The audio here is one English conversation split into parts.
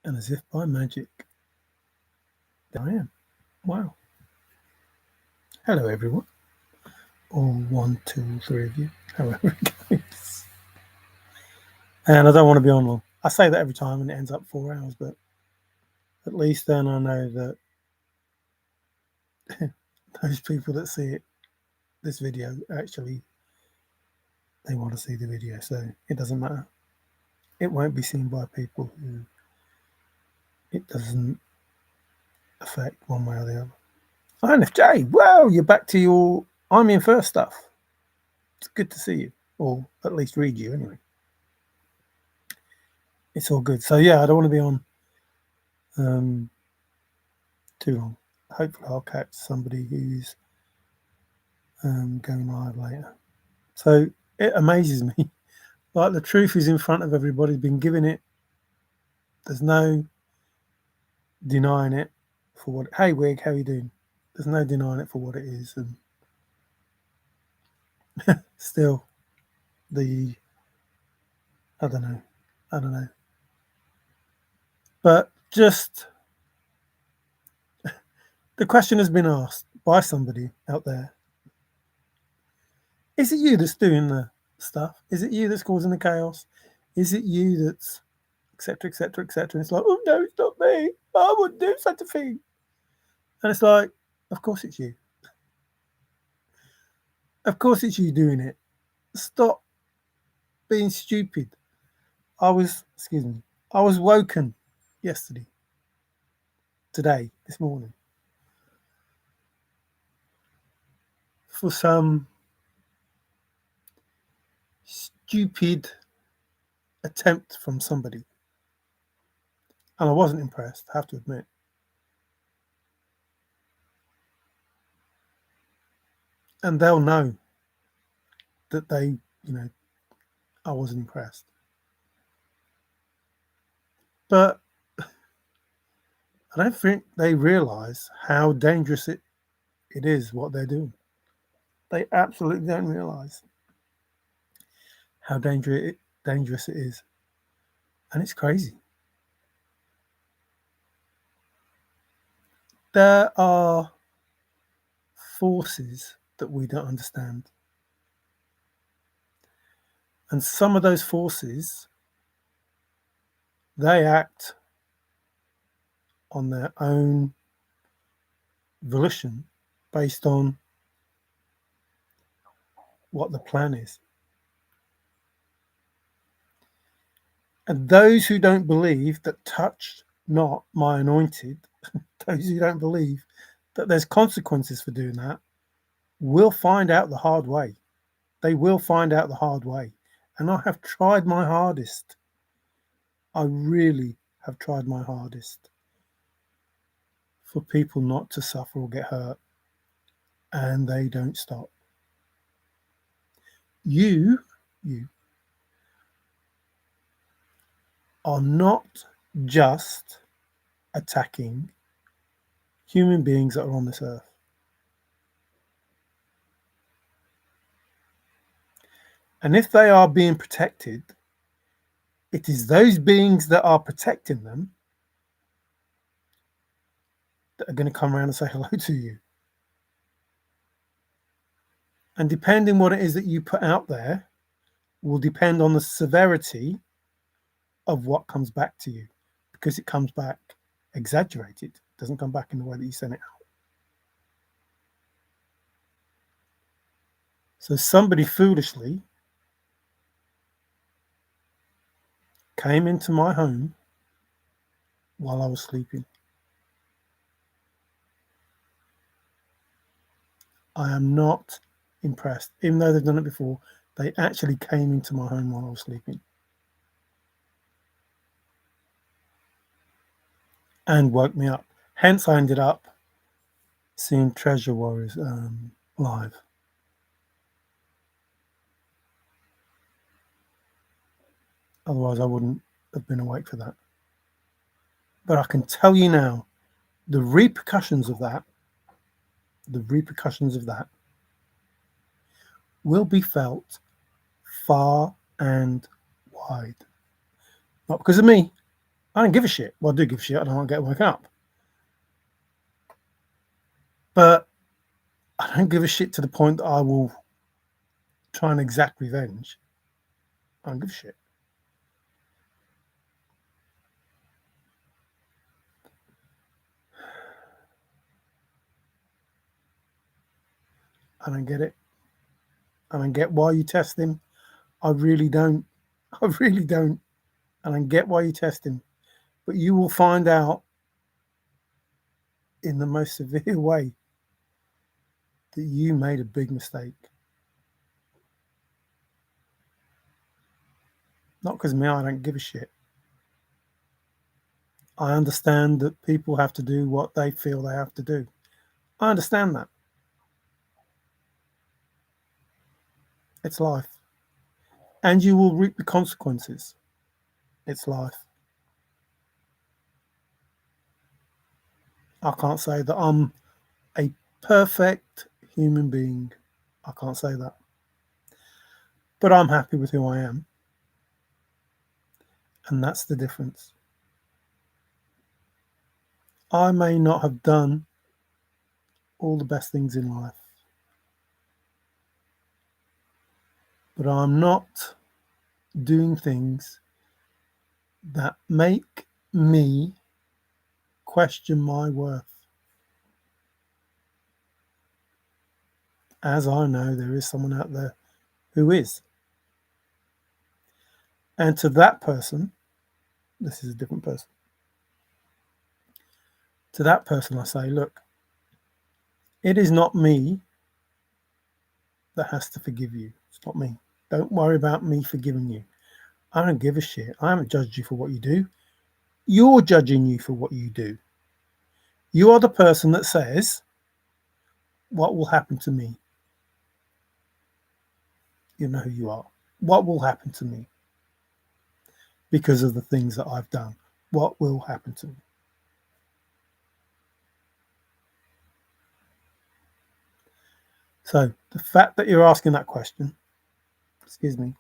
And as if by magic, there I am. Wow. Hello, everyone. All 1, 2, 3 of you, however it goes. And I don't want to be on long. I say that every time and it ends up 4 hours, but at least then I know that those people that see it, this video, actually, they want to see the video. So it doesn't matter. It won't be seen by people who it doesn't affect one way or the other. INFJ, wow, you're back to your I'm in first stuff. It's good to see you, or at least read you anyway. It's all good. So yeah, I don't want to be on too long. Hopefully I'll catch somebody who's going live later. So it amazes me. Like, the truth is in front of everybody, been given it. There's no denying it for what. Hey Wig, how you doing? There's no denying it for what it is, and still, I don't know. But just the question has been asked by somebody out there: is it you that's doing the stuff? Is it you that's causing the chaos? Is it you that's etc. etc. etc. And it's like, oh no, it's not me. I wouldn't do such a thing. And it's like, of course it's you. Of course it's you doing it. Stop being stupid. I was woken this morning, for some stupid attempt from somebody. And I wasn't impressed, I have to admit. And they'll know that I wasn't impressed. But I don't think they realise how dangerous it is what they're doing. They absolutely don't realise how dangerous it is. And it's crazy. There are forces that we don't understand. And some of those forces, they act on their own volition based on what the plan is. And those who don't believe that touch not my anointed, those who don't believe that there's consequences for doing that, will find out the hard way. They will find out the hard way. And I have tried my hardest. I really have tried my hardest for people not to suffer or get hurt. And they don't stop. You are not just attacking human beings that are on this earth. And if they are being protected, it is those beings that are protecting them that are going to come around and say hello to you. And depending what it is that you put out there will depend on the severity of what comes back to you, because it comes back exaggerated. It doesn't come back in the way that you sent it out. So somebody foolishly came into my home while I was sleeping. I am not impressed. Even though they've done it before, they actually came into my home while I was sleeping. And woke me up. Hence, I ended up seeing Treasure Warriors live. Otherwise, I wouldn't have been awake for that. But I can tell you now, the repercussions of that will be felt far and wide. Not because of me. I don't give a shit. Well, I do give a shit. I don't want to get woken up. But I don't give a shit to the point that I will try and exact revenge. I don't give a shit. I don't get it. I don't get why you test him. I really don't. I really don't. I don't get why you test him. But you will find out in the most severe way that you made a big mistake. Not because me, I don't give a shit. I understand that people have to do what they feel they have to do. I understand that. It's life. And you will reap the consequences. It's life. I can't say that I'm a perfect human being. I can't say that. But I'm happy with who I am. And that's the difference. I may not have done all the best things in life, but I'm not doing things that make me question my worth. As I know, there is someone out there who is. And to that person, this is a different person. To that person, I say, look, it is not me that has to forgive you. It's not me. Don't worry about me forgiving you. I don't give a shit. I haven't judged you for what you do. You're judging you for what you do. You are the person that says, what will happen to me? You know who you are. What will happen to me? Because of the things that I've done. What will happen to me? So the fact that you're asking that question, the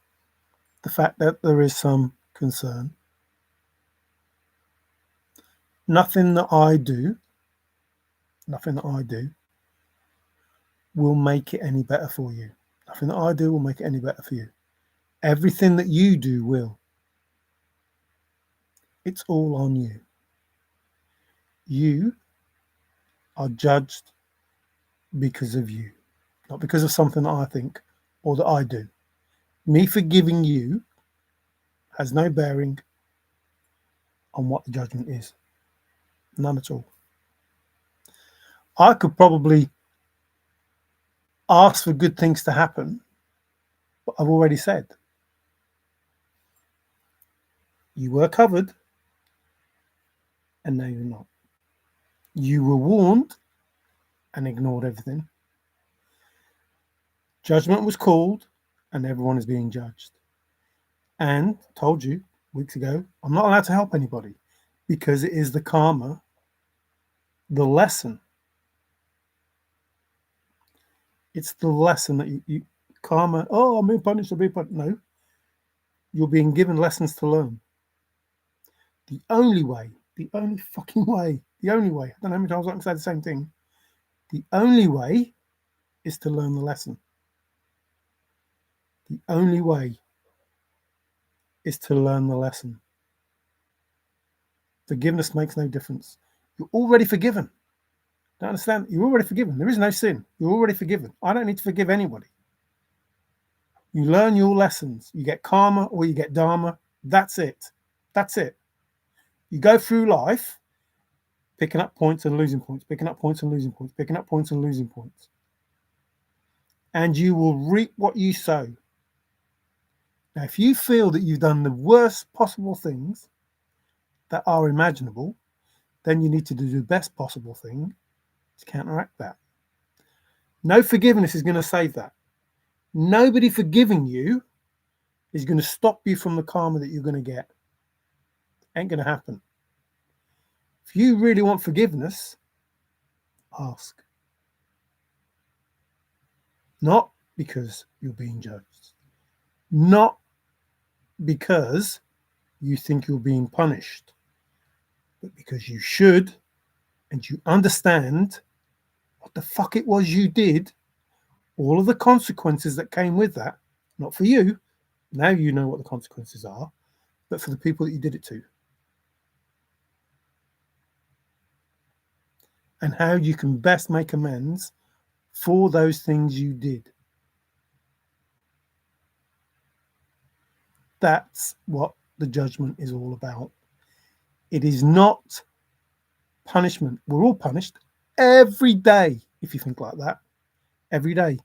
fact that there is some concern, nothing that I do will make it any better for you. Nothing that I do will make it any better for you. Everything that you do will. It's all on you. You are judged because of you, not because of something that I think or that I do. Me forgiving you has no bearing on what the judgment is. None at all. I could probably ask for good things to happen, but I've already said you were covered and now you're not. You were warned and ignored everything. Judgment was called and everyone is being judged. And told you weeks ago, I'm not allowed to help anybody because it is the karma, the lesson. It's the lesson that you karma, oh, I'm being punished, No, you're being given lessons to learn. The only way, I don't know how many times I can say the same thing. The only way is to learn the lesson. The only way is to learn the lesson. Forgiveness makes no difference. You're already forgiven. Don't understand? You're already forgiven. There is no sin. You're already forgiven. I don't need to forgive anybody. You learn your lessons. You get karma or you get dharma. That's it. That's it. You go through life picking up points and losing points, picking up points and losing points, picking up points and losing points. And you will reap what you sow. Now, if you feel that you've done the worst possible things that are imaginable, then you need to do the best possible thing to counteract that. No forgiveness is going to save that. Nobody forgiving you is going to stop you from the karma that you're going to get. Ain't going to happen. If you really want forgiveness, ask. Not because you're being judged. Not because you think you're being punished. but because you should and you understand what the fuck it was you did, all of the consequences that came with that, not for you, now you know what the consequences are, but for the people that you did it to. And how you can best make amends for those things you did. That's what the judgment is all about. It is not punishment. We're all punished every day, if you think like that, every day.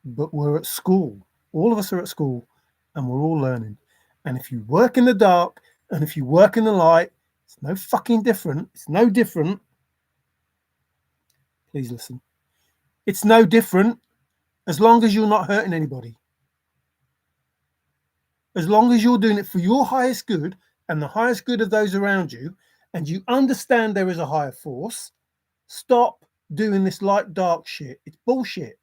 But we're at school. All of us are at school and we're all learning. And if you work in the dark and if you work in the light, it's no fucking different. It's no different. Please listen. It's no different as long as you're not hurting anybody. As long as you're doing it for your highest good and the highest good of those around you, and you understand there is a higher force, stop doing this light dark shit. It's bullshit.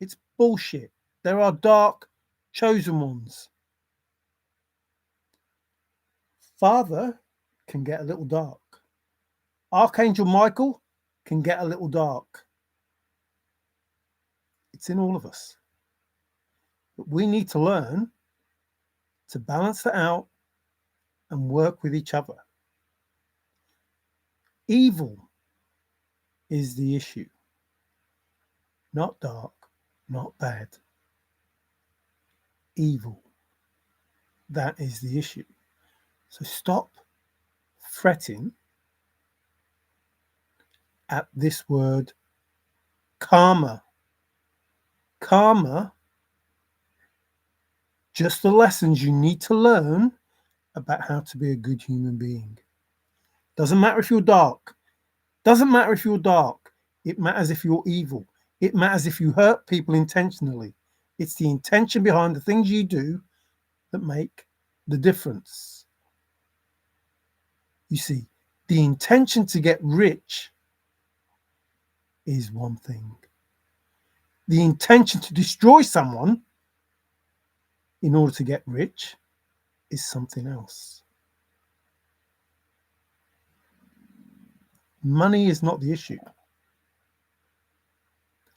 It's bullshit. There are dark chosen ones. Father can get a little dark. Archangel Michael can get a little dark. It's in all of us. But we need to learn to balance that out and work with each other. Evil is the issue. Not dark, not bad. Evil. That is the issue. So stop fretting at this word karma. Karma, just the lessons you need to learn about how to be a good human being. Doesn't matter if you're dark. Doesn't matter if you're dark. It matters if you're evil. It matters if you hurt people intentionally. It's the intention behind the things you do that make the difference. You see, the intention to get rich is one thing. The intention to destroy someone in order to get rich is something else. Money is not the issue.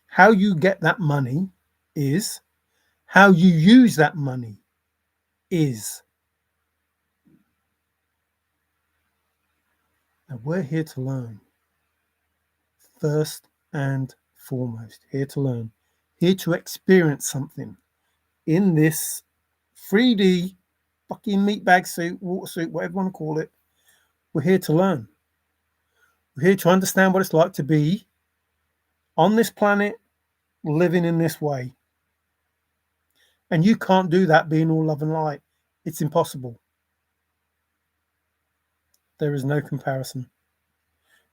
How you get that money is. How you use that money is. Now we're here to learn. First and foremost, here to learn. Here to experience something in this 3D fucking meatbag suit, water suit, whatever you want to call it. We're here to learn. We're here to understand what it's like to be on this planet, living in this way. And you can't do that being all love and light. It's impossible. There is no comparison.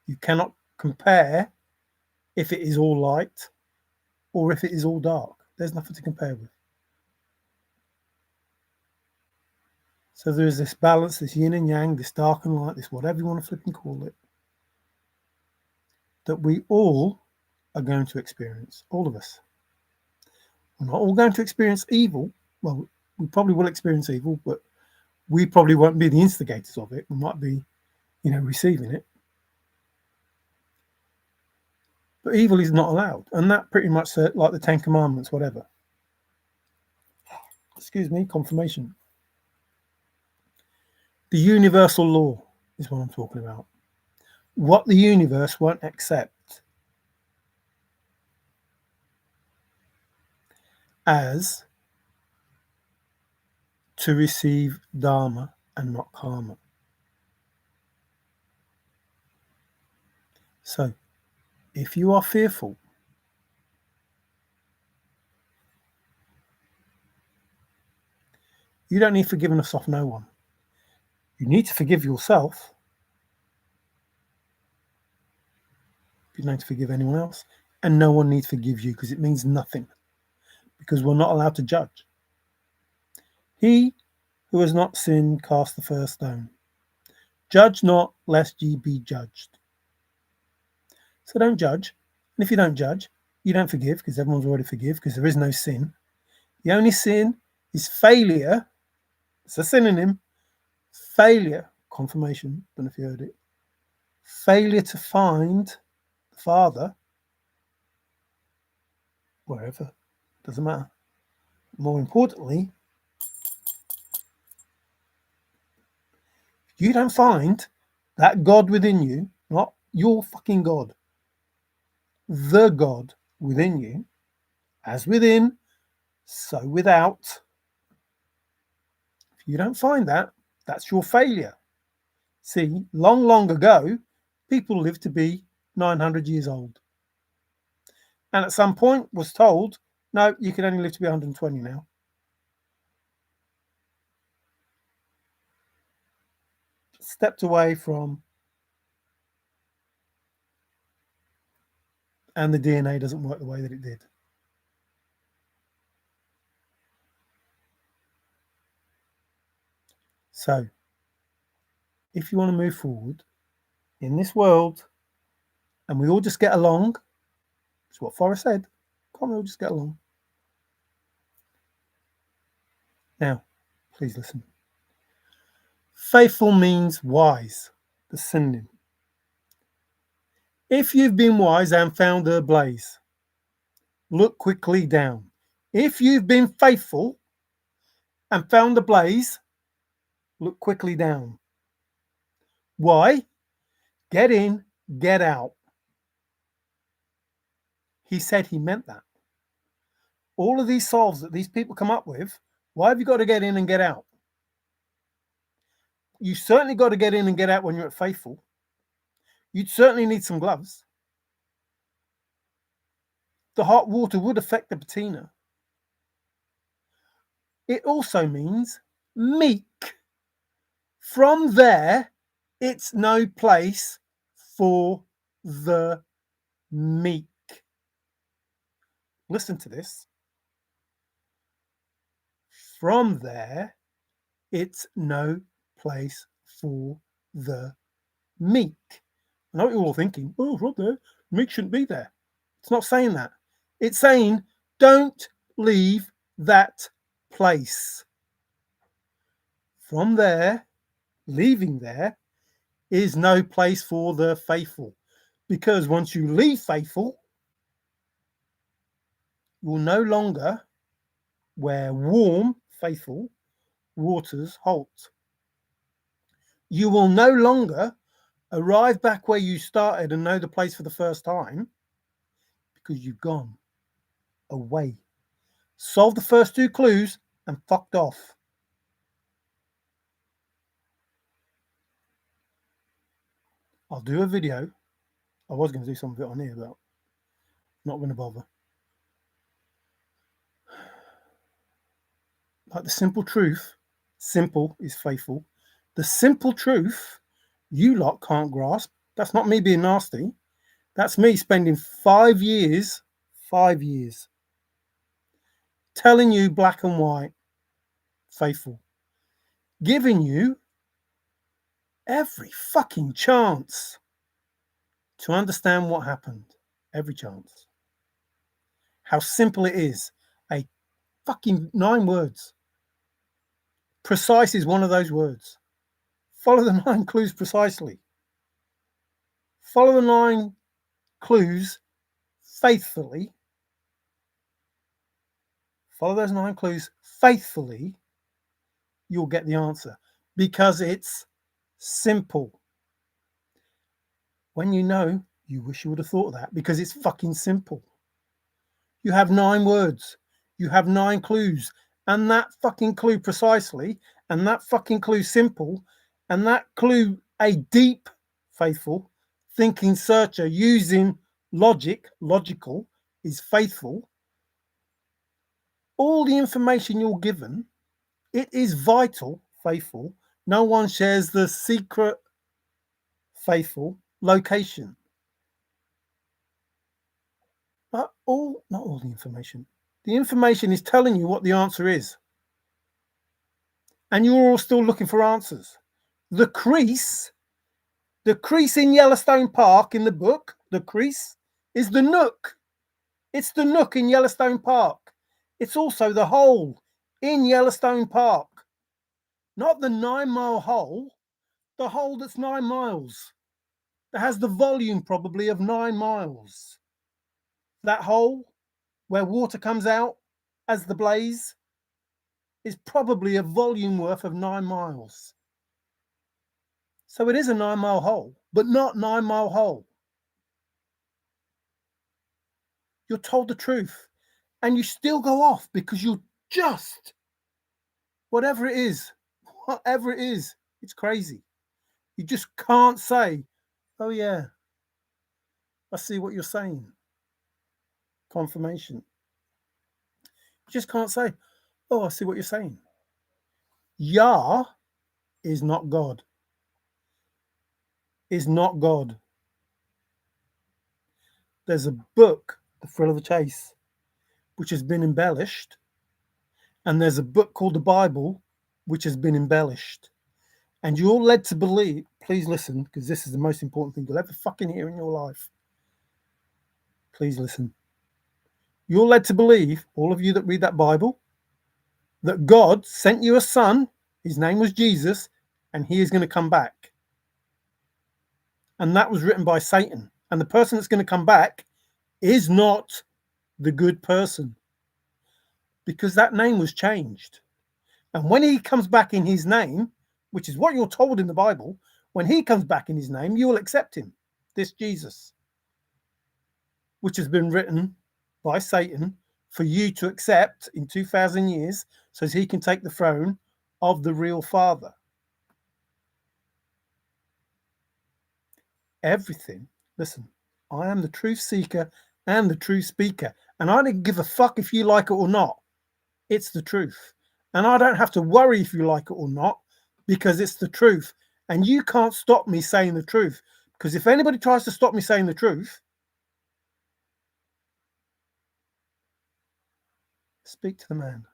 You cannot compare if it is all light or if it is all dark. There's nothing to compare with. So there is this balance, this yin and yang, this dark and light, this whatever you want to flipping call it, that we all are going to experience, all of us. We're not all going to experience evil. Well, we probably will experience evil, but we probably won't be the instigators of it. We might be, receiving it. But evil is not allowed. And that pretty much like the Ten Commandments, whatever. Excuse me, confirmation. The universal law is what I'm talking about. What the universe won't accept as to receive dharma and not karma. So, if you are fearful, you don't need forgiveness off no one. You need to forgive yourself. You don't need to forgive anyone else. And no one needs to forgive you because it means nothing. Because we're not allowed to judge. He who has not sinned cast the first stone. Judge not, lest ye be judged. So don't judge. And if you don't judge, you don't forgive because everyone's already forgive because there is no sin. The only sin is failure. It's a synonym Failure, confirmation, don't know if you heard it. Failure to find the Father, wherever, doesn't matter. More importantly, you don't find that God within you, not your fucking God, the God within you, as within, so without. If you don't find that, that's your failure. See, long ago, people lived to be 900 years old. And at some point was told, no, you can only live to be 120 now. Stepped away from, and the DNA doesn't work the way that it did. So, if you want to move forward in this world and we all just get along, that's what Forrest said, can't we all just get along? Now, please listen. Faithful means wise, the synonym. If you've been wise and found a blaze, look quickly down. If you've been faithful and found a blaze, look quickly down. Why? Get in, get out. He said he meant that. All of these solves that these people come up with, why have you got to get in and get out? You certainly got to get in and get out when you're at faithful. You'd certainly need some gloves. The hot water would affect the patina. It also means meek. From there, it's no place for the meek. Listen to this. From there, it's no place for the meek. I know what you're all thinking. Oh, from there, meek shouldn't be there. It's not saying that. It's saying don't leave that place. From there, leaving there is no place for the faithful. Because once you leave faithful, you will no longer where warm, faithful waters halt. You will no longer arrive back where you started and know the place for the first time because you've gone away. Solved the first two clues and fucked off. I'll do a video. I was going to do some of it on here, but not going to bother. Like the simple truth, simple is faithful. The simple truth you lot can't grasp. That's not me being nasty. That's me spending 5 years telling you black and white, faithful, giving you every fucking chance to understand what happened. Every chance. How simple it is. A fucking 9 words. Precise is one of those words. Follow the 9 clues precisely. Follow the 9 clues faithfully. Follow those 9 clues faithfully. You'll get the answer because it's simple. When you know, you wish you would have thought of that because it's fucking simple. You have 9 words. You have 9 clues. And that fucking clue precisely, and that fucking clue simple, and that clue a deep, faithful, thinking searcher using logical is faithful. All the information you're given, it is vital, faithful. No one shares the secret, faithful location. But not all the information. The information is telling you what the answer is. And you're all still looking for answers. The crease in Yellowstone Park in the book, the crease is the nook. It's the nook in Yellowstone Park. It's also the hole in Yellowstone Park. Not the 9-mile hole, the hole that's 9 miles. That has the volume probably of 9 miles. That hole where water comes out as the blaze is probably a volume worth of 9 miles. So it is a 9-mile hole, but not 9-mile hole. You're told the truth and you still go off because you're just, whatever it is, it's crazy. You just can't say, oh yeah, I see what you're saying. Confirmation. You just can't say, oh, I see what you're saying. Yah is not God. Is not God. There's a book, The Thrill of the Chase, which has been embellished. And there's a book called the Bible, which has been embellished. And you're led to believe, please listen, because this is the most important thing you'll ever fucking hear in your life. Please listen. You're led to believe, all of you that read that Bible, that God sent you a son, his name was Jesus, and he is going to come back. And that was written by Satan. And the person that's going to come back is not the good person, because that name was changed. And when he comes back in his name, which is what you're told in the Bible, when he comes back in his name, you will accept him, this Jesus, which has been written by Satan for you to accept in 2,000 years so he can take the throne of the real Father. Everything, listen, I am the truth seeker and the truth speaker, and I don't give a fuck if you like it or not. It's the truth. And I don't have to worry if you like it or not, because it's the truth. And you can't stop me saying the truth, because if anybody tries to stop me saying the truth, speak to the man.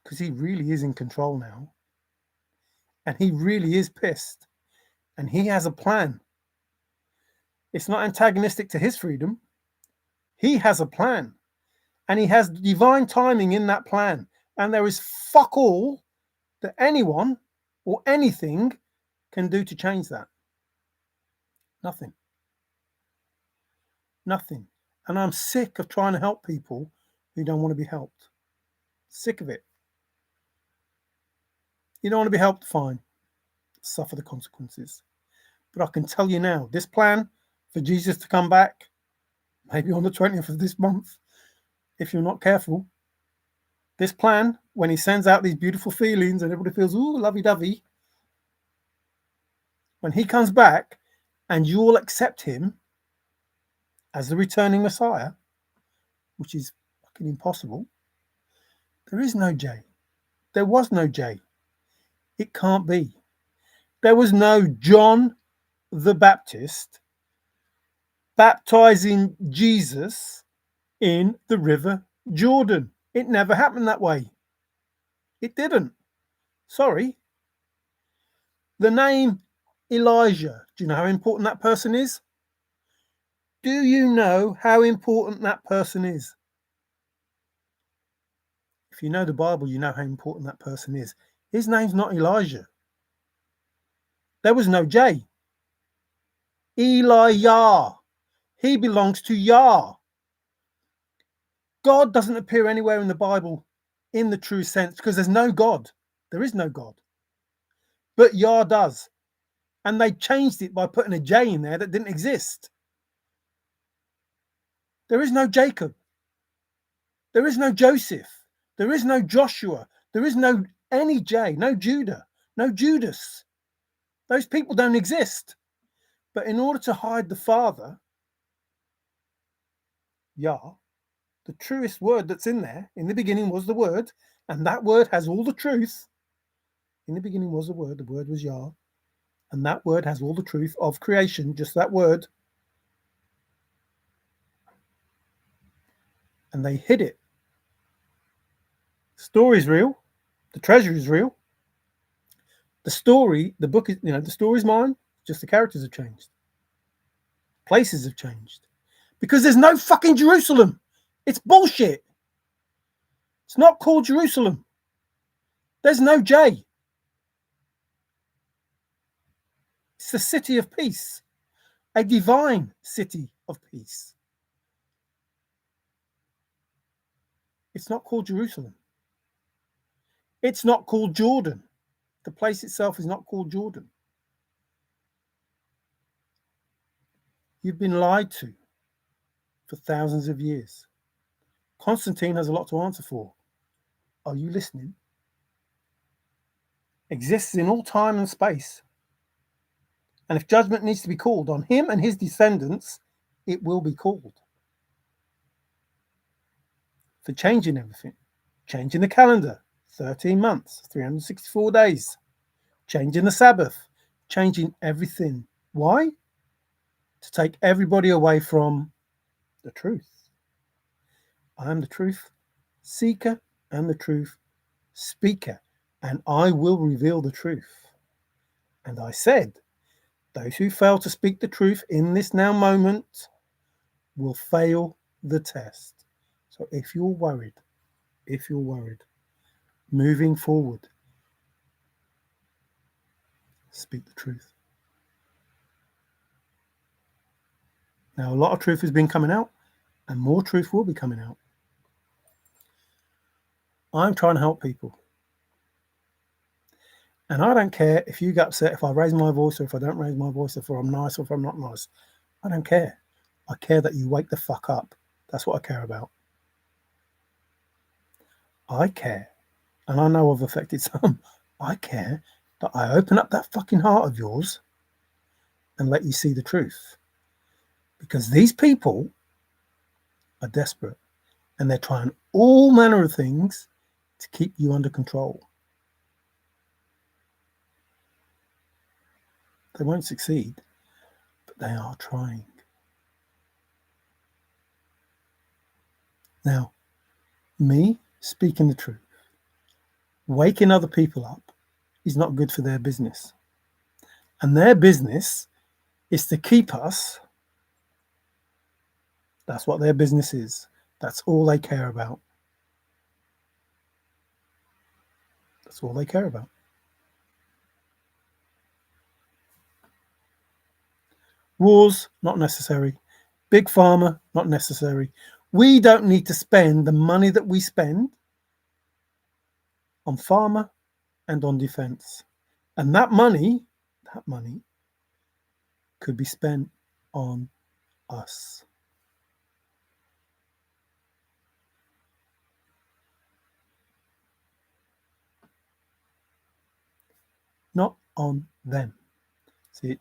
Because he really is in control now. And he really is pissed. And he has a plan. It's not antagonistic to his freedom. He has a plan. And he has divine timing in that plan. And there is fuck all that anyone or anything can do to change that. Nothing. Nothing. And I'm sick of trying to help people who don't want to be helped. Sick of it. You don't want to be helped, fine. Suffer the consequences. But I can tell you now, this plan for Jesus to come back, maybe on the 20th of this month, if you're not careful, this plan, when he sends out these beautiful feelings and everybody feels, ooh, lovey-dovey, when he comes back and you all accept him as the returning Messiah, which is fucking impossible, there is no J. There was no J. It can't be. There was no John the Baptist baptizing Jesus in the River Jordan. It never happened that way. It didn't. Sorry. The name Elijah, do you know how important that person is? Do you know how important that person is? If you know the Bible, you know how important that person is. His name's not Elijah. There was no J. Elijah. He belongs to Yah. God doesn't appear anywhere in the Bible in the true sense because there's no God. There is no God. But Yah does. And they changed it by putting a J in there that didn't exist. There is no Jacob. There is no Joseph. There is no Joshua. There is no any J, no Judah, no Judas. Those people don't exist. But in order to hide the Father, Yah, the truest word that's in there, in the beginning was the Word, and that word has all the truth. In the beginning was the Word was Yah, and that word has all the truth of creation, just that word. And they hid it. The story's real. The treasure is real. The story, the book is, the story's mine, just the characters have changed. Places have changed. Because there's no fucking Jerusalem. It's bullshit. It's not called Jerusalem. There's no J. It's the city of peace, a divine city of peace. It's not called Jerusalem. It's not called Jordan. The place itself is not called Jordan. You've been lied to for thousands of years. Constantine has a lot to answer for. Are you listening? Exists in all time and space. And if judgment needs to be called on him and his descendants, it will be called. For changing everything. Changing the calendar, 13 months, 364 days. Changing the Sabbath, changing everything. Why? To take everybody away from the truth. I am the truth seeker and the truth speaker, and I will reveal the truth. And I said, those who fail to speak the truth in this now moment will fail the test. So if you're worried, moving forward, speak the truth. Now, a lot of truth has been coming out, and more truth will be coming out. I'm trying to help people. And I don't care if you get upset if I raise my voice or if I don't raise my voice, if I'm nice or if I'm not nice. I don't care. I care that you wake the fuck up. That's what I care about. I care, and I know I've affected some, I care that I open up that fucking heart of yours and let you see the truth. Because these people are desperate and they're trying all manner of things to keep you under control. They won't succeed, but they are trying. Now, me speaking the truth, waking other people up is not good for their business. And their business is to keep us. That's what their business is. That's all they care about. That's all they care about. Wars, not necessary. Big pharma, not necessary. We don't need to spend the money that we spend on pharma and on defense. And that money could be spent on us. Not on them. See,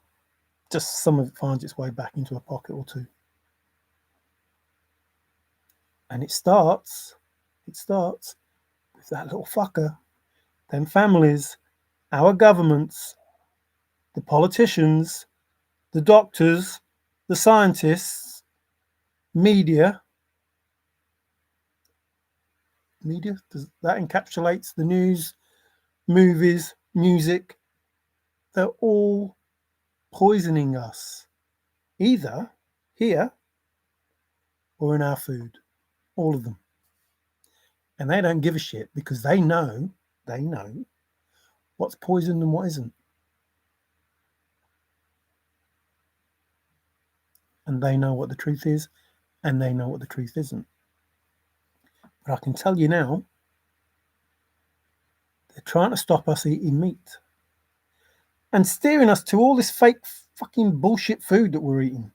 just some of it finds its way back into a pocket or two. And it starts with that little fucker, them families, our governments, the politicians, the doctors, the scientists, media. Media, that encapsulates the news, movies, music. They're all poisoning us, either here or in our food, all of them. And they don't give a shit because they know what's poisoned and what isn't. And they know what the truth is, and they know what the truth isn't. But I can tell you now, they're trying to stop us eating meat and steering us to all this fake fucking bullshit food that we're eating.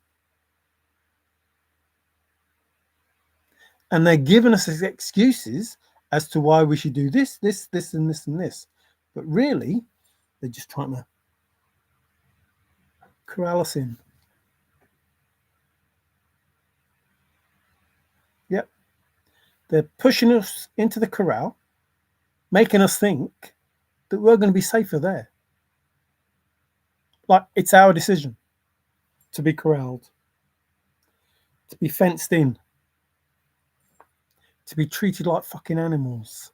And they're giving us excuses as to why we should do this, this, this, and this, and this. But really, they're just trying to corral us in. Yep. They're pushing us into the corral, making us think that we're going to be safer there. Like it's our decision to be corralled, to be fenced in, to be treated like fucking animals.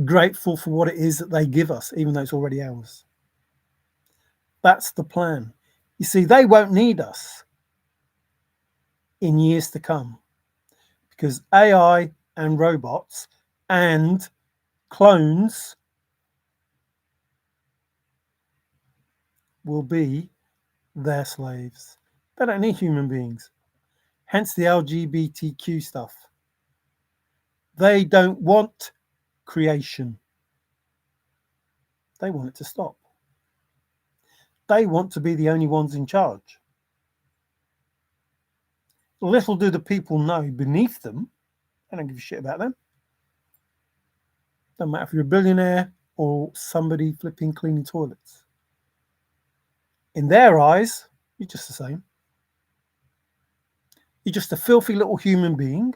Grateful for what it is that they give us, even though it's already ours. That's the plan. You see, they won't need us in years to come because AI and robots and clones will be their slaves. They don't need human beings. Hence the LGBTQ stuff. They don't want creation. They want it to stop. They want to be the only ones in charge. Little do the people know beneath them, they don't give a shit about them. Don't matter if you're a billionaire or somebody flipping cleaning toilets. In their eyes, you're just the same. You're just a filthy little human being,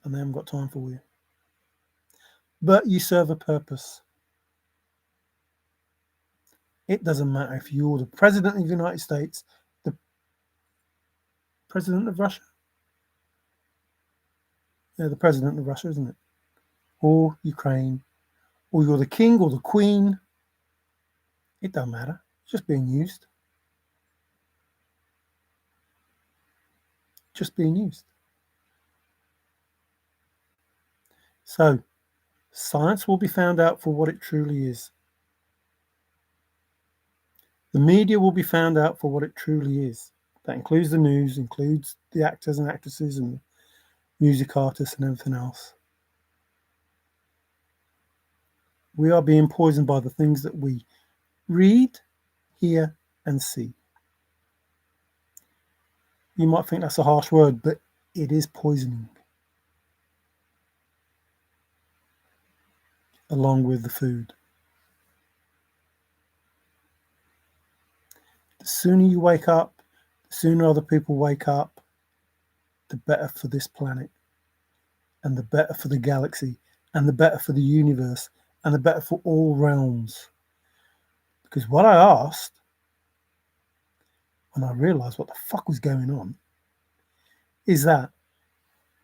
and they haven't got time for you. But you serve a purpose. It doesn't matter if you're the President of the United States, the President of Russia. Yeah, the President of Russia, isn't it? Or Ukraine, or you're the King or the Queen. It doesn't matter. It's just being used. Just being used. So, science will be found out for what it truly is. The media will be found out for what it truly is. That includes the news, includes the actors and actresses and music artists and everything else. We are being poisoned by the things that we read, hear, and see. You might think that's a harsh word, but it is poisoning. Along with the food. The sooner you wake up, the sooner other people wake up, the better for this planet, and the better for the galaxy, and the better for the universe, and the better for all realms. Because what I asked, when I realised what the fuck was going on, is that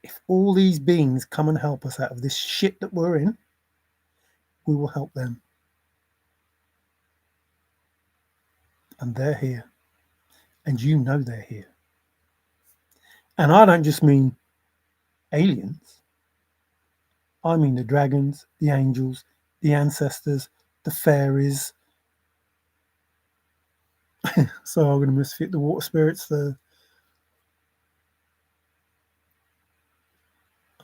if all these beings come and help us out of this shit that we're in, we will help them. And they're here. And you know they're here. And I don't just mean aliens. I mean the dragons, the angels, the ancestors, the fairies. So I'm going to misfit the water spirits. I'm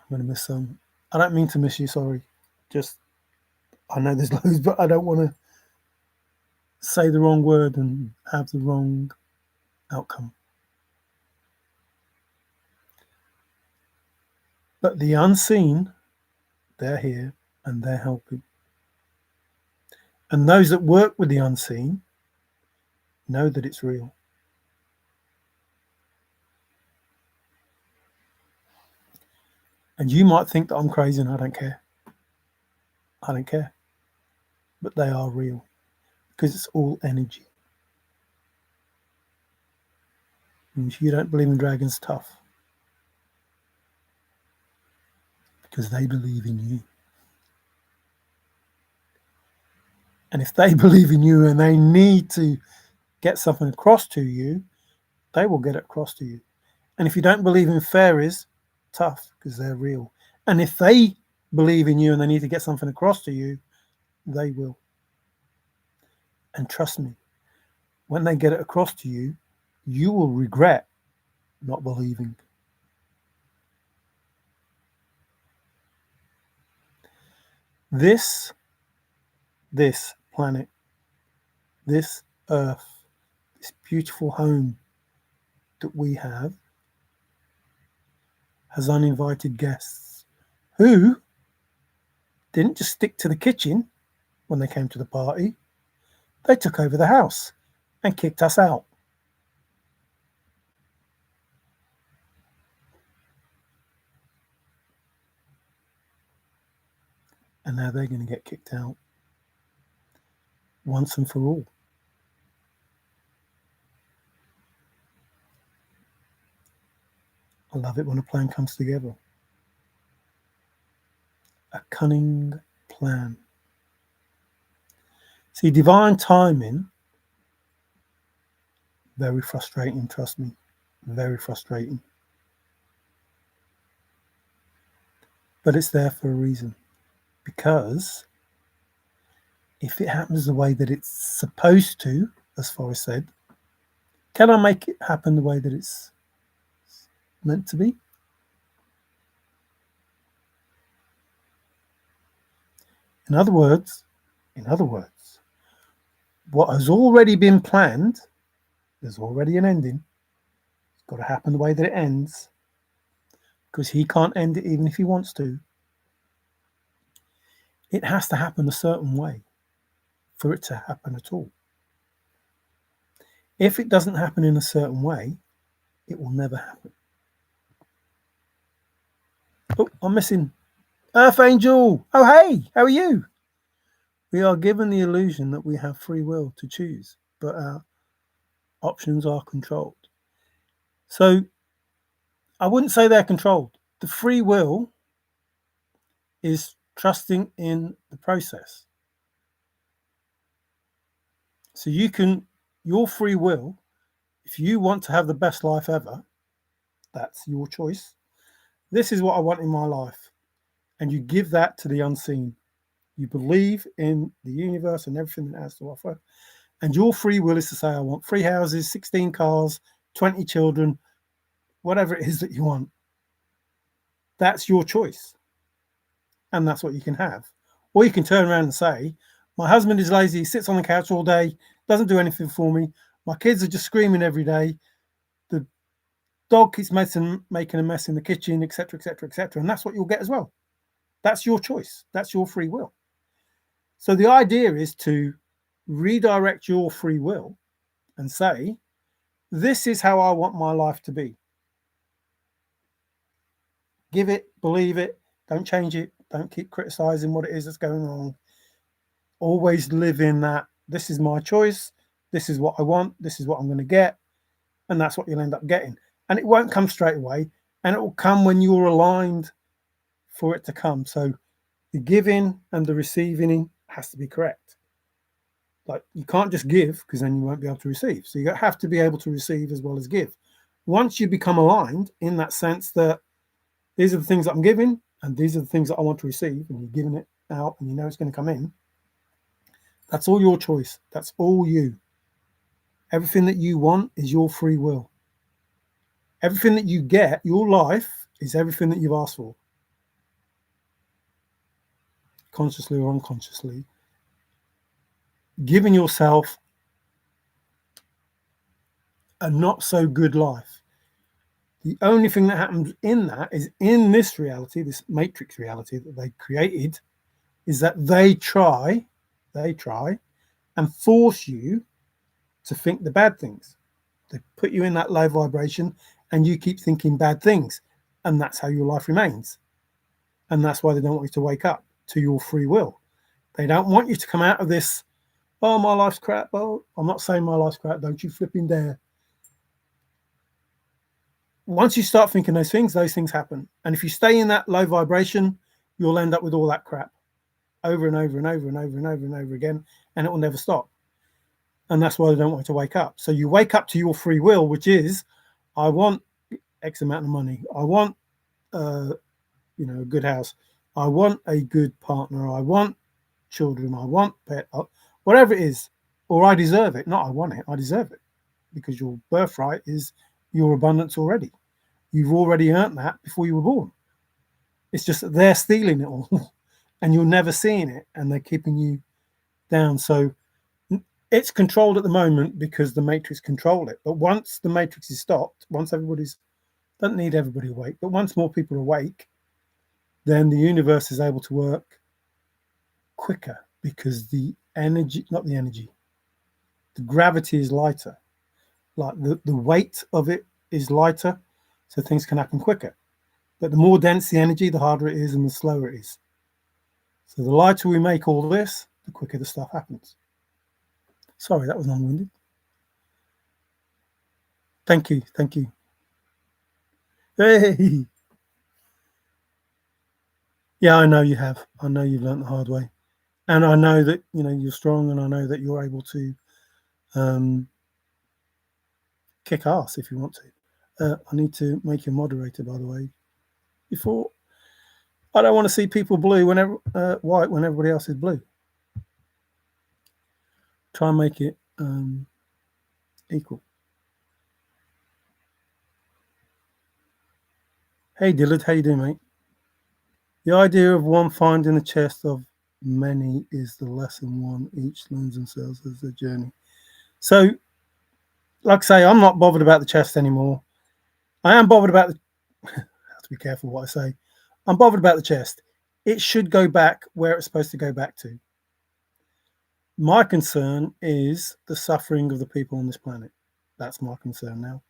going to miss some. I don't mean to miss you, sorry. Just, I know there's loads, but I don't want to say the wrong word and have the wrong outcome. But the unseen, they're here and they're helping. And those that work with the unseen know that it's real. And you might think that I'm crazy and I don't care. I don't care. But they are real because it's all energy. And if you don't believe in dragons, tough. Because they believe in you. And if they believe in you and they need to get something across to you, they will get it across to you. And if you don't believe in fairies, tough, because they're real. And if they believe in you and they need to get something across to you, they will. And trust me, when they get it across to you, you will regret not believing. This planet, this earth, this beautiful home that we have has uninvited guests who didn't just stick to the kitchen when they came to the party. They took over the house and kicked us out. And now they're going to get kicked out once and for all. I love it when a plan comes together. A cunning plan. See, divine timing, very frustrating, trust me, very frustrating. but it's there for a reason. Because if it happens the way that it's supposed to, as Forrest said, can I make it happen the way that it's meant to be? In other words, what has already been planned, there's already an ending. It's got to happen the way that it ends, because he can't end it even if he wants to. It has to happen a certain way for it to happen at all. If it doesn't happen in a certain way, it will never happen. Oh, I'm missing Earth Angel. Oh, hey, how are you? We are given the illusion that we have free will to choose, but our options are controlled. So I wouldn't say they're controlled. The free will is trusting in the process. So your free will, if you want to have the best life ever, that's your choice. This is what I want in my life. And you give that to the unseen. You believe in the universe and everything that it has to offer. And your free will is to say, I want 3 houses, 16 cars, 20 children, whatever it is that you want. That's your choice. And that's what you can have. Or you can turn around and say, my husband is lazy, he sits on the couch all day, doesn't do anything for me. My kids are just screaming every day. The dog keeps making a mess in the kitchen, etc., etc., etc. And that's what you'll get as well. That's your choice. That's your free will. So the idea is to redirect your free will and say, this is how I want my life to be. Give it, believe it, don't change it, don't keep criticizing what it is that's going wrong. Always live in that, this is my choice, this is what I want, this is what I'm going to get, and that's what you'll end up getting. And it won't come straight away, and it will come when you're aligned for it to come. So the giving and the receiving has to be correct. Like, you can't just give, because then you won't be able to receive. So you have to be able to receive as well as give. Once you become aligned in that sense that these are the things that I'm giving and these are the things that I want to receive, and you're giving it out and you know it's going to come in, that's all your choice. That's all you. Everything that you want is your free will. Everything that you get, your life, is everything that you've asked for, consciously or unconsciously. Giving yourself a not so good life. The only thing that happens in that is, in this reality, this matrix reality that they created, is that they try and force you to think the bad things. They put you in that low vibration and you keep thinking bad things. And that's how your life remains. And that's why they don't want you to wake up to your free will. They don't want you to come out of this, oh, my life's crap. Well, I'm not saying my life's crap. Don't you flipping dare. Once you start thinking those things happen. And if you stay in that low vibration, you'll end up with all that crap over and over and over and over and over and over again, and it will never stop. And that's why they don't want you to wake up. So you wake up to your free will, which is, I want X amount of money. I want, a good house. I want a good partner. I want children. I want pet, whatever it is, or I deserve it. Not I want it. I deserve it, because your birthright is your abundance already. You've already earned that before you were born. It's just that they're stealing it all and you're never seeing it, and they're keeping you down. So it's controlled at the moment because the matrix control it. But once the matrix is stopped, once doesn't need everybody awake, but once more people are awake, then the universe is able to work quicker, because the gravity is lighter. Like the weight of it is lighter, so things can happen quicker. But the more dense the energy, the harder it is and the slower it is. So the lighter we make all this, the quicker the stuff happens. Sorry, that was long-winded. Thank you. Hey! Yeah, I know you have. I know you've learned the hard way. And I know that, you're strong, and I know that you're able to kick ass if you want to. I need to make you a moderator, by the way. I don't want to see people blue whenever white when everybody else is blue. Try and make it equal. Hey Dillard, how you doing, mate? The idea of one finding a chest of many is the lesson one each learns themselves as a journey. So, like I say, I'm not bothered about the chest anymore. I am bothered about the. I have to be careful what I say. I'm bothered about the chest. It should go back where it's supposed to go back to. My concern is the suffering of the people on this planet. That's my concern now.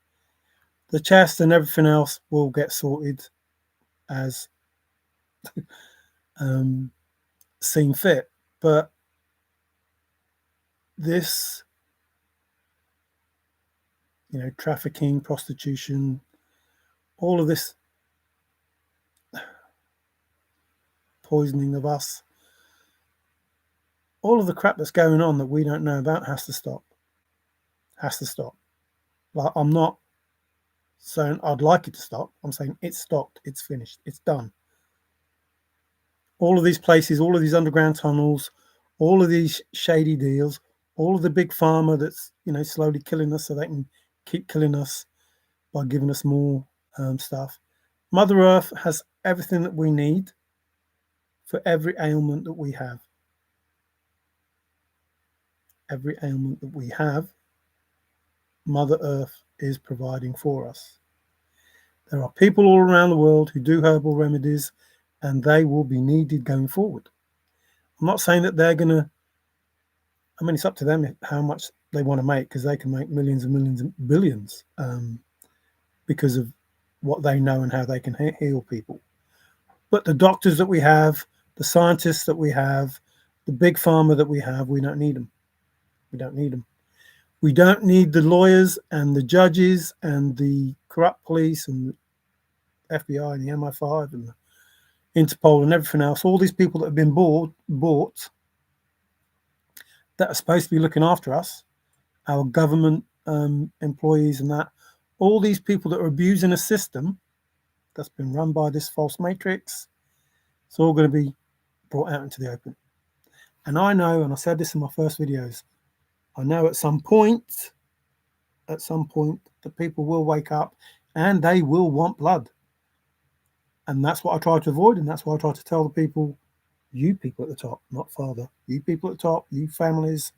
The chest and everything else will get sorted as seen fit. But this, trafficking, prostitution, all of this poisoning of us, all of the crap that's going on that we don't know about has to stop. Has to stop. Like, I'm not saying I'd like it to stop. I'm saying it's stopped. It's finished. It's done. All of these places, all of these underground tunnels, all of these shady deals, all of the big pharma that's slowly killing us so they can keep killing us by giving us more stuff. Mother Earth has everything that we need for every ailment that we have. Every ailment that we have, Mother Earth is providing for us. There are people all around the world who do herbal remedies, and they will be needed going forward. I'm not saying that they're going to, it's up to them how much they want to make, because they can make millions and millions and billions because of what they know and how they can heal people. But the doctors that we have, the scientists that we have, the big pharma that we have, we don't need them. We don't need them. We don't need the lawyers and the judges and the corrupt police and the FBI and the MI5 and the Interpol and everything else. All these people that have been bought that are supposed to be looking after us, our government employees and that, all these people that are abusing a system that's been run by this false matrix, it's all going to be brought out into the open. And I know, and I said this in my first videos, I know at some point, the people will wake up and they will want blood. And that's what I try to avoid. And that's why I try to tell the people, you people at the top, not father, you people at the top, you families,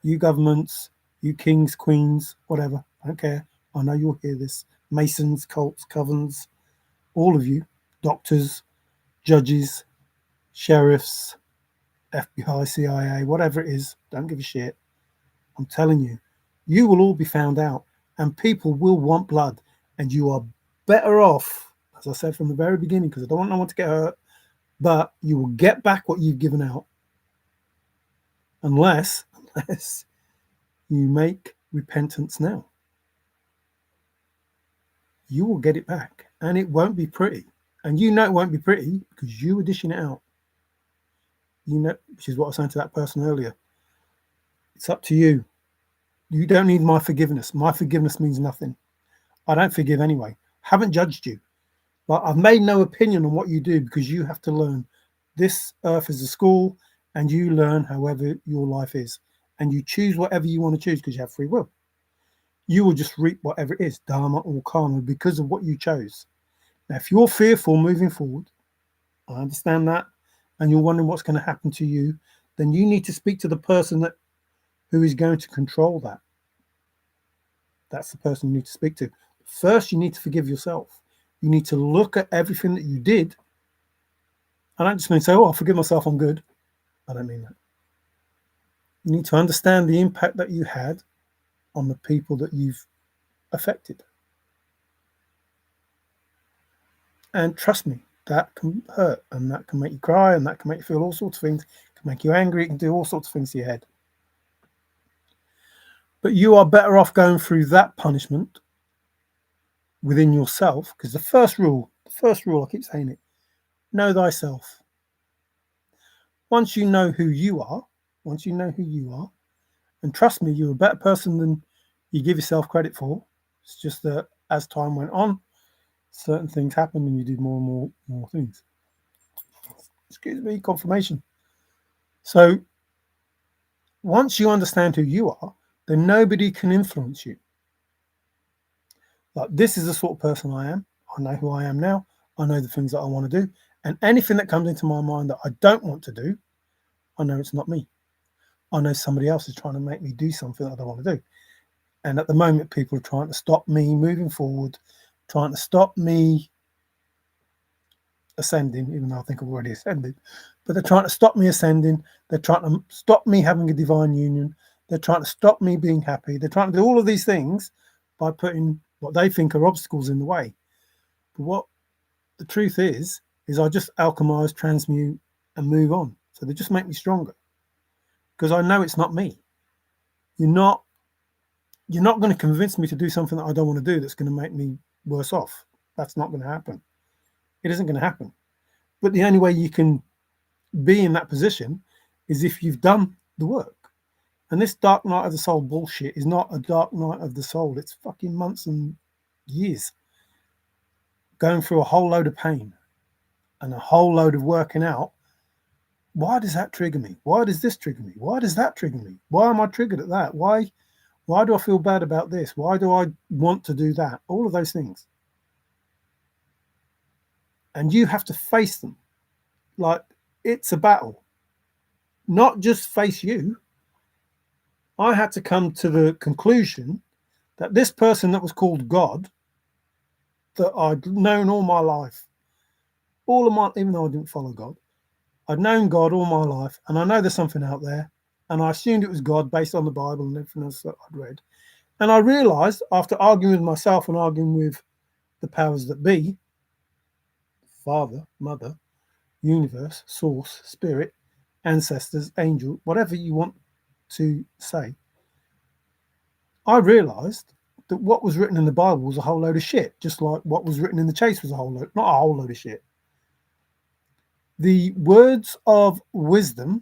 you governments, you kings, queens, whatever. I don't care. I know you'll hear this. Masons, cults, covens, all of you, doctors, judges, sheriffs, FBI, CIA, whatever it is, don't give a shit. I'm telling you, you will all be found out and people will want blood, and you are better off, as I said from the very beginning, because I don't want no one to get hurt, but you will get back what you've given out unless you make repentance now. You will get it back, and it won't be pretty. And you know it won't be pretty because you were dishing it out. Which is what I was saying to that person earlier. It's up to you. You don't need my forgiveness. My forgiveness means nothing. I don't forgive anyway. Haven't judged you. But I've made no opinion on what you do, because you have to learn. This earth is a school, and you learn however your life is. And you choose whatever you want to choose because you have free will. You will just reap whatever it is, dharma or karma, because of what you chose. Now, if you're fearful moving forward, I understand that, and you're wondering what's going to happen to you, then you need to speak to the person who is going to control that. That's the person you need to speak to. First, you need to forgive yourself. You need to look at everything that you did. I don't just mean say, oh, I forgive myself, I'm good. I don't mean that. You need to understand the impact that you had on the people that you've affected. And trust me, that can hurt, and that can make you cry, and that can make you feel all sorts of things. It can make you angry, it can do all sorts of things to your head. But you are better off going through that punishment within yourself, because the first rule, I keep saying it, know thyself. Once you know who you are, and trust me, you're a better person than you give yourself credit for. It's just that as time went on, certain things happened and you did more and more things. excuse me, confirmation. So once you understand who you are, then nobody can influence you. Like, this is the sort of person I am. I know who I am now. I know the things that I want to do. And anything that comes into my mind that I don't want to do, I know it's not me. I know somebody else is trying to make me do something that I don't want to do. And at the moment, people are trying to stop me moving forward, trying to stop me ascending, even though I think I've already ascended. But they're trying to stop me ascending. They're trying to stop me having a divine union. They're trying to stop me being happy. They're trying to do all of these things by putting what they think are obstacles in the way. But what the truth is I just alchemize, transmute, and move on. So they just make me stronger because I know it's not me. You're not going to convince me to do something that I don't want to do that's going to make me worse off. That's not going to happen. It isn't going to happen. But the only way you can be in that position is if you've done the work. And this dark night of the soul bullshit is not a dark night of the soul. It's fucking months and years going through a whole load of pain and a whole load of working out. Why does that trigger me? Why does this trigger me? Why does that trigger me? Why am I triggered at that? Why do I feel bad about this? Why do I want to do that? All of those things. And you have to face them. Like, it's a battle. Not just face you. I had to come to the conclusion that this person that was called God, that I'd known all my life, even though I didn't follow God, I'd known God all my life, and I know there's something out there, and I assumed it was God based on the Bible and everything else that I'd read. And I realized, after arguing with myself and arguing with the powers that be, Father, Mother, Universe, Source, Spirit, ancestors, angel, whatever you want to say, I realized that what was written in the Bible was a whole load of shit, just like what was written in the Chase was not a whole load of shit. The words of wisdom,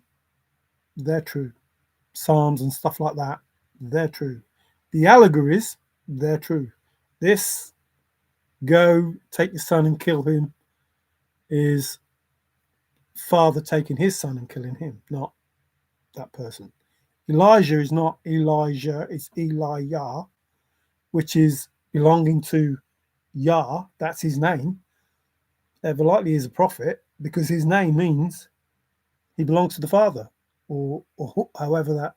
they're true. Psalms and stuff like that, they're true. The allegories, they're true. This, go take your son and kill him, is Father taking his son and killing him, not that person. Elijah is not Elijah, it's Elijah, which is belonging to Yah. That's his name. Ever likely is a prophet because his name means he belongs to the Father, or however that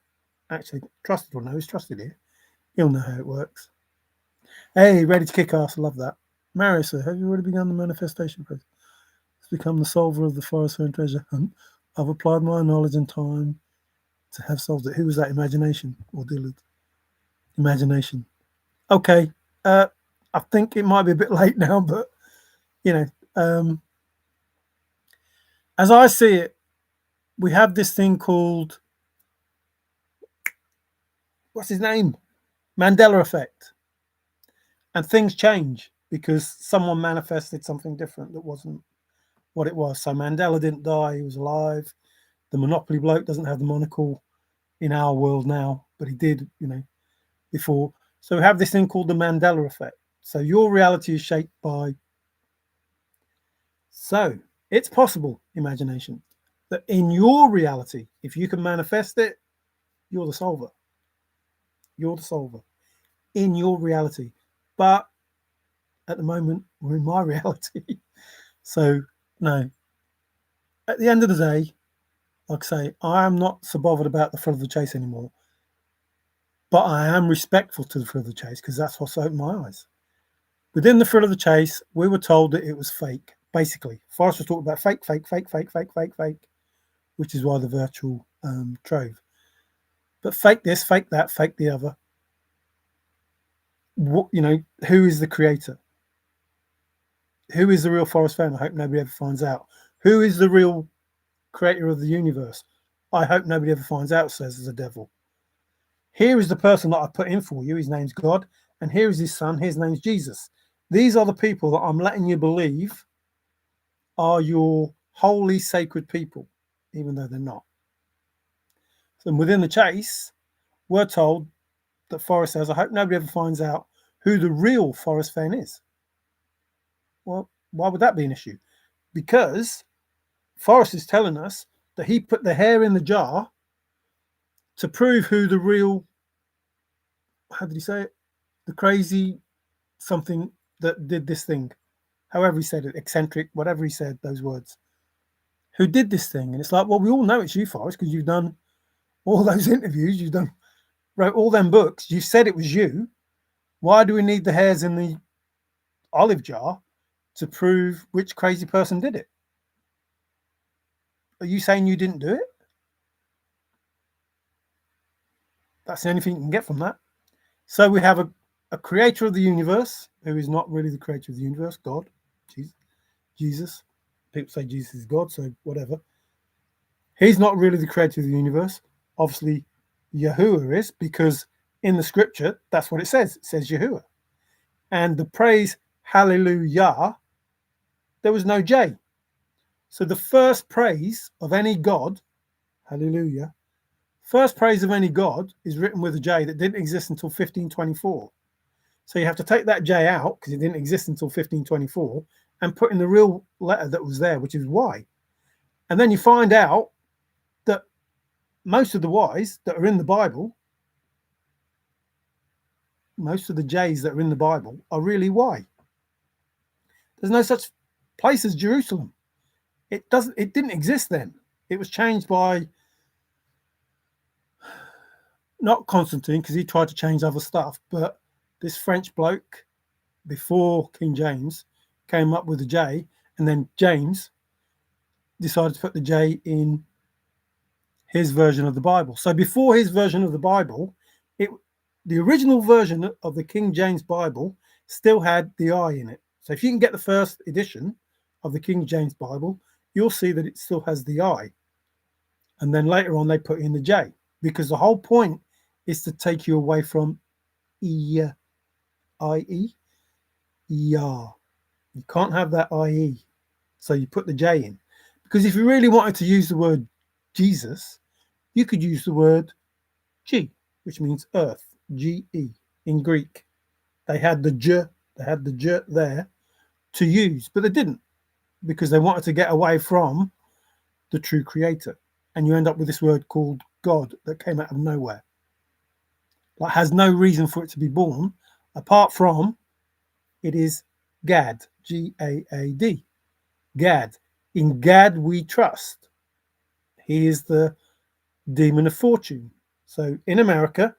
actually trusted or no, he's trusted here. He'll know how it works. Hey, ready to kick ass. I love that. Marissa, have you already begun the manifestation process? It's become the solver of the Forrest Fenn treasure hunt. I've applied my knowledge and time to have solved it. Who was that? Imagination or Dillard? Imagination. Okay. I think it might be a bit late now, but as I see it, we have this thing called, what's his name? Mandela effect. And things change because someone manifested something different that wasn't what it was. So Mandela didn't die, he was alive. The Monopoly bloke doesn't have the monocle in our world now, but he did, before. So we have this thing called the Mandela effect. So your reality is shaped by. So it's possible, imagination, that in your reality, if you can manifest it, you're the solver. You're the solver in your reality. But at the moment, we're in my reality. So, no. At the end of the day, like I say, I am not so bothered about the thrill of the chase anymore. But I am respectful to the thrill of the chase because that's what's opened my eyes. Within the thrill of the chase, we were told that it was fake. Basically, Forrest was talking about fake, which is why the virtual trove. But fake this, fake that, fake the other. What, who is the creator? Who is the real Forrest Fenn? I hope nobody ever finds out. Who is the real creator of the universe? I hope nobody ever finds out, says the devil. Here is the person that I put in for you. His name's God. And here is his son. His name's Jesus. These are the people that I'm letting you believe are your holy, sacred people, even though they're not. So within the chase, we're told that Forrest says, I hope nobody ever finds out who the real Forrest Fenn is. Well, why would that be an issue? Because Forrest is telling us that he put the hair in the jar to prove who the real, how did he say it? The crazy something that did this thing. However he said it, eccentric, whatever he said, those words. Who did this thing? And it's like, well, we all know it's you, Forrest, because you've done all those interviews, wrote all them books, you said it was you. Why do we need the hairs in the olive jar to prove which crazy person did it? Are you saying you didn't do it? That's the only thing you can get from that. So we have a creator of the universe who is not really the creator of the universe, God, Jesus. People say Jesus is God, so whatever. He's not really the creator of the universe. Obviously, Yahuwah is, because in the scripture, that's what it says. It says Yahuwah. And the praise hallelujah, there was no J. So the first praise of any God, hallelujah, first praise of any God is written with a J that didn't exist until 1524. So you have to take that J out because it didn't exist until 1524 and put in the real letter that was there, which is Y. And then you find out that most of the Y's that are in the Bible, most of the J's that are in the Bible are really Y. There's no such place as Jerusalem. It didn't exist then. It was changed by, not Constantine, because he tried to change other stuff, but this French bloke before King James came up with the J, and then James decided to put the J in his version of the Bible. So before his version of the Bible, the original version of the King James Bible still had the I in it. So if you can get the first edition of the King James Bible, you'll see that it still has the I. And then later on, they put in the J, because the whole point is to take you away from I-E, Yah. You can't have that I-E. So you put the J in. Because if you really wanted to use the word Jesus, you could use the word G, which means earth, G-E, in Greek. They had the J, there to use, but they didn't, because they wanted to get away from the true creator. And you end up with this word called God that came out of nowhere. Like, has no reason for it to be born, apart from it is Gad, G-A-A-D, Gad. In Gad we trust. He is the demon of fortune. So in America,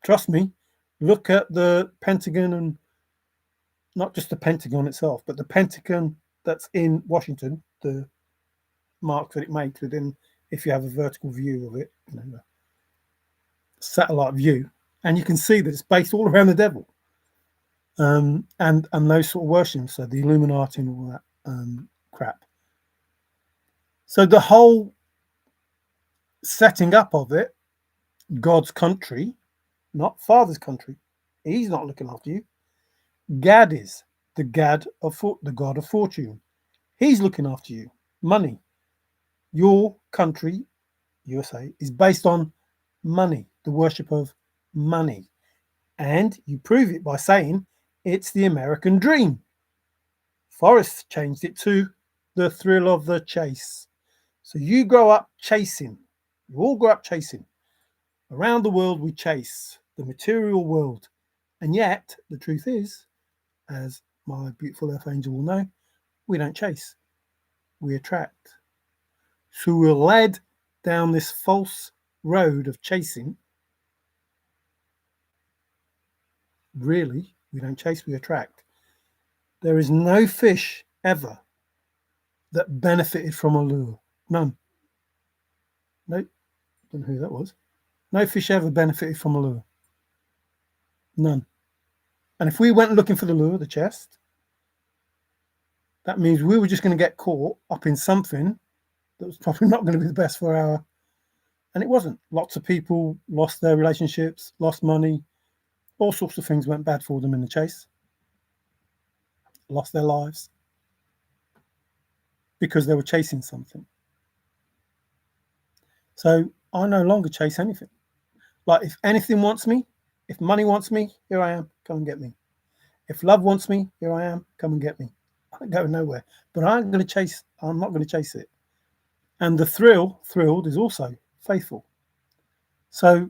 trust me, look at the Pentagon, and not just the Pentagon itself, but the Pentagon that's in Washington, the mark that it makes within, if you have a vertical view of it, a satellite view, and you can see that it's based all around the devil, and those sort of worships, so the Illuminati and all that crap. So the whole setting up of it, God's country, not Father's country. He's not looking after you. Gad is the God of fortune. He's looking after you. Money. Your country, USA, is based on money, the worship of money. And you prove it by saying it's the American dream. Forrest changed it to the thrill of the chase. So you grow up chasing. You all grow up chasing. Around the world we chase, the material world. And yet, the truth is, as my beautiful earth angel will know, we don't chase. We attract. So we're led down this false road of chasing. Really, we don't chase, we attract. There is no fish ever that benefited from a lure. None. Nope. Don't know who that was. No fish ever benefited from a lure. None. And if we went looking for the lure, the chest, that means we were just going to get caught up in something that was probably not going to be the best for our... And it wasn't. Lots of people lost their relationships, lost money, all sorts of things went bad for them in the chase. Lost their lives because they were chasing something. So I no longer chase anything. Like, if anything wants me, if money wants me, here I am, come and get me. If love wants me, here I am, come and get me. I ain't going nowhere. But I'm not going to chase it. And the thrilled, is also faithful. So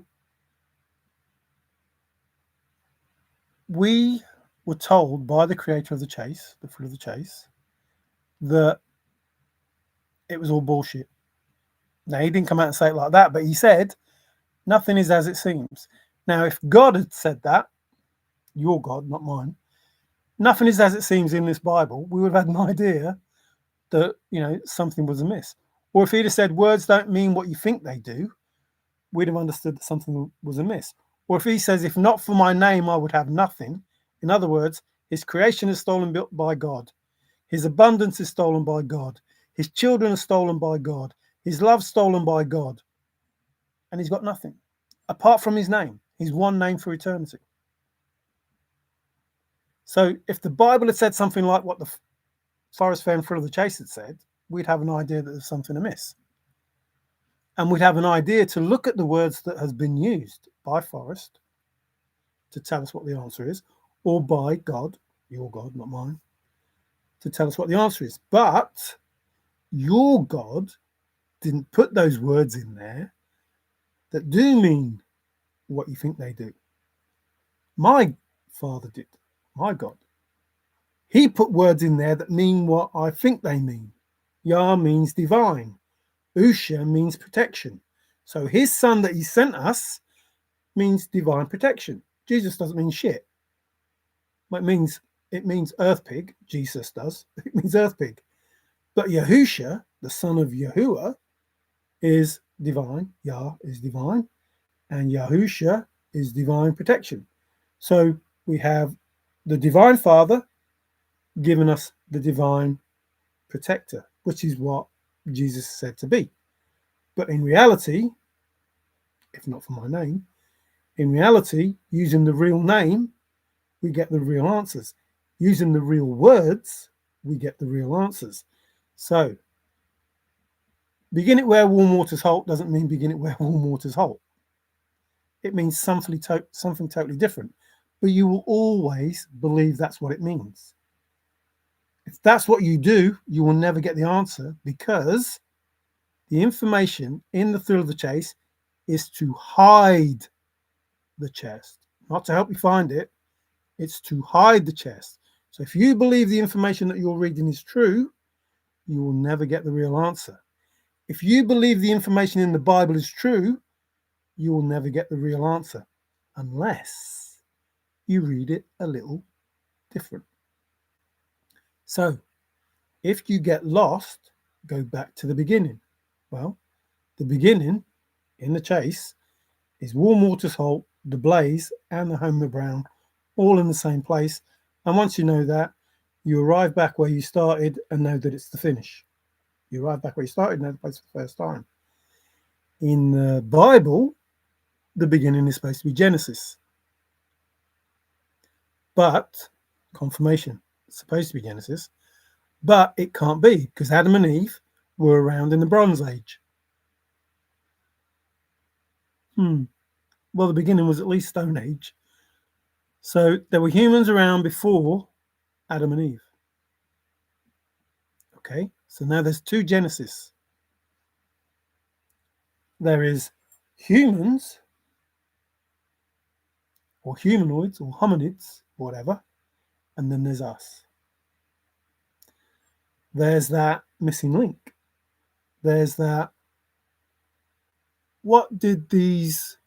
we were told by the creator of the chase, the thrill of the chase, that it was all bullshit. Now, he didn't come out and say it like that, but he said, nothing is as it seems. Now, if God had said that, your God, not mine, nothing is as it seems in this Bible, we would have had an idea that, something was amiss. Or if he'd have said, words don't mean what you think they do, we'd have understood that something was amiss. Or if he says, if not for my name, I would have nothing. In other words, his creation is stolen by God. His abundance is stolen by God. His children are stolen by God. His love stolen by God. And he's got nothing apart from his name, his one name for eternity. So if the Bible had said something like what the Forrest, Fenn, Thrill of the Chase had said, we'd have an idea that there's something amiss. And we'd have an idea to look at the words that has been used by Forrest to tell us what the answer is, or by God, your God, not mine, to tell us what the answer is. But your God didn't put those words in there that do mean what you think they do. My Father did, my God. He put words in there that mean what I think they mean. Yah means divine. Usha means protection. So his son that he sent us means divine protection. Jesus doesn't mean shit. Well, it means earth pig. Jesus does. It means earth pig. But Yahusha, the son of Yahuwah, is divine. Yah is divine. And Yahusha is divine protection. So we have the divine Father giving us the divine protector, which is what Jesus said to be. But in reality, if not for my name, in reality, using the real name, we get the real answers. Using the real words, we get the real answers. So, begin it where warm waters halt doesn't mean begin it where warm waters halt. It means something totally different. But you will always believe that's what it means. If that's what you do, you will never get the answer, because the information in the thrill of the chase is to hide the chest, not to help you find it. It's to hide the chest. So if you believe the information that you're reading is true, you will never get the real answer. If you believe the information in the Bible is true, you will never get the real answer unless you read it a little different. So if you get lost, go back to the beginning. Well, the beginning in the chase is warm waters halt, the blaze, and the Homer Brown, all in the same place. And once you know that, you arrive back where you started and know that it's the finish. You arrive back where you started and know the place for the first time. In the Bible, the beginning is supposed to be Genesis. But, confirmation, it's supposed to be Genesis, but it can't be, because Adam and Eve were around in the Bronze Age. Well, the beginning was at least Stone Age. So there were humans around before Adam and Eve. Okay, so now there's two Genesis. There is humans, or humanoids, or hominids, whatever, and then there's us. There's that missing link. There's that, what did these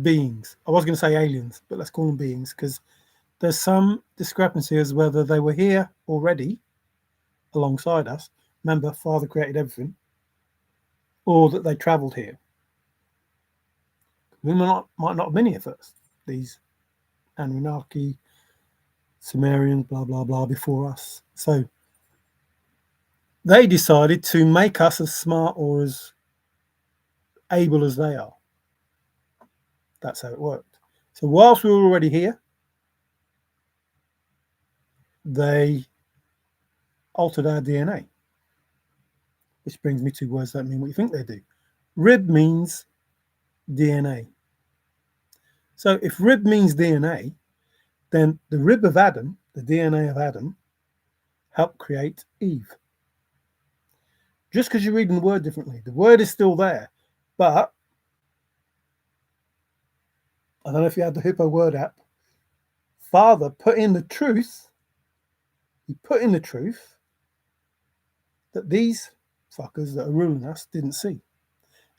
beings, I was going to say aliens, but let's call them beings, because there's some discrepancy as whether they were here already alongside us. Remember, Father created everything, or that they travelled here. We might not have been here first. These Anunnaki, Sumerians, blah, blah, blah, before us. So they decided to make us as smart or as able as they are. That's how it worked. So whilst we were already here, they altered our DNA. Which brings me to words that mean what you think they do. Rib means DNA. So if rib means DNA, then the rib of Adam, the DNA of Adam, helped create Eve. Just because you're reading the word differently, the word is still there. But I don't know if you had the Hippo word app. Father put in the truth. He put in the truth that these fuckers that are ruling us didn't see.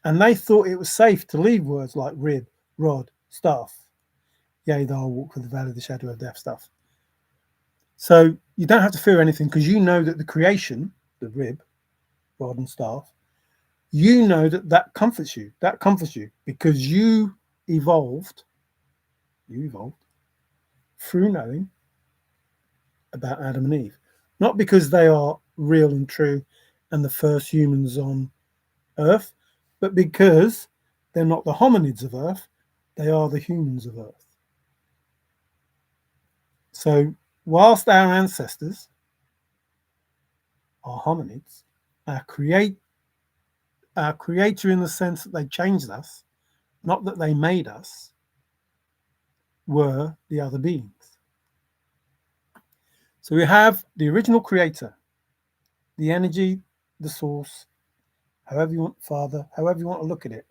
And they thought it was safe to leave words like rib, rod, staff. Yea, thou walk through the valley of the shadow of death stuff. So you don't have to fear anything because you know that the creation, the rib, rod and staff, you know that that comforts you. That comforts you because you evolved through knowing about Adam and Eve. Not because they are real and true and the first humans on Earth, but because they're not the hominids of Earth, they are the humans of Earth. So whilst our ancestors are hominids, our creator in the sense that they changed us, not that they made us, were the other beings. So we have the original creator, the energy, the source, however you want, Father, however you want to look at it.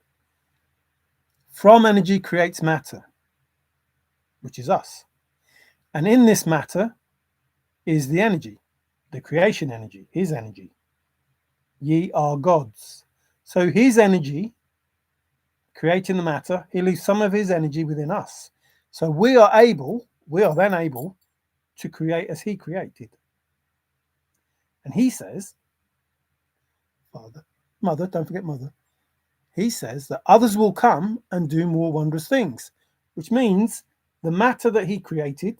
From energy creates matter, which is us. And in this matter is the energy, the creation energy, his energy. Ye are gods. So his energy, creating the matter, he leaves some of his energy within us. So we are then able to create as he created. And he says, Father, Mother, don't forget Mother. He says that others will come and do more wondrous things, which means the matter that he created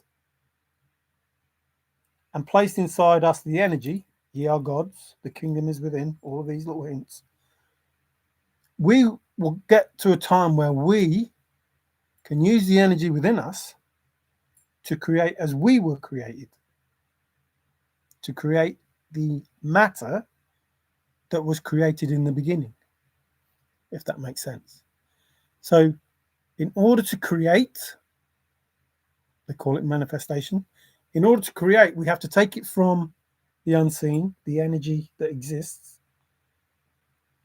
and placed inside us the energy, ye are gods, the kingdom is within, all of these little hints. We will get to a time where we can use the energy within us to create as we were created, to create the matter that was created in the beginning, if that makes sense. So in order to create, they call it manifestation. In order to create, we have to take it from the unseen, the energy that exists,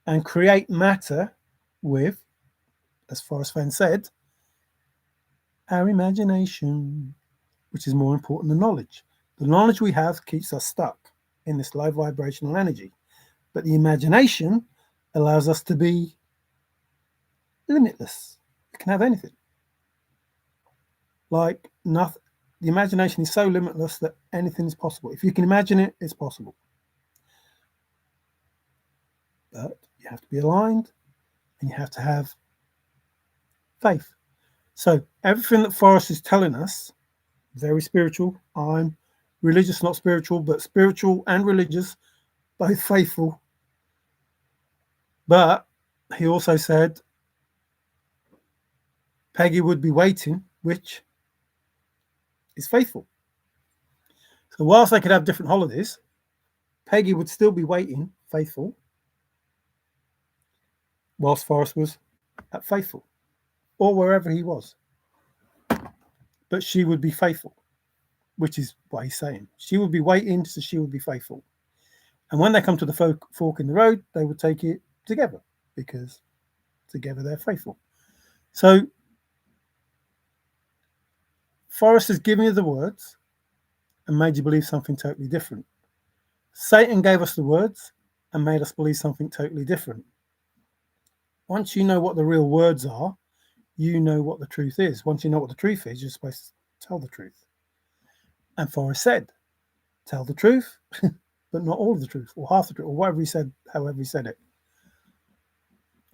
and create matter with, as Forrest Fenn said, our imagination, which is more important than knowledge. The knowledge we have keeps us stuck in this low vibrational energy, but the imagination allows us to be limitless. We can have anything. Like nothing. The imagination is so limitless that anything is possible. If you can imagine it, it's possible. But you have to be aligned and you have to have faith. So everything that Forrest is telling us, very spiritual. I'm religious, not spiritual, but spiritual and religious, both faithful. But he also said Peggy would be waiting, which is faithful. So whilst they could have different holidays, Peggy would still be waiting, faithful, whilst Forrest was at faithful, or wherever he was. But she would be faithful, which is what he's saying. She would be waiting, so she would be faithful. And when they come to the fork in the road, they would take it together because together they're faithful. So Forrest has given you the words and made you believe something totally different. Satan gave us the words and made us believe something totally different. Once you know what the real words are, you know what the truth is. Once you know what the truth is, you're supposed to tell the truth. And Forrest said, tell the truth, but not all of the truth, or half the truth, or whatever he said, however he said it.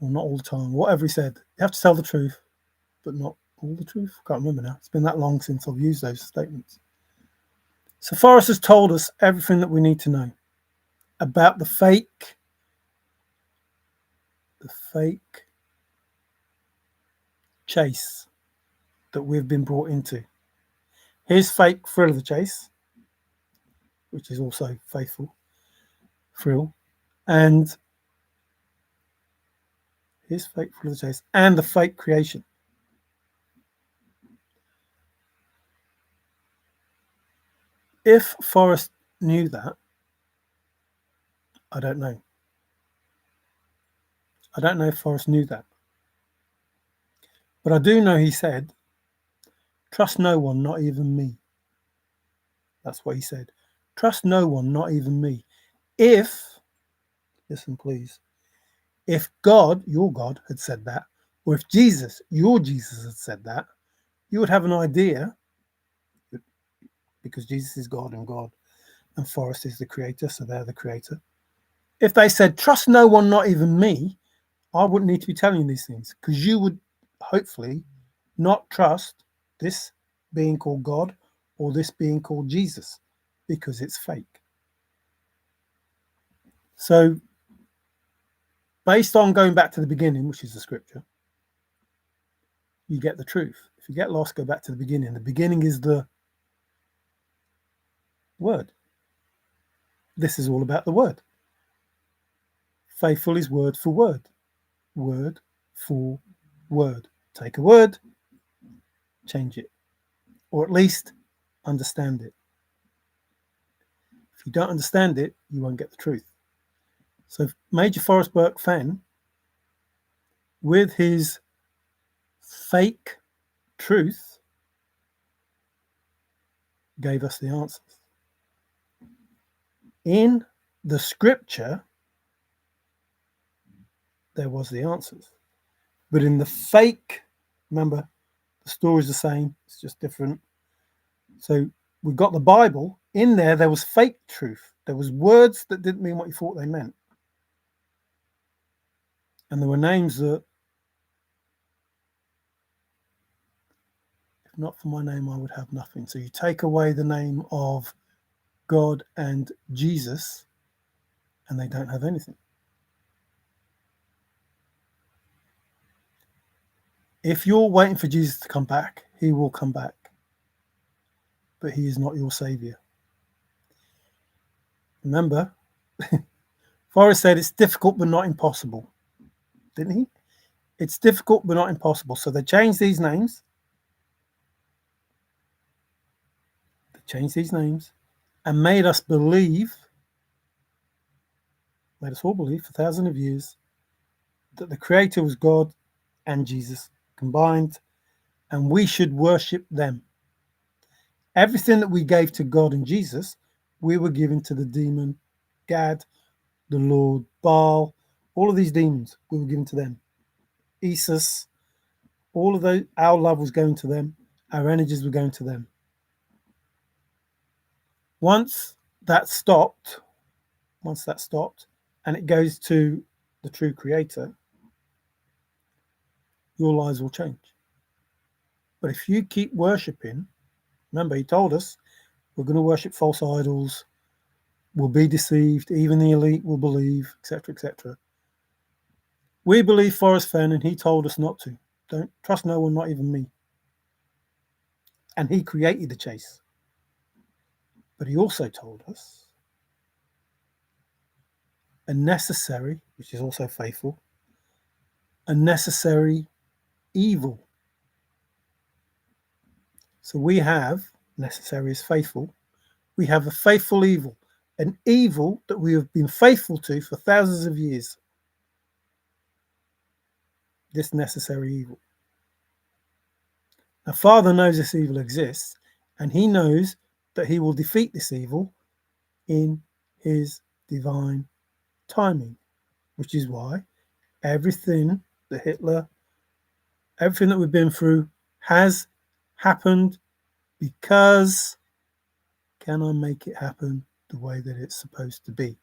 Or not all the time, whatever he said. You have to tell the truth, but not all the truth. I can't remember now. It's been that long since I've used those statements. So Forrest has told us everything that we need to know about the fake chase that we've been brought into. His fake thrill of the chase, which is also faithful thrill, and his fake thrill of the chase, and the fake creation. If Forrest knew that, I don't know. I don't know if Forrest knew that. But I do know he said, trust no one, not even me. That's what he said. Trust no one, not even me. If, listen please, if God, your God, had said that, or if Jesus, your Jesus, had said that, you would have an idea, because Jesus is God and Forrest is the creator, so they're the creator. If they said, trust no one, not even me, I wouldn't need to be telling you these things, because you would hopefully not trust this being called God or this being called Jesus, because it's fake. So, based on going back to the beginning, which is the scripture, you get the truth. If you get lost, go back to the beginning. The beginning is the word. This is all about the word. Faithful is word for word. Word for word. Take a word, change it, or at least understand it. If you don't understand it, you won't get the truth. So Major Forrest Burke Fenn, with his fake truth, gave us the answers. In the scripture, there was the answers. But in the fake, remember, the story's the same, it's just different. So we've got the Bible. In there was fake truth. There was words that didn't mean what you thought they meant. And there were names that, if not for my name, I would have nothing. So you take away the name of God and Jesus, and they don't have anything. If you're waiting for Jesus to come back, he will come back. But he is not your savior. Remember, Forrest said it's difficult but not impossible. Didn't he? It's difficult but not impossible. So they changed these names. They changed these names and made us all believe for thousands of years that the Creator was God and Jesus combined, and we should worship them. Everything that we gave to God and Jesus, we were giving to the demon Gad, the Lord, Baal, all of these demons, we were giving to them. Isis, all of those, our love was going to them, our energies were going to them. Once that stopped, and it goes to the true Creator, your lives will change. But if you keep worshipping, remember, he told us we're going to worship false idols, we'll be deceived, even the elite will believe, etc., etc. We believe Forrest Fenn, and he told us not to. Don't trust no one, not even me. And he created the chase. But he also told us a necessary, which is also faithful, a necessary evil. So we have, necessary is faithful, we have a faithful evil, an evil that we have been faithful to for thousands of years. This necessary evil. Now, Father knows this evil exists, and he knows that he will defeat this evil in his divine timing, which is why everything that Hitler, everything that we've been through has happened, because can I make it happen the way that it's supposed to be?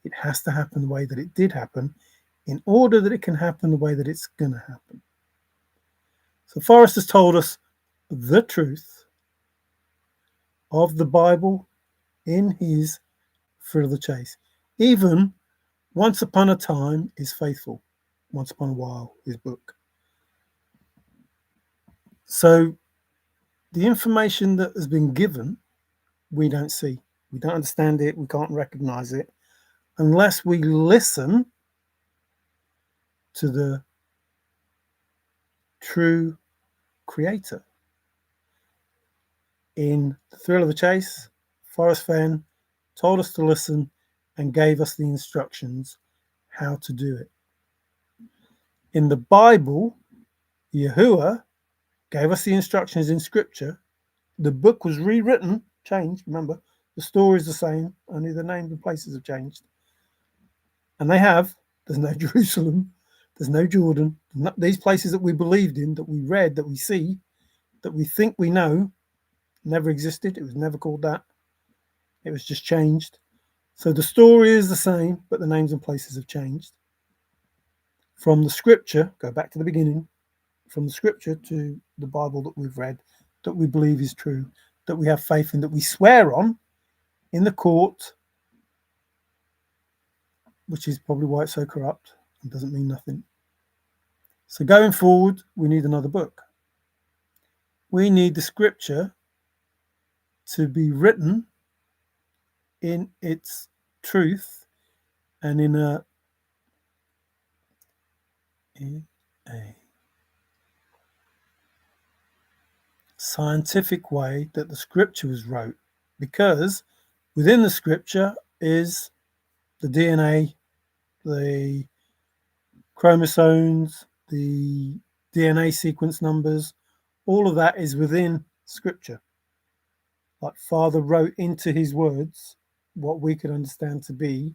It has to happen the way that it did happen in order that it can happen the way that it's going to happen. So Forrest has told us the truth of the Bible in his Thrill of the Chase. Even Once Upon a Time is faithful. Once Upon a While, his book. So the information that has been given, we don't see. We don't understand it. We can't recognize it unless we listen to the true Creator. In The Thrill of the Chase, Forrest Fenn, told us to listen and gave us the instructions how to do it. In the Bible, Yahuwah gave us the instructions in scripture. The book was rewritten, changed, remember, the story is the same, only the names and places have changed. And there's no Jerusalem, there's no Jordan, these places that we believed in, that we read, that we see, that we think we know, never existed. It was never called that. It was just changed. So the story is the same, but the names and places have changed. From the scripture, go back to the beginning, from the scripture to the Bible that we've read, that we believe is true, that we have faith in, that we swear on in the court, which is probably why it's so corrupt and doesn't mean nothing. So going forward, we need another book. We need the scripture to be written in its truth and in a scientific way that the scripture was wrote, because within the scripture is the DNA, the chromosomes, the DNA sequence numbers, all of that is within scripture. Like Father wrote into his words what we could understand to be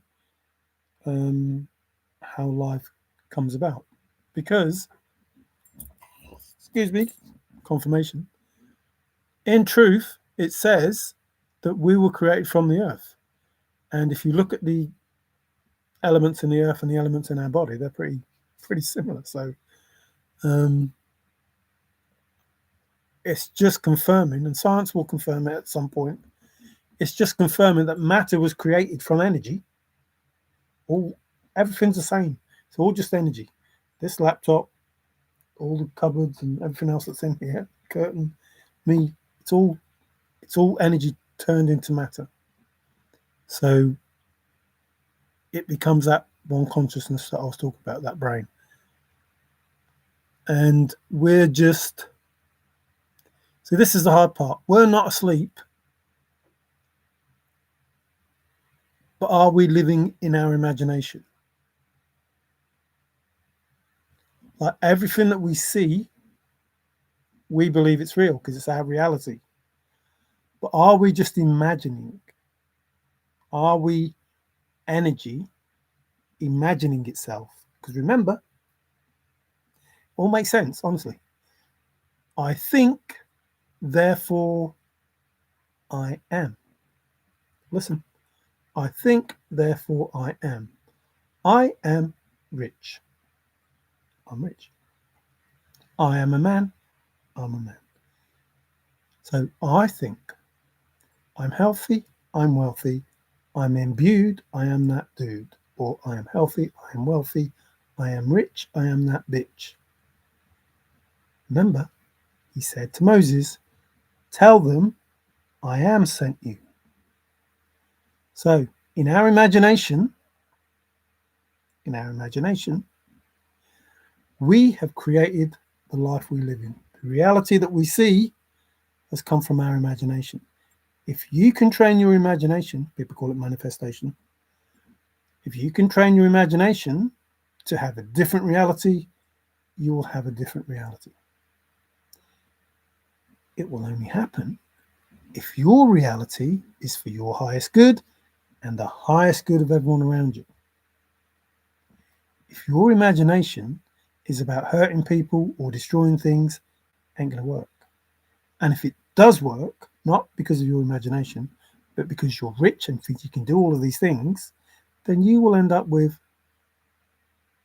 how life comes about. Because, excuse me, confirmation, in truth, it says that we were created from the earth. And if you look at the elements in the earth and the elements in our body, they're pretty similar. So it's just confirming, and science will confirm it at some point. It's just confirming that matter was created from energy. Everything's the same. It's all just energy. This laptop, all the cupboards and everything else that's in here, curtain, me, it's all energy turned into matter. So it becomes that one consciousness that I was talking about, that brain. And we're just, so this is the hard part. We're not asleep, but are we living in our imagination? Like everything that we see, we believe it's real because it's our reality. But are we just imagining? Are we energy imagining itself? Because remember, all makes sense, honestly. I think, therefore I am. Listen, I think, therefore I am. I am rich. I'm rich. I am a man. I'm a man. So I think I'm healthy. I'm wealthy. I'm imbued. I am that dude. Or I am healthy. I am wealthy. I am rich. I am that bitch. Remember, he said to Moses, tell them I am sent you. So in our imagination, we have created the life we live in. The reality that we see has come from our imagination. If you can train your imagination, people call it manifestation. If you can train your imagination to have a different reality, you will have a different reality. It will only happen if your reality is for your highest good and the highest good of everyone around you. If your imagination is about hurting people or destroying things, it ain't going to work. And if it does work, not because of your imagination, but because you're rich and think you can do all of these things, then you will end up with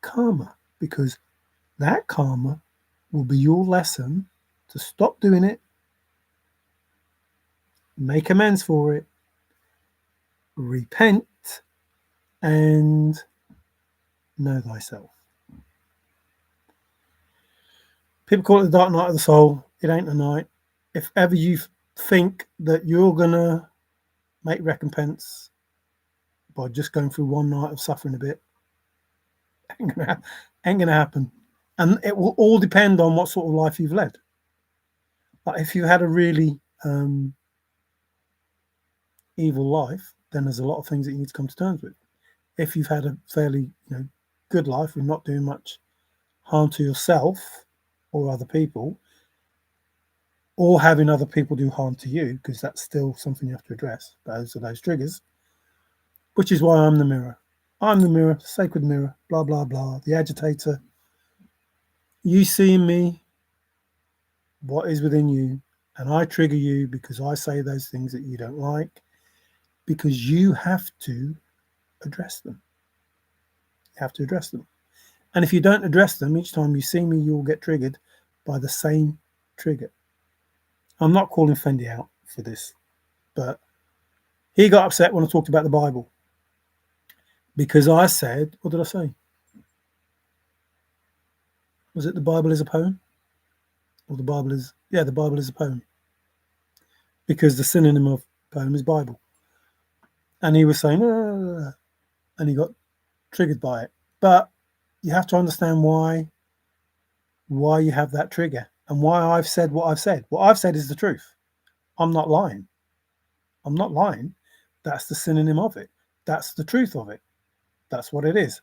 karma, because that karma will be your lesson to stop doing it, make amends for it, repent, and know thyself. People call it the dark night of the soul. It ain't a night. If ever you think that you're going to make recompense by just going through one night of suffering a bit, ain't going to happen. And it will all depend on what sort of life you've led. Like if you had a really evil life, then there's a lot of things that you need to come to terms with. If you've had a fairly, good life with not doing much harm to yourself or other people, or having other people do harm to you, because that's still something you have to address. Those are those triggers, which is why I'm the mirror. I'm the mirror, sacred mirror, blah, blah, blah, the agitator. You see in me what is within you, and I trigger you because I say those things that you don't like, because you have to address them. You have to address them. And if you don't address them, each time you see me, you'll get triggered by the same trigger. I'm not calling Fendi out for this, but he got upset when I talked about the Bible because I said, what did I say? Was it the Bible is a poem? Or the Bible is a poem. Because the synonym of poem is Bible. And he was saying, and he got triggered by it. But you have to understand why you have that trigger and why I've said what I've said. What I've said is the truth. I'm not lying. I'm not lying. That's the synonym of it. That's the truth of it. That's what it is.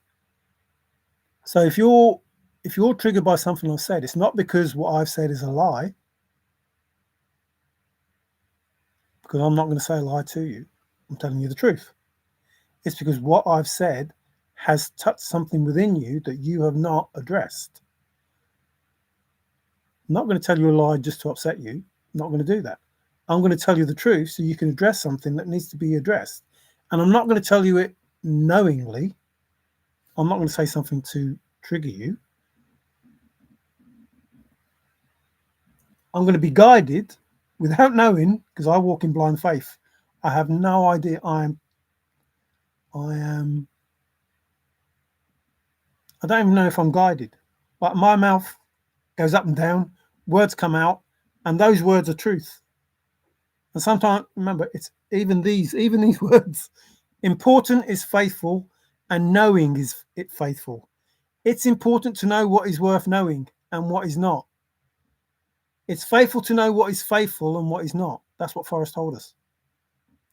So if you're triggered by something I've said, it's not because what I've said is a lie, because I'm not going to say a lie to you. I'm telling you the truth. It's because what I've said has touched something within you that you have not addressed. I'm not going to tell you a lie just to upset you. I'm not going to do that. I'm going to tell you the truth so you can address something that needs to be addressed. And I'm not going to tell you it knowingly. I'm not going to say something to trigger you. I'm going to be guided without knowing, because I walk in blind faith. I have no idea. I don't even know if I'm guided. But my mouth goes up and down, words come out, and those words are truth. And sometimes, remember, it's even these words. Important is faithful, and knowing is faithful. It's important to know what is worth knowing and what is not. It's faithful to know what is faithful and what is not. That's what Forrest told us.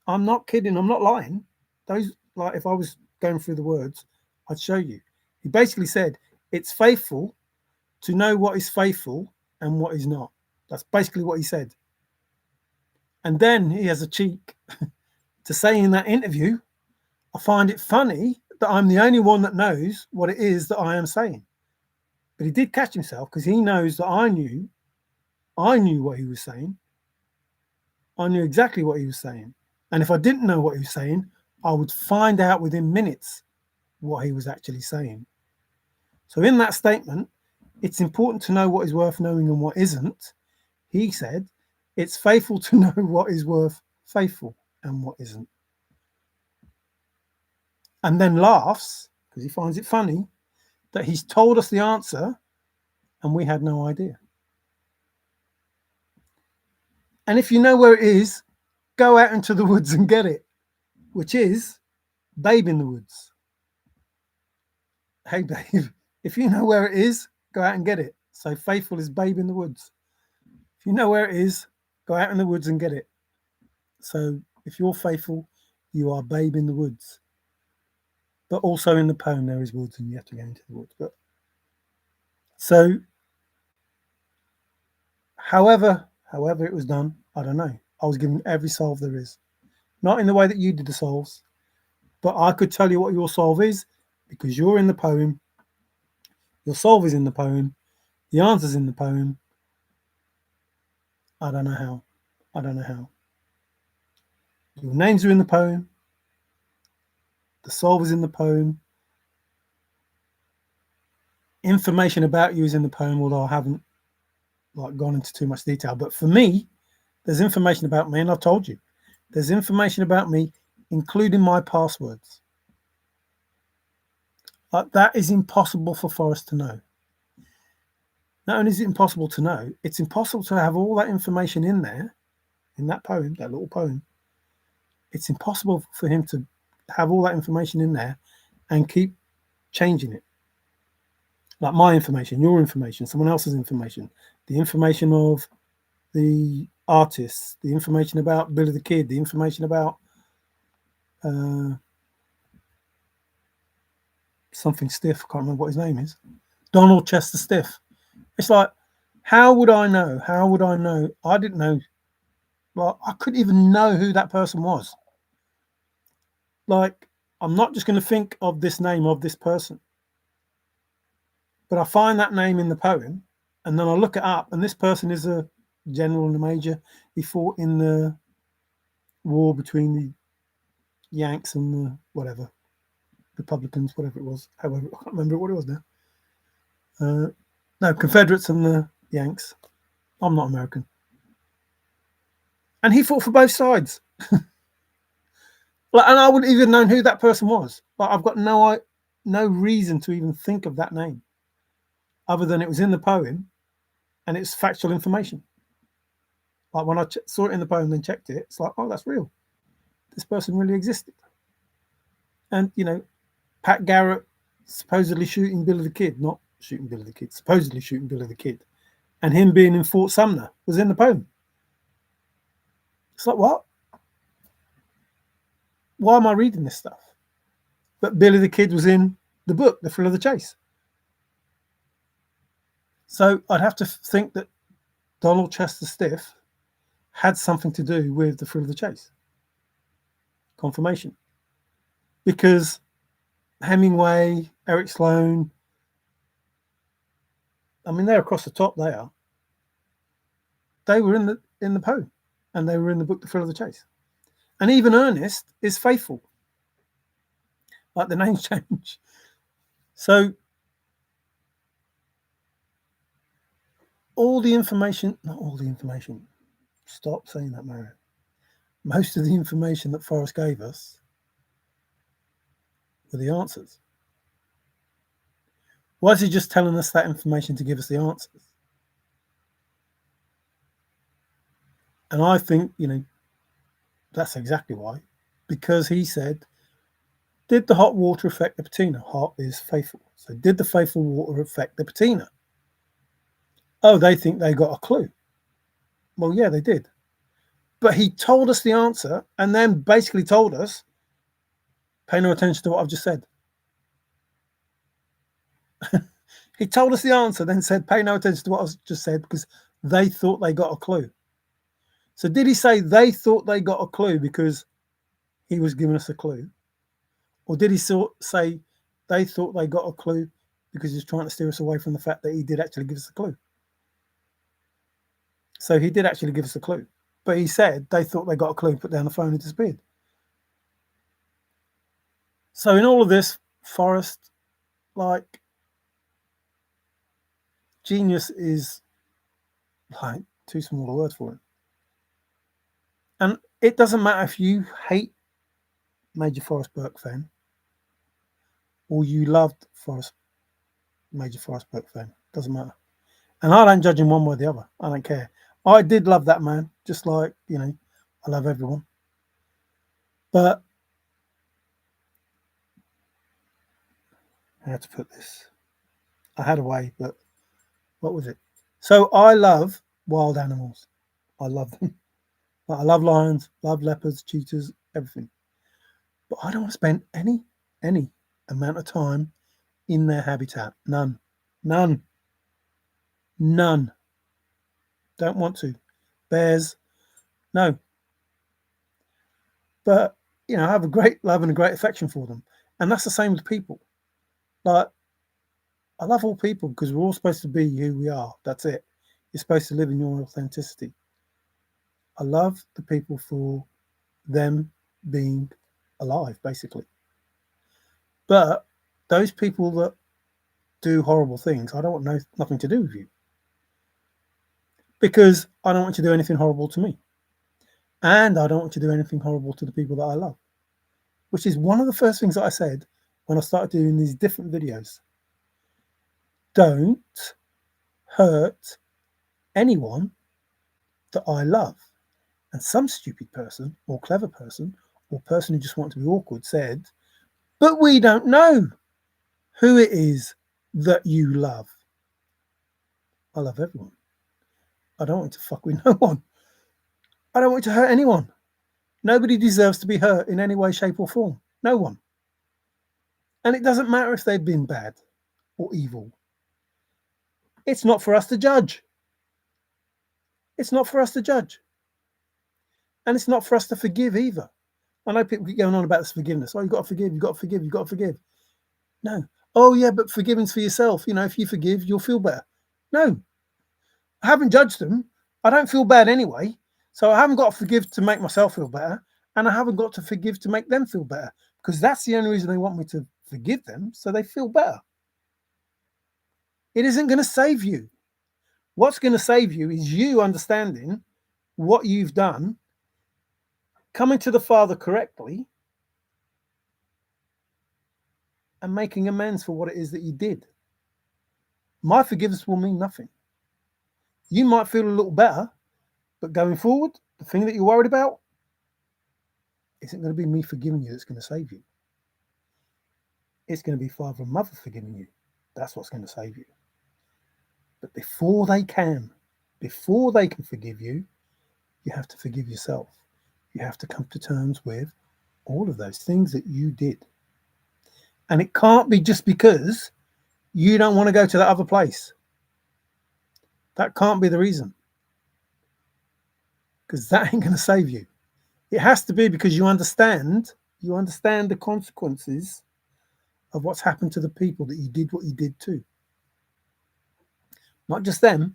I'm not kidding. I'm not lying. Those, like, if I was going through the words, I'd show you. He basically said, it's faithful to know what is faithful and what is not. That's basically what he said. And then he has a cheek to say in that interview, I find it funny that I'm the only one that knows what it is that I am saying. But he did catch himself because he knows that I knew what he was saying. I knew exactly what he was saying. And if I didn't know what he was saying, I would find out within minutes what he was actually saying. So in that statement, it's important to know what is worth knowing and what isn't. He said, it's faithful to know what is worth faithful and what isn't. And then laughs, because he finds it funny, that he's told us the answer and we had no idea. And if you know where it is, go out into the woods and get it, which is Babe in the Woods. Hey, babe, if you know where it is, go out and get it. So faithful is Babe in the Woods. If you know where it is, go out in the woods and get it. So if you're faithful, you are Babe in the Woods. But also in the poem, there is woods and you have to go into the woods. But so, however it was done, I don't know. I was given every solve there is. Not in the way that you did the solves, but I could tell you what your solve is because you're in the poem. Your solve is in the poem. The answer's in the poem. I don't know how. Your names are in the poem. The solve is in the poem. Information about you is in the poem, although I haven't gone into too much detail. But for me, there's information about me, and I've told you. There's information about me, including my passwords. That is impossible for Forrest to know. Not only is it impossible to know, it's impossible to have all that information in there, in that poem, that little poem. It's impossible for him to have all that information in there and keep changing it. Like my information, your information, someone else's information, the information of the artists, the information about Billy the Kid, the information about something Stiff. I can't remember what his name is. Donald Chester Stiff. It's like, how would I know? How would I know? I didn't know. Well, I couldn't even know who that person was. Like, I'm not just going to think of this name of this person, but I find that name in the poem, and then I look it up, and this person is a general and a major. He fought in the war between the Yanks and the whatever Republicans, whatever it was. However, I can't remember what it was now. No, Confederates and the Yanks. I'm not American. And he fought for both sides. Like, and I wouldn't even known who that person was. Like, I've got no reason to even think of that name, other than it was in the poem, and it's factual information. Like, when I saw it in the poem and checked it, it's like, oh, that's real. This person really existed. And Pat Garrett supposedly shooting Billy the Kid, not shooting Billy the Kid, supposedly shooting Billy the Kid, and him being in Fort Sumner was in the poem. It's like, what? Why am I reading this stuff? But Billy the Kid was in the book, The Thrill of the Chase. So I'd have to think that Donald Chester Stiff had something to do with The Thrill of the Chase. Confirmation. Because Hemingway, Eric Sloane, I mean, they're across the top, they are. They were in the poem, and they were in the book The Thrill of the Chase. And even Ernest is faithful. Like, the names change. So all the information, not all the information, stop saying that, Mario. Most of the information that Forrest gave us were the answers. Why is he just telling us that information to give us the answers? And I think, that's exactly why. Because he said, did the hot water affect the patina? Hot is faithful. So did the faithful water affect the patina? Oh, they think they got a clue. Well, yeah, they did. But he told us the answer and then basically told us, pay no attention to what I've just said. He told us the answer, then said, pay no attention to what I've just said, because they thought they got a clue. So did he say they thought they got a clue because he was giving us a clue? Or did he say they thought they got a clue because he was trying to steer us away from the fact that he did actually give us a clue? So he did actually give us a clue. But he said they thought they got a clue, put down the phone and disappeared. So in all of this, Forrest, like, genius is like too small a word for him. And it doesn't matter if you hate Major Forrest Burke fan or you loved Major Forrest Burke fan. Doesn't matter. And I don't judge him one way or the other. I don't care. I did love that man, just like, I love everyone. But how to put this? I had a way, but what was it? So I love wild animals. I love them. I love lions, love leopards, cheetahs, everything. But I don't want to spend any amount of time in their habitat. None. Don't want to. Bears, no. But, I have a great love and a great affection for them. And that's the same with people. Like, I love all people because we're all supposed to be who we are. That's it. You're supposed to live in your authenticity. I love the people for them being alive, basically. But those people that do horrible things, I don't want nothing to do with you. Because I don't want you to do anything horrible to me. And I don't want you to do anything horrible to the people that I love. Which is one of the first things that I said when I started doing these different videos. Don't hurt anyone that I love. And some stupid person or clever person or person who just wanted to be awkward said, but we don't know who it is that you love. I love everyone. I don't want to fuck with no one. I don't want to hurt anyone. Nobody deserves to be hurt in any way, shape, or form. No one. And it doesn't matter if they've been bad or evil. It's not for us to judge. It's not for us to judge. And it's not for us to forgive either. I know people keep going on about this forgiveness. Oh, you've got to forgive, you've got to forgive, you've got to forgive. No. Oh, yeah, but forgiving's for yourself. You know, if you forgive, you'll feel better. No. I haven't judged them. I don't feel bad anyway. So I haven't got to forgive to make myself feel better. And I haven't got to forgive to make them feel better. Because that's the only reason they want me to forgive them, so they feel better. It isn't going to save you. What's going to save you is you understanding what you've done, coming to the Father correctly, and making amends for what it is that you did. My forgiveness will mean nothing. You might feel a little better, but going forward, the thing that you're worried about isn't going to be me forgiving you that's going to save you. It's going to be Father and Mother forgiving you. That's what's going to save you. But before they can forgive you, you have to forgive yourself. You have to come to terms with all of those things that you did. And it can't be just because you don't want to go to that other place. That can't be the reason. Because that ain't going to save you. It has to be because you understand the consequences of what's happened to the people that you did what you did to. Not just them,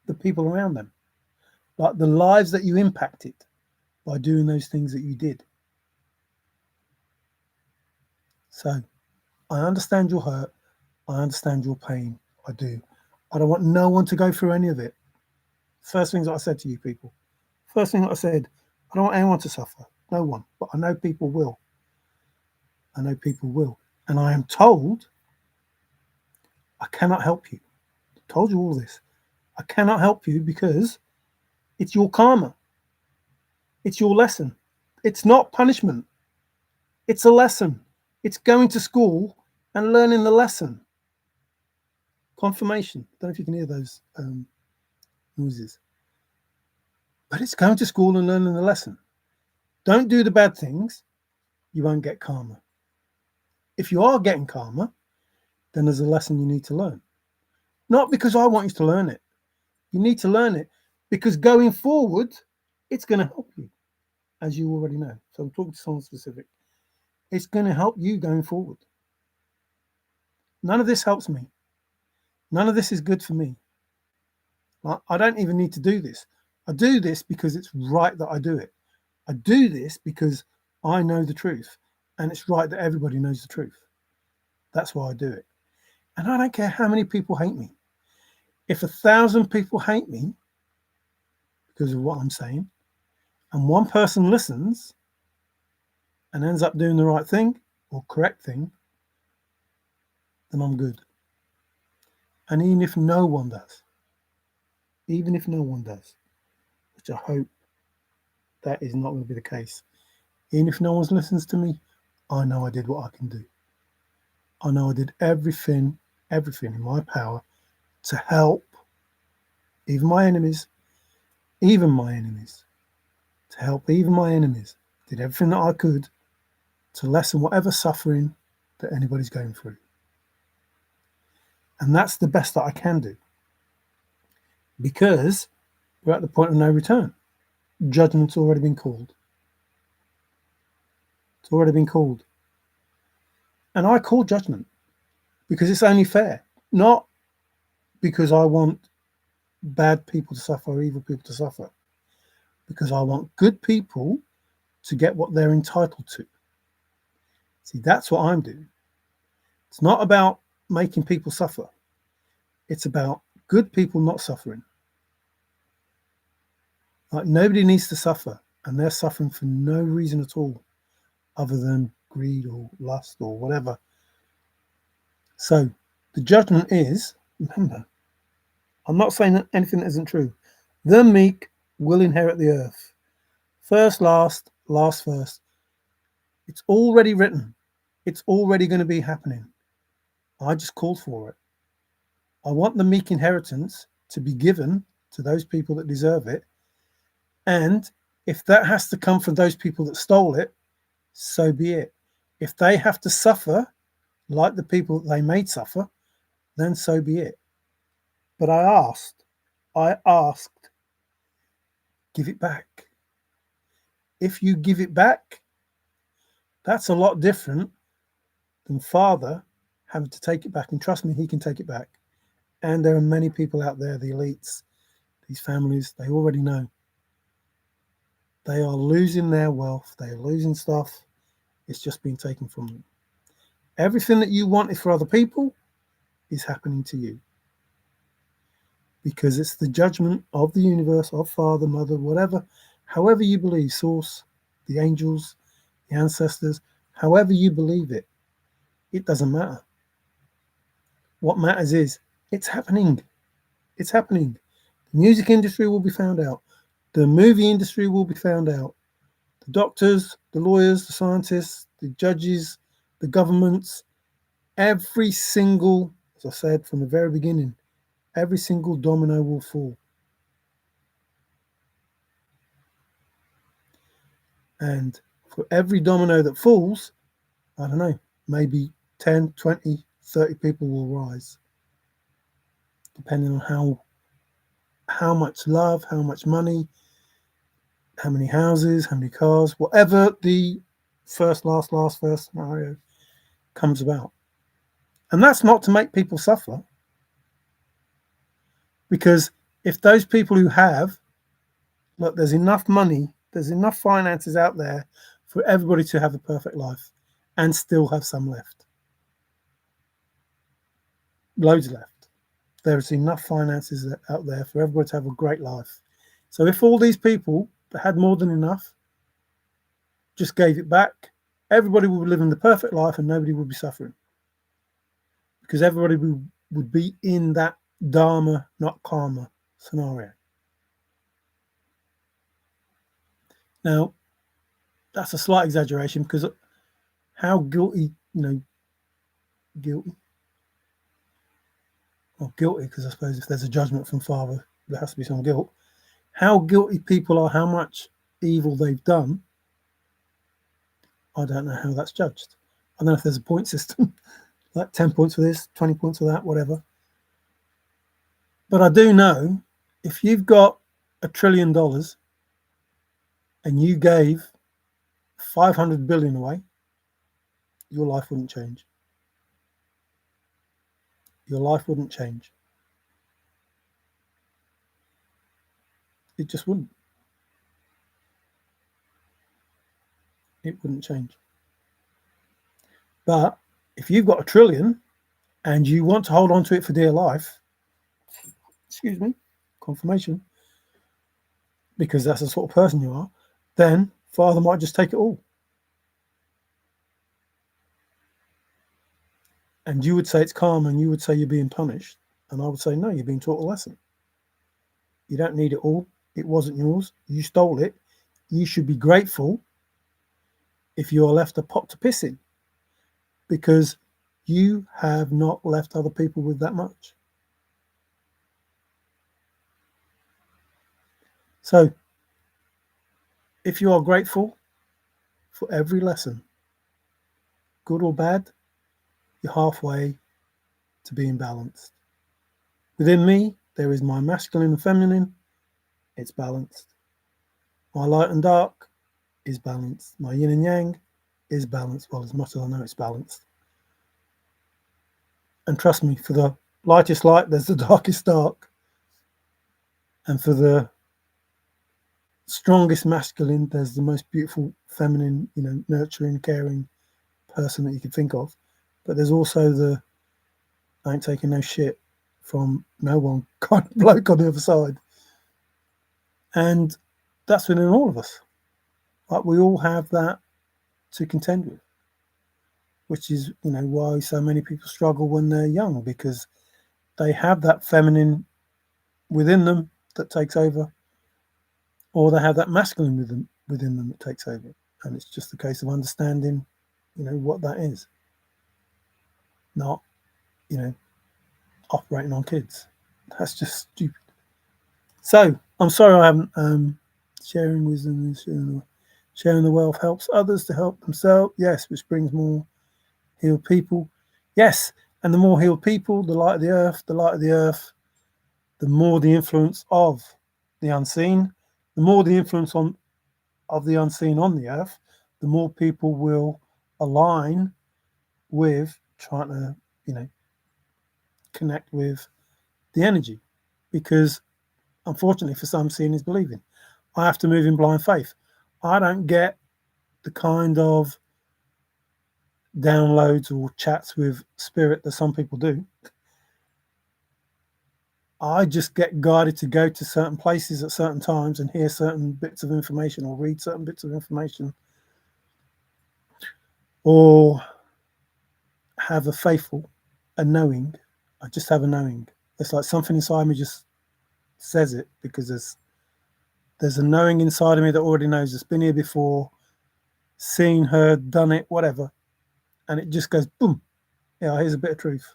the people around them. Like the lives that you impacted by doing those things that you did. So I understand your hurt. I understand your pain. I do. I don't want no one to go through any of it. First things that I said to you people. First thing that I said, I don't want anyone to suffer. No one. But I know people will. I know people will. And I am told I cannot help you. I told you all this. I cannot help you because it's your karma. It's your lesson. It's not punishment. It's a lesson. It's going to school and learning the lesson. Confirmation. I don't know if you can hear those noises. But it's going to school and learning the lesson. Don't do the bad things. You won't get karma. If you are getting karma, then there's a lesson you need to learn. Not because I want you to learn it. You need to learn it because going forward, it's going to help you, as you already know. So I'm talking to someone specific. It's going to help you going forward. None of this helps me. None of this is good for me. I don't even need to do this. I do this because it's right that I do it. I do this because I know the truth, and it's right that everybody knows the truth. That's why I do it. And I don't care how many people hate me. If 1,000 people hate me because of what I'm saying, and one person listens and ends up doing the right thing or correct thing, then I'm good. And even if no one does, which I hope that is not going to be the case, even if no one listens to me, I know I did what I can do. I know I did everything in my power to help even my enemies, to help even my enemies. Did everything that I could to lessen whatever suffering that anybody's going through. And that's the best that I can do. Because we're at the point of no return. Judgment's already been called. It's already been called. And I call judgment because it's only fair. Not because I want bad people to suffer or evil people to suffer. Because I want good people to get what they're entitled to. See, that's what I'm doing. It's not about making people suffer. It's about good people not suffering. Like nobody needs to suffer, and they're suffering for no reason at all other than greed or lust or whatever. So the judgment is, remember, I'm not saying anything that isn't true. The meek will inherit the earth. First, last, last, first. It's already written. It's already going to be happening. I just called for it. I want the meek inheritance to be given to those people that deserve it. And If that has to come from those people that stole it, so be it. If they have to suffer like the people that they made suffer, then so be it. But I asked, give it back. If you give it back, that's a lot different than father having to take it back. And trust me, he can take it back. And there are many people out there, the elites, these families, they already know. They are losing their wealth. They are losing stuff. It's just being taken from them. Everything that you wanted for other people is happening to you. Because it's the judgment of the universe, of father, mother, whatever, however you believe, source, the angels, the ancestors, however you believe it, it doesn't matter. What matters is it's happening. It's happening. The music industry will be found out. The movie industry will be found out. The doctors, the lawyers, the scientists, the judges, the governments, every single, as I said from the very beginning, every single domino will fall. And for every domino that falls, I don't know, maybe 10, 20, 30 people will rise, depending on how much love, how much money, how many houses, how many cars, whatever the first, last first scenario comes about. And that's not to make people suffer, because if those people who have, look, there's enough money, there's enough finances out there for everybody to have a perfect life and still have some left. Loads left. There's enough finances out there for everybody to have a great life. So if all these people that had more than enough just gave it back, everybody would be living the perfect life and nobody would be suffering. Because everybody would be in that dharma, not karma scenario. Now, that's a slight exaggeration, because how guilty, guilty, or guilty, because I suppose if there's a judgment from Father, there has to be some guilt. How guilty people are, how much evil they've done, I don't know how that's judged. I don't know if there's a point system, like 10 points for this, 20 points for that, whatever. But I do know, if you've got $1 trillion and you gave 500 billion away, your life wouldn't change. Your life wouldn't change. It just wouldn't. It wouldn't change. But if you've got $1 trillion and you want to hold on to it for dear life, excuse me, confirmation, because that's the sort of person you are, then Father might just take it all. And you would say it's karma, and you would say you're being punished. And I would say, no, you're being taught a lesson. You don't need it all. It wasn't yours. You stole it. You should be grateful if you are left a pot to piss in, because you have not left other people with that much. So if you are grateful for every lesson, good or bad, you're halfway to being balanced. Within me, there is my masculine and feminine. It's balanced. My light and dark is balanced. My yin and yang is balanced. Well, as much as I know it's balanced. And trust me, for the lightest light, there's the darkest dark. And for the strongest masculine, there's the most beautiful feminine, nurturing, caring person that you could think of. But there's also the I ain't taking no shit from no one kind of bloke on the other side. And that's within all of us. Like, we all have that to contend with, which is, why so many people struggle when they're young, because they have that feminine within them that takes over, or they have that masculine within them that takes over. And it's just a case of understanding, what that is. Not, operating on kids. That's just stupid. So I'm sorry I haven't Sharing wisdom and sharing the wealth helps others to help themselves. Yes, which brings more healed people. Yes, and the more healed people, the light of the earth, the more the influence of the unseen, the more the influence of the unseen on the earth, the more people will align with trying to, connect with the energy. Because unfortunately for some, seeing is believing. I have to move in blind faith. I don't get the kind of downloads or chats with spirit that some people do. I just get guided to go to certain places at certain times and hear certain bits of information or read certain bits of information or have a knowing. I just have a knowing. It's like something inside me just says it because there's a knowing inside of me that already knows it's been here before, seen, heard, done it, whatever. And it just goes, boom, yeah, here's a bit of truth.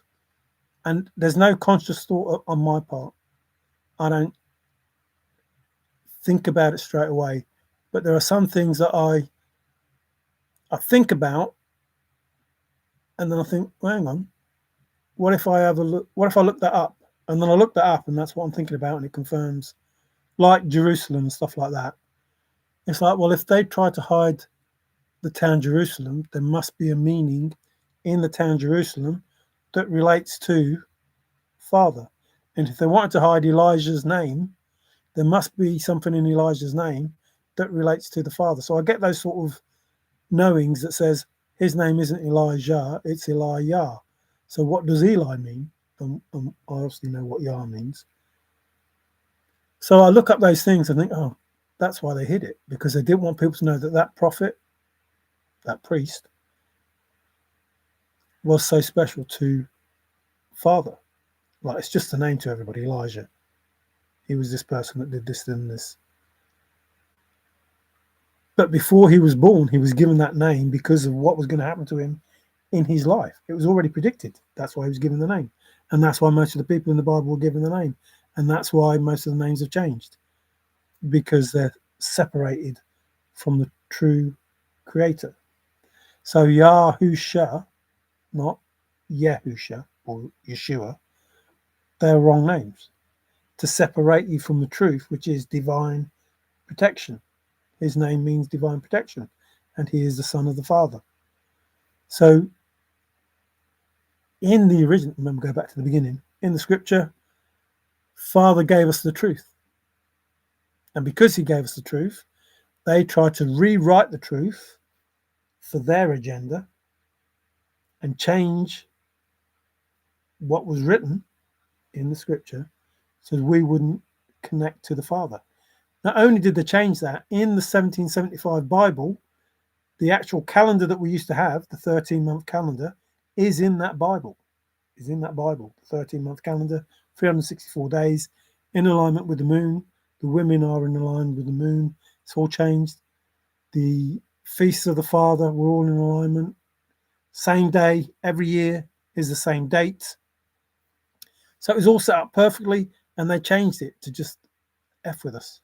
And there's no conscious thought on my part. I don't think about it straight away. But there are some things that I think about and then I think, well, hang on, what if I have a look? What if I look that up? And then I look that up, and that's what I'm thinking about, and it confirms, like Jerusalem and stuff like that. It's like, well, if they try to hide the town Jerusalem, there must be a meaning in the town Jerusalem that relates to Father. And if they wanted to hide Elijah's name, there must be something in Elijah's name that relates to the Father. So I get those sort of knowings that says his name isn't Elijah, it's Elijah. So what does Eli mean? I obviously know what Yah means. So I look up those things and think, oh, that's why they hid it, because they didn't want people to know that that prophet, that priest, was so special to Father. Like, it's just a name to everybody, Elijah. He was this person that did this and this. But before he was born, he was given that name because of what was going to happen to him in his life. It was already predicted. That's why he was given the name. And that's why most of the people in the Bible were given the name. And that's why most of the names have changed, because they're separated from the true creator. So Yahusha, not Yahusha or Yeshua, they're wrong names to separate you from the truth, which is divine protection. His name means divine protection, and he is the Son of the Father. So in the original, remember, go back to the beginning, in the scripture, Father gave us the truth. And because he gave us the truth, they tried to rewrite the truth for their agenda and change what was written in the scripture so that we wouldn't connect to the Father. Not only did they change that, in the 1775 Bible, the actual calendar that we used to have, the 13-month calendar, is in that Bible. The 13-month calendar, 364 days, in alignment with the moon. The women are in alignment with the moon. It's all changed. The feasts of the Father were all in alignment. Same day every year is the same date. So it was all set up perfectly, and they changed it to just F with us,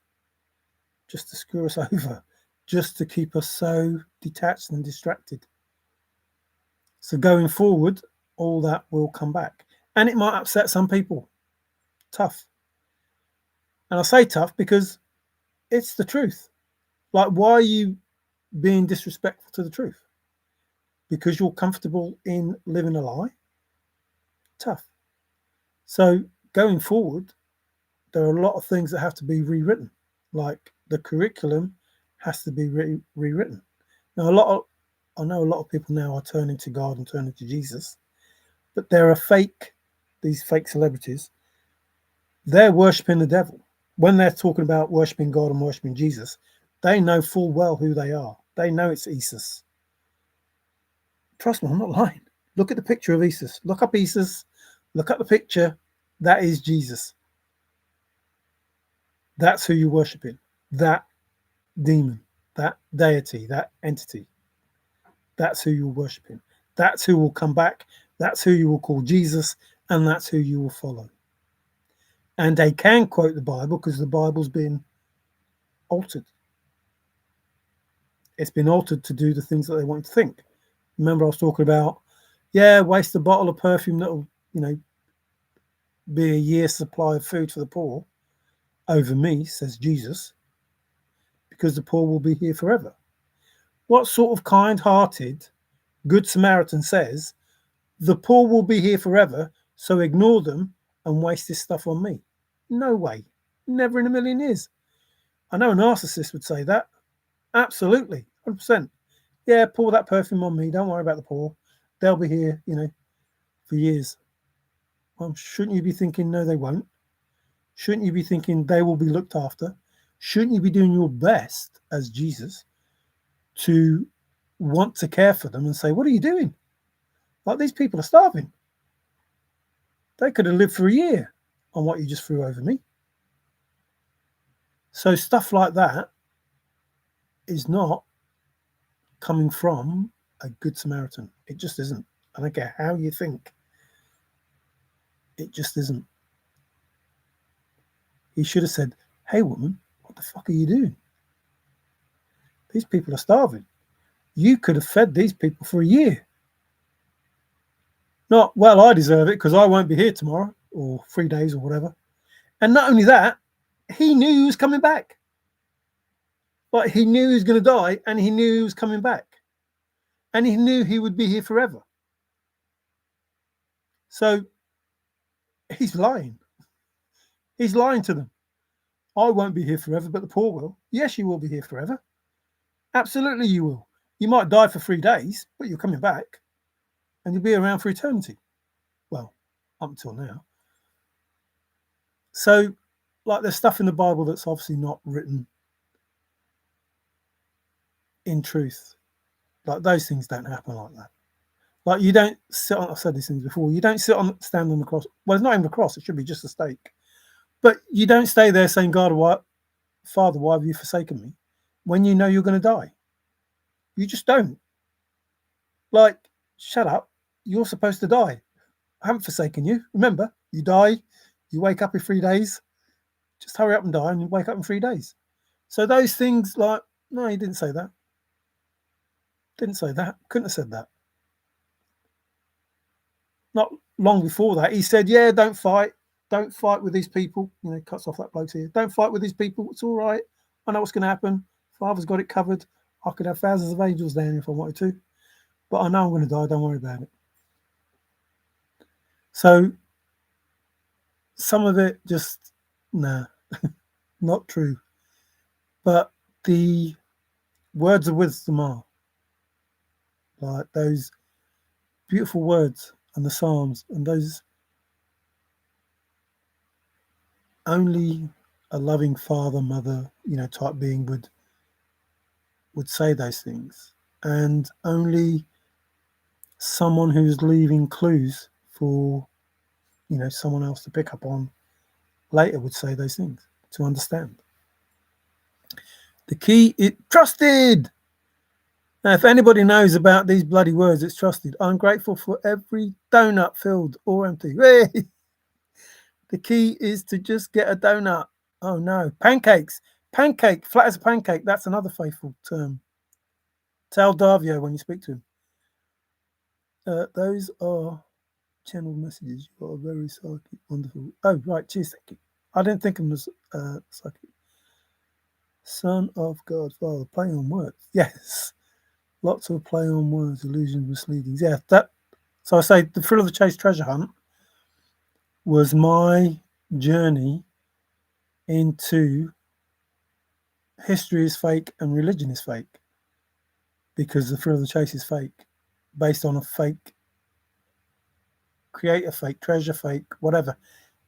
just to screw us over, just to keep us so detached and distracted. So going forward, all that will come back. And it might upset some people. Tough. And I say tough because it's the truth. Like, why are you being disrespectful to the truth? Because you're comfortable in living a lie? Tough. So going forward, there are a lot of things that have to be rewritten. Like, the curriculum has to be rewritten. Now, I know a lot of people now are turning to God and turning to Jesus, but there are these fake celebrities. They're worshipping the devil. When they're talking about worshipping God and worshipping Jesus, they know full well who they are. They know it's Isis. Trust me, I'm not lying. Look at the picture of Isis. Look up Isis. Look at the picture. That is Jesus. That's who you're worshipping. That demon, that deity, that entity. That's who you're worshipping. That's who will come back. That's who you will call Jesus, and that's who you will follow. And they can quote the Bible because the Bible's been altered. It's been altered to do the things that they want you to think. Remember, I was talking about, yeah, waste a bottle of perfume that'll, be a year's supply of food for the poor over me, says Jesus, because the poor will be here forever. What sort of kind-hearted Good Samaritan says, the poor will be here forever, so ignore them and waste this stuff on me? No way. Never in a million years. I know a narcissist would say that. Absolutely. 100%. Yeah, pour that perfume on me. Don't worry about the poor. They'll be here, for years. Well, shouldn't you be thinking, no, they won't? Shouldn't you be thinking they will be looked after? Shouldn't you be doing your best as Jesus to want to care for them and say, what are you doing? Like, these people are starving. They could have lived for a year on what you just threw over me. So stuff like that is not coming from a Good Samaritan. It just isn't. I don't care how you think. It just isn't. He should have said, hey, woman, what the fuck are you doing? These people are starving. You could have fed these people for a year. Not, well, I deserve it because I won't be here tomorrow or 3 days or whatever. And not only that, he knew he was coming back. But he knew he was going to die and he knew he was coming back. And he knew he would be here forever. So he's lying. He's lying to them. I won't be here forever, but the poor will. Yes, you will be here forever. Absolutely you will. You might die for 3 days, but you're coming back. And you'll be around for eternity. Well, up until now. So, like, there's stuff in the Bible that's obviously not written in truth. Like, those things don't happen like that. Like, you don't sit on, I've said these things before, you don't stand on the cross. Well, it's not even a cross, it should be just a stake. But you don't stay there saying, God, Father, why have you forsaken me? When you know you're going to die. You just don't. Like, shut up. You're supposed to die. I haven't forsaken you. Remember, you die, you wake up in 3 days. Just hurry up and die and you wake up in 3 days. So those things, like, no, he didn't say that. Didn't say that. Couldn't have said that. Not long before that, he said, yeah, don't fight. Don't fight with these people. Cuts off that bloke's here. Don't fight with these people. It's all right. I know what's going to happen. Father's got it covered. I could have thousands of angels down if I wanted to. But I know I'm going to die. Don't worry about it. So some of it just, nah, not true. But the words of wisdom are like those beautiful words and the Psalms, and those only a loving father, mother, type being would say those things. And only someone who's leaving clues for, someone else to pick up on later would say those things to understand. The key is trusted. Now, if anybody knows about these bloody words, it's trusted. I'm grateful for every donut filled or empty. Hey! The key is to just get a donut. Oh no, pancakes. Pancake, flat as a pancake. That's another faithful term. Tell Davio when you speak to him. Those are channel messages. You are very psychic, wonderful. Oh, right, cheers, thank you. I didn't think of him as psychic. Son of God, Father, play on words. Yes, lots of play on words, illusions, misleadings. Yeah, that. So I say the Thrill of the Chase treasure hunt was my journey into history is fake and religion is fake, because the Thrill of the Chase is fake, based on a fake creator, fake treasure, fake whatever.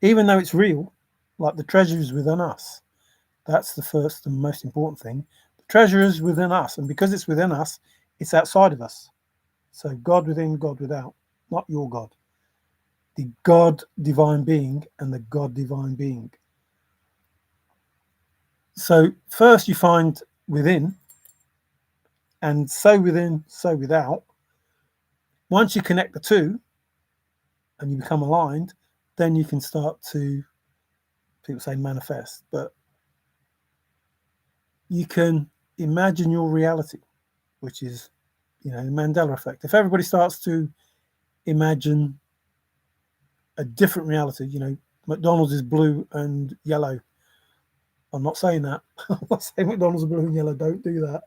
Even though it's real, like the treasure is within us. That's the first and most important thing. The treasure is within us, and because it's within us, it's outside of us. So God within, God without, not your God. The God divine being and the God divine being. So first you find within, and so within, so without. Once you connect the two and you become aligned, then you can start to, people say manifest, but you can imagine your reality. which is, the Mandela effect. If everybody starts to imagine a different reality, McDonald's is blue and yellow. I'm not saying that. I'm not saying McDonald's are blue and yellow. Don't do that.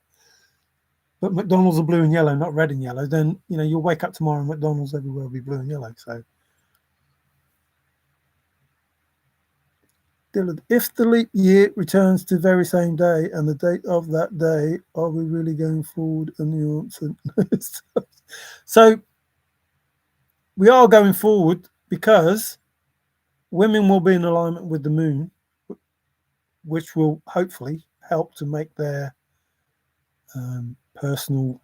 But McDonald's are blue and yellow, not red and yellow. Then, you'll wake up tomorrow and McDonald's everywhere will be blue and yellow. So, Dylan, if the leap year returns to the very same day and the date of that day, are we really going forward? And the answer, so we are going forward because women will be in alignment with the moon, which will hopefully help to make their personal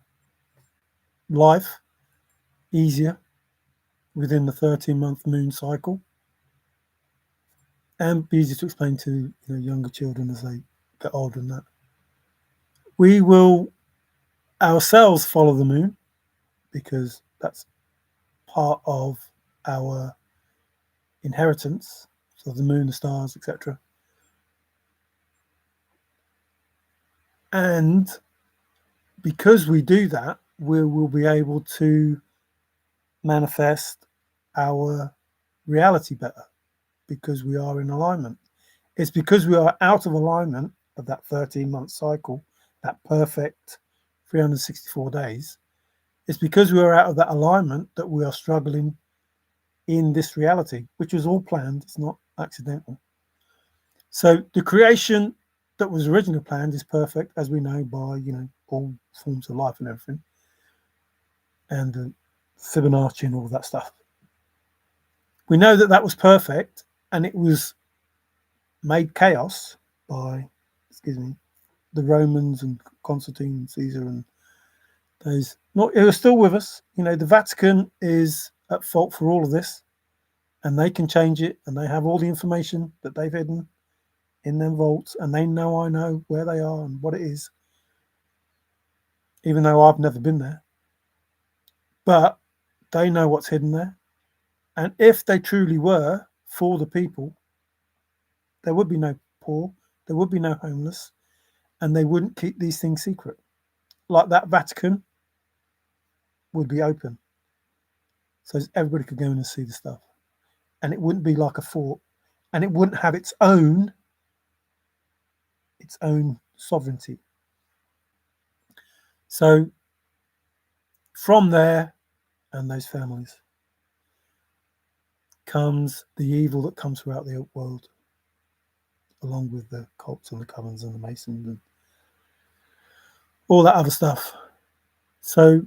life easier within the 13-month moon cycle, and be easy to explain to younger children as they get older than that. We will ourselves follow the moon because that's part of our inheritance, so the moon, the stars, etc. And because we do that, we will be able to manifest our reality better because we are in alignment. It's because we are out of alignment of that 13-month cycle, that perfect 364 days. It's because we are out of that alignment that we are struggling in this reality, which was all planned. It's not accidental. So the creation that was originally planned is perfect, as we know by, all forms of life and everything, and Fibonacci and all that stuff. We know that that was perfect, and it was made chaos by, the Romans and Constantine and Caesar and those. Not, it was still with us. The Vatican is at fault for all of this, and they can change it, and they have all the information that they've hidden in their vaults, and they know I know where they are and what it is, even though I've never been there. But they know what's hidden there. And if they truly were for the people, there would be no poor, there would be no homeless, and they wouldn't keep these things secret. Like that Vatican would be open, so everybody could go in and see the stuff. And it wouldn't be like a fort, and it wouldn't have its own sovereignty. So from there and those families comes the evil that comes throughout the world, along with the cults and the covens and the masons and all that other stuff. So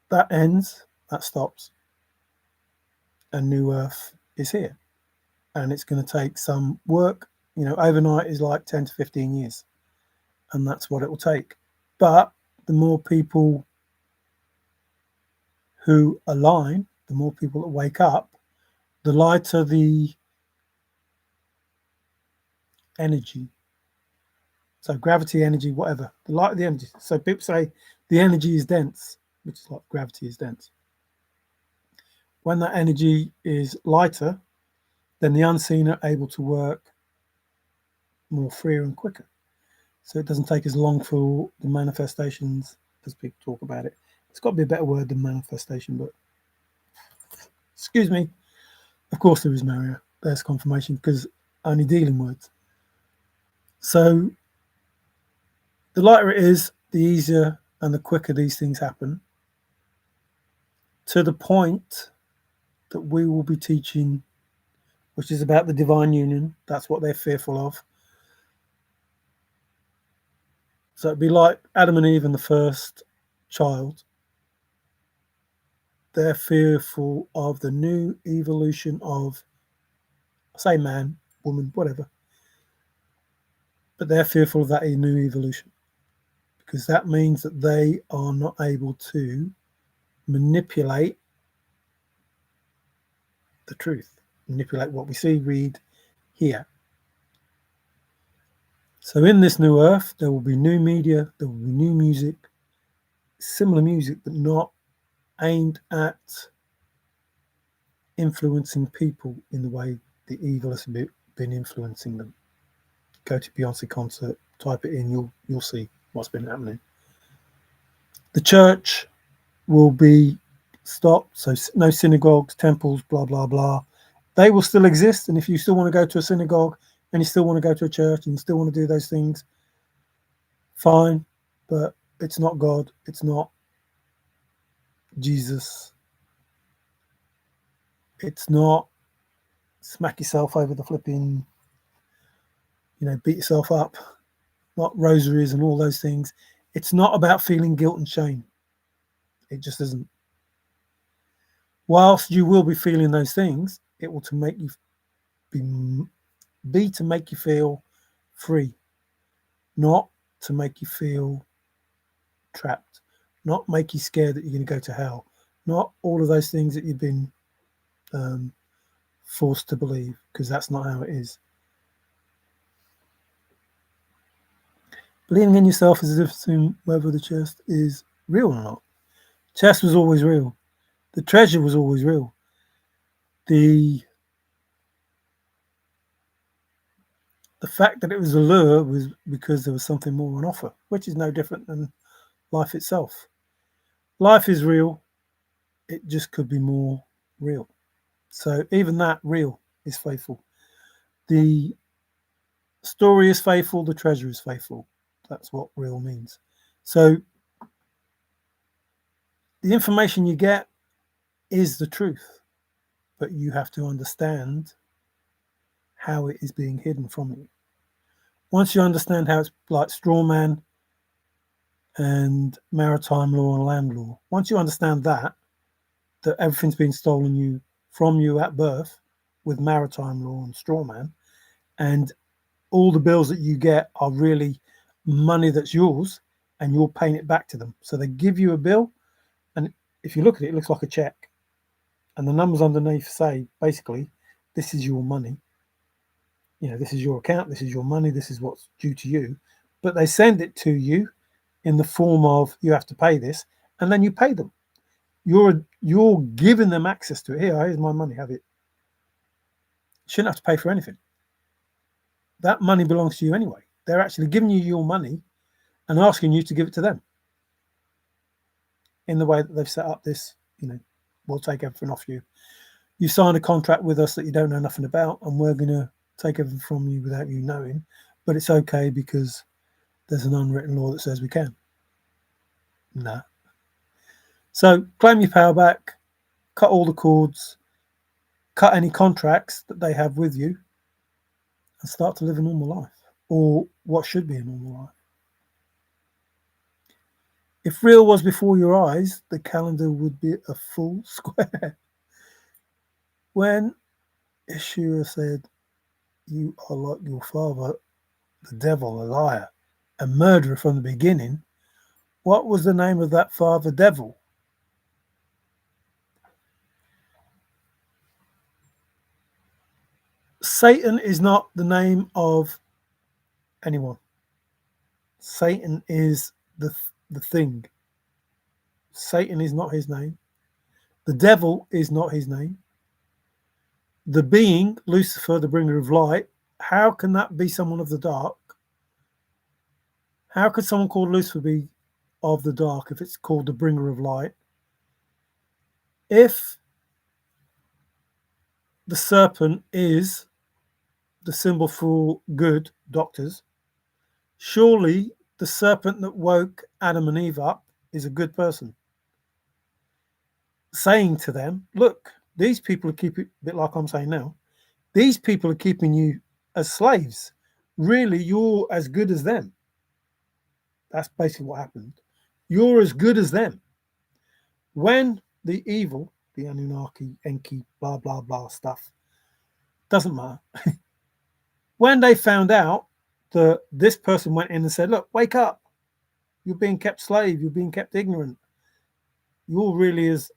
that ends, that stops, and New Earth is here. And it's going to take some work. Overnight is like 10 to 15 years, and that's what it will take. But the more people who align, the more people that wake up, the lighter the energy. So gravity, energy, whatever, the lighter the energy. So people say the energy is dense, which is like gravity is dense. When that energy is lighter, then the unseen are able to work more freer and quicker. So it doesn't take as long for the manifestations as people talk about it. It's got to be a better word than manifestation, but excuse me. Of course there is, Mario. There's confirmation because only dealing words. So the lighter it is, the easier and the quicker these things happen, to the point that we will be teaching, which is about the divine union. That's what they're fearful of. So it'd be like Adam and Eve and the first child. They're fearful of the new evolution of, say, man, woman, whatever. But they're fearful of that new evolution because that means that they are not able to manipulate the truth, manipulate what we see, read, hear. So in this new earth, there will be new media, there will be new music, similar music, but not aimed at influencing people in the way the evil has been influencing them. Go to Beyonce concert, type it in, you'll see what's been happening. The church will be stopped, so no synagogues, temples, blah, blah, blah. They will still exist. And if you still want to go to a synagogue and you still want to go to a church and you still want to do those things, fine. But it's not God. It's not Jesus. It's not smack yourself over the flipping, beat yourself up, not rosaries and all those things. It's not about feeling guilt and shame. It just isn't. Whilst you will be feeling those things, it will to make you be to make you feel free, not to make you feel trapped, not make you scared that you're going to go to hell, not all of those things that you've been forced to believe, because that's not how it is. Believing in yourself is a difference in whether the chest is real or not. Chest was always real. The treasure was always real. The fact that it was a lure was because there was something more on offer, which is no different than life itself. Life is real. It just could be more real. So even that real is faithful. The story is faithful. The treasure is faithful. That's what real means. So the information you get is the truth, but you have to understand how it is being hidden from you. Once you understand how it's like straw man and maritime law and land law, once you understand that everything's been stolen from you at birth with maritime law and straw man, and all the bills that you get are really money that's yours, and you're paying it back to them. So they give you a bill, and if you look at it, it looks like a check, and the numbers underneath say basically, this is your money. This is your account, this is your money, this is what's due to you. But they send it to you in the form of you have to pay this, and then you pay them. You're giving them access to it. Here's my money, have it. Shouldn't have to pay for anything. That money belongs to you anyway. They're actually giving you your money and asking you to give it to them. In the way that they've set up this, we'll take everything off you. You signed a contract with us that you don't know nothing about, and we're going to take everything from you without you knowing. But it's okay because there's an unwritten law that says we can. No. So claim your power back, cut all the cords, cut any contracts that they have with you, and start to live a normal life, or what should be a normal life. If real was before your eyes, the calendar would be a full square. When Yeshua said, you are like your father, the devil, a liar, a murderer from the beginning, what was the name of that father devil? Satan is not the name of anyone. Satan is the thing. Satan is not his name. The devil is not his name. The being, Lucifer, the bringer of light, how can that be someone of the dark? How could someone called Lucifer be of the dark if it's called the bringer of light? If the serpent is the symbol for good doctors, surely the serpent that woke Adam and Eve up is a good person, saying to them, look, these people are keeping, a bit like I'm saying now, these people are keeping you as slaves. Really, you're as good as them. That's basically what happened. You're as good as them. When the evil, the Anunnaki, Enki, blah, blah, blah stuff, doesn't matter. When they found out that this person went in and said, look, wake up. You're being kept slave. You're being kept ignorant. You're really as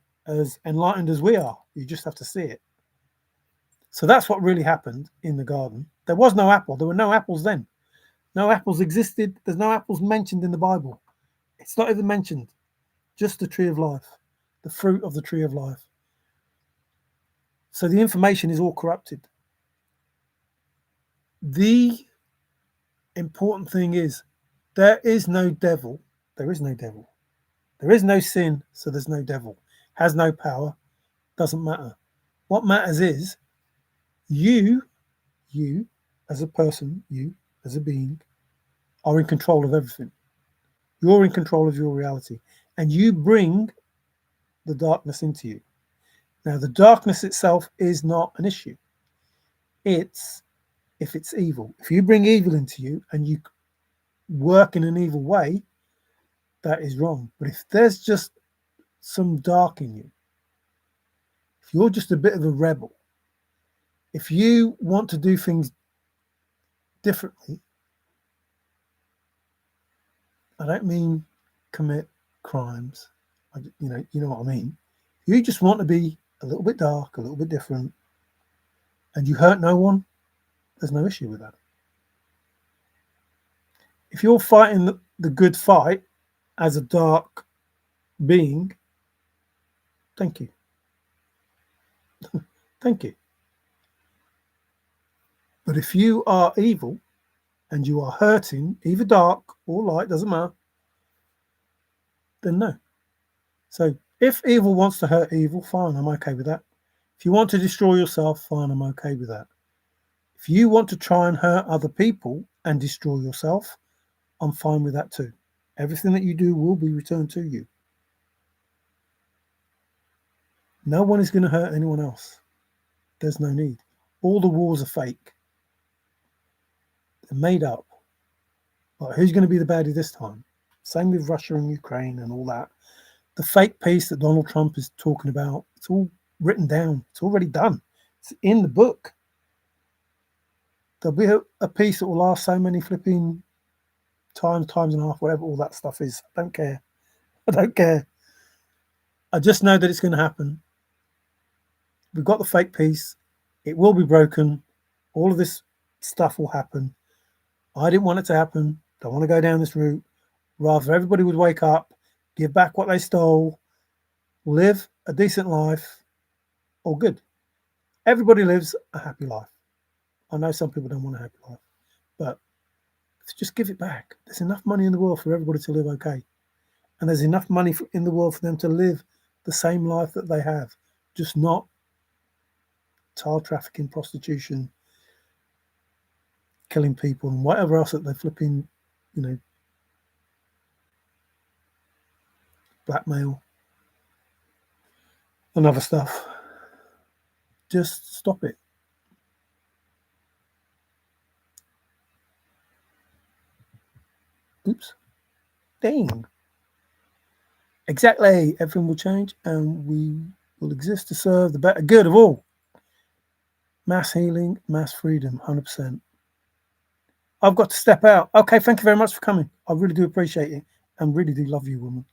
enlightened as we are. You just have to see it. So that's what really happened in the garden. There was no apple. There were no apples then. No apples existed. There's no apples mentioned in the Bible. It's not even mentioned. Just the tree of life, the fruit of the tree of life. So the information is all corrupted. The important thing is there is no devil. There is no devil. There is no sin, so there's no devil. Has no power, doesn't matter. What matters is you, you as a person, you as a being, are in control of everything. You're in control of your reality. And you bring the darkness into you. Now, the darkness itself is not an issue. It's if it's evil. If you bring evil into you and you work in an evil way, that is wrong. But if there's just some dark in you, if you're just a bit of a rebel, if you want to do things differently, I don't mean commit crimes. You know what I mean. You just want to be a little bit dark, a little bit different, and you hurt no one. There's no issue with that. If you're fighting the good fight as a dark being, thank you, thank you. But if you are evil and you are hurting, either dark or light, doesn't matter, then no. So if evil wants to hurt evil, fine, I'm okay with that. If you want to destroy yourself, fine, I'm okay with that. If you want to try and hurt other people and destroy yourself, I'm fine with that too. Everything that you do will be returned to you. No one is going to hurt anyone else. There's no need. All the wars are fake. They're made up. Like, who's going to be the baddie this time? Same with Russia and Ukraine and all that. The fake peace that Donald Trump is talking about, it's all written down. It's already done. It's in the book. There'll be a peace that will last so many flipping times and a half, whatever all that stuff is. I don't care. I don't care. I just know that it's going to happen. We've got the fake peace. It will be broken. All of this stuff will happen. I didn't want it to happen. Don't want to go down this route. Rather, everybody would wake up, give back what they stole, live a decent life, all good. Everybody lives a happy life. I know some people don't want a happy life, but just give it back. There's enough money in the world for everybody to live okay. And there's enough money in the world for them to live the same life that they have, just not child trafficking, prostitution, killing people, and whatever else that they're flipping, blackmail and other stuff. Just stop it. Oops. Dang. Exactly. Everything will change and we will exist to serve the better good of all. Mass healing, mass freedom, 100%. I've got to step out. Okay, thank you very much for coming. I really do appreciate it and really do love you, woman.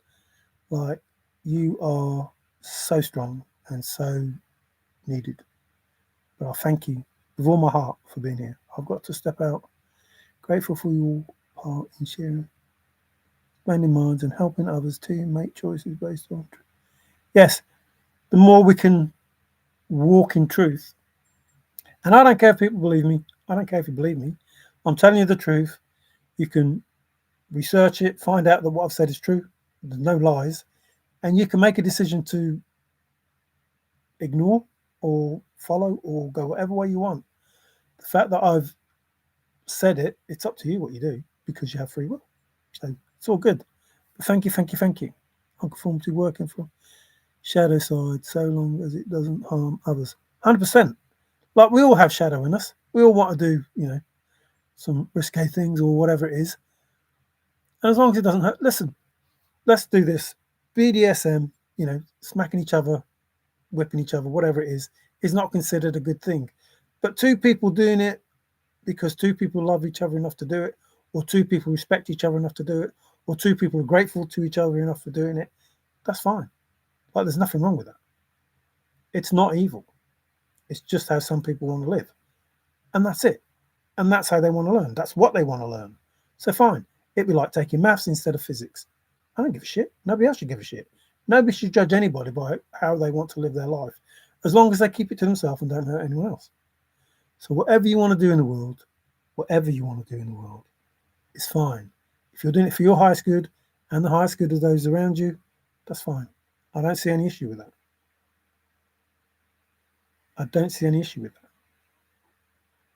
Like, you are so strong and so needed. But I thank you with all my heart for being here. I've got to step out. Grateful for your part in sharing, expanding minds and helping others to make choices based on truth. Yes, the more we can walk in truth, and I don't care if people believe me. I don't care if you believe me. I'm telling you the truth. You can research it, find out that what I've said is true. There's no lies. And you can make a decision to ignore or follow or go whatever way you want. The fact that I've said it, it's up to you what you do because you have free will. So it's all good. But thank you. Unconformity working for shadow side so long as it doesn't harm others. 100%. Like, we all have shadow in us. We all want to do, some risque things or whatever it is. And as long as it doesn't hurt, listen, let's do this. BDSM, smacking each other, whipping each other, whatever it is not considered a good thing. But two people doing it because two people love each other enough to do it, or two people respect each other enough to do it, or two people are grateful to each other enough for doing it, that's fine. Like, there's nothing wrong with that. It's not evil. It's just how some people want to live. And that's it. And that's how they want to learn. That's what they want to learn. So fine. It'd be like taking maths instead of physics. I don't give a shit. Nobody else should give a shit. Nobody should judge anybody by how they want to live their life, as long as they keep it to themselves and don't hurt anyone else. So whatever you want to do in the world, is fine. If you're doing it for your highest good and the highest good of those around you, That's fine. I don't see any issue with that. I don't see any issue with that.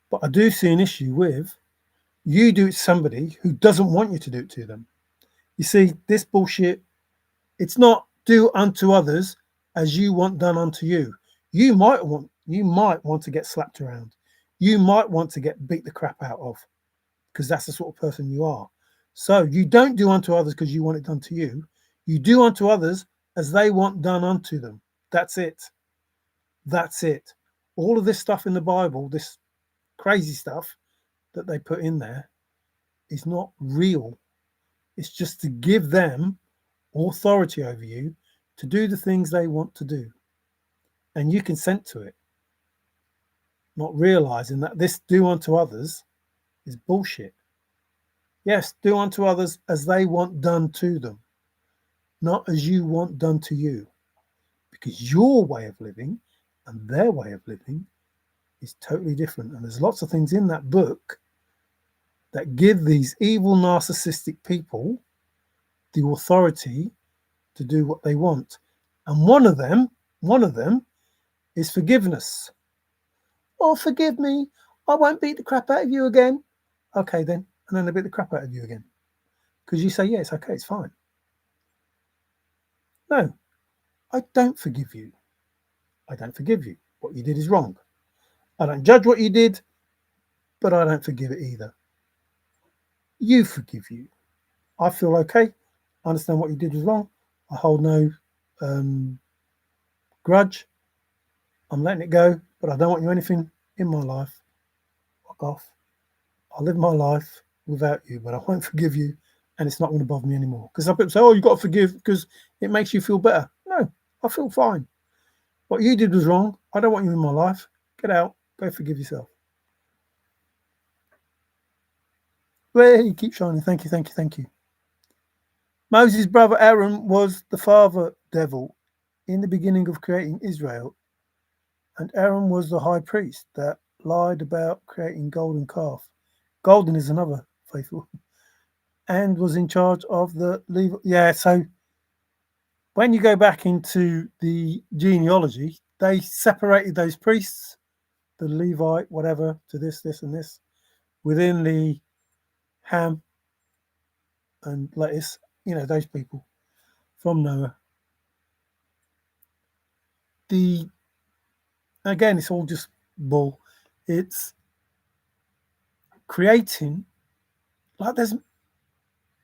But I do see an issue with you do it to somebody who doesn't want you to do it to them. You see, this bullshit, it's not do unto others as you want done unto you. You might want to get slapped around. You might want to get beat the crap out of, because that's the sort of person you are. So you don't do unto others because you want it done to you. You do unto others as they want done unto them. That's it. That's it. All of this stuff in the Bible, this crazy stuff that they put in there, is not real. It's just to give them authority over you to do the things they want to do. And you consent to it, not realizing that this do unto others is bullshit. Yes, do unto others as they want done to them, not as you want done to you. Because your way of living and their way of living is totally different. And there's lots of things in that book that give these evil narcissistic people the authority to do what they want. And one of them is forgiveness. Oh, forgive me. I won't beat the crap out of you again. Okay, then. And then they beat the crap out of you again. Because you say, yeah, it's okay, it's fine. No, I don't forgive you. I don't forgive you. What you did is wrong. I don't judge what you did, but I don't forgive it either. You forgive you. I feel okay. I understand what you did was wrong. I hold no grudge. I'm letting it go, but I don't want you anything in my life. Fuck off. I'll live my life without you, but I won't forgive you, and it's not going to bother me anymore. Because some people say, oh, you've got to forgive because it makes you feel better. No, I feel fine. What you did was wrong. I don't want you in my life. Get out. Go forgive yourself. Well, you keep shining. Thank you, thank you, thank you. Moses' brother Aaron was the father devil in the beginning of creating Israel, and Aaron was the high priest that lied about creating golden calf. Golden is another faithful, and was in charge of the Levi. Yeah, so when you go back into the genealogy, they separated those priests, the Levite, whatever, to this, and this, within the Ham and lettuce, those people from Noah. Again, it's all just bull. It's creating, like there's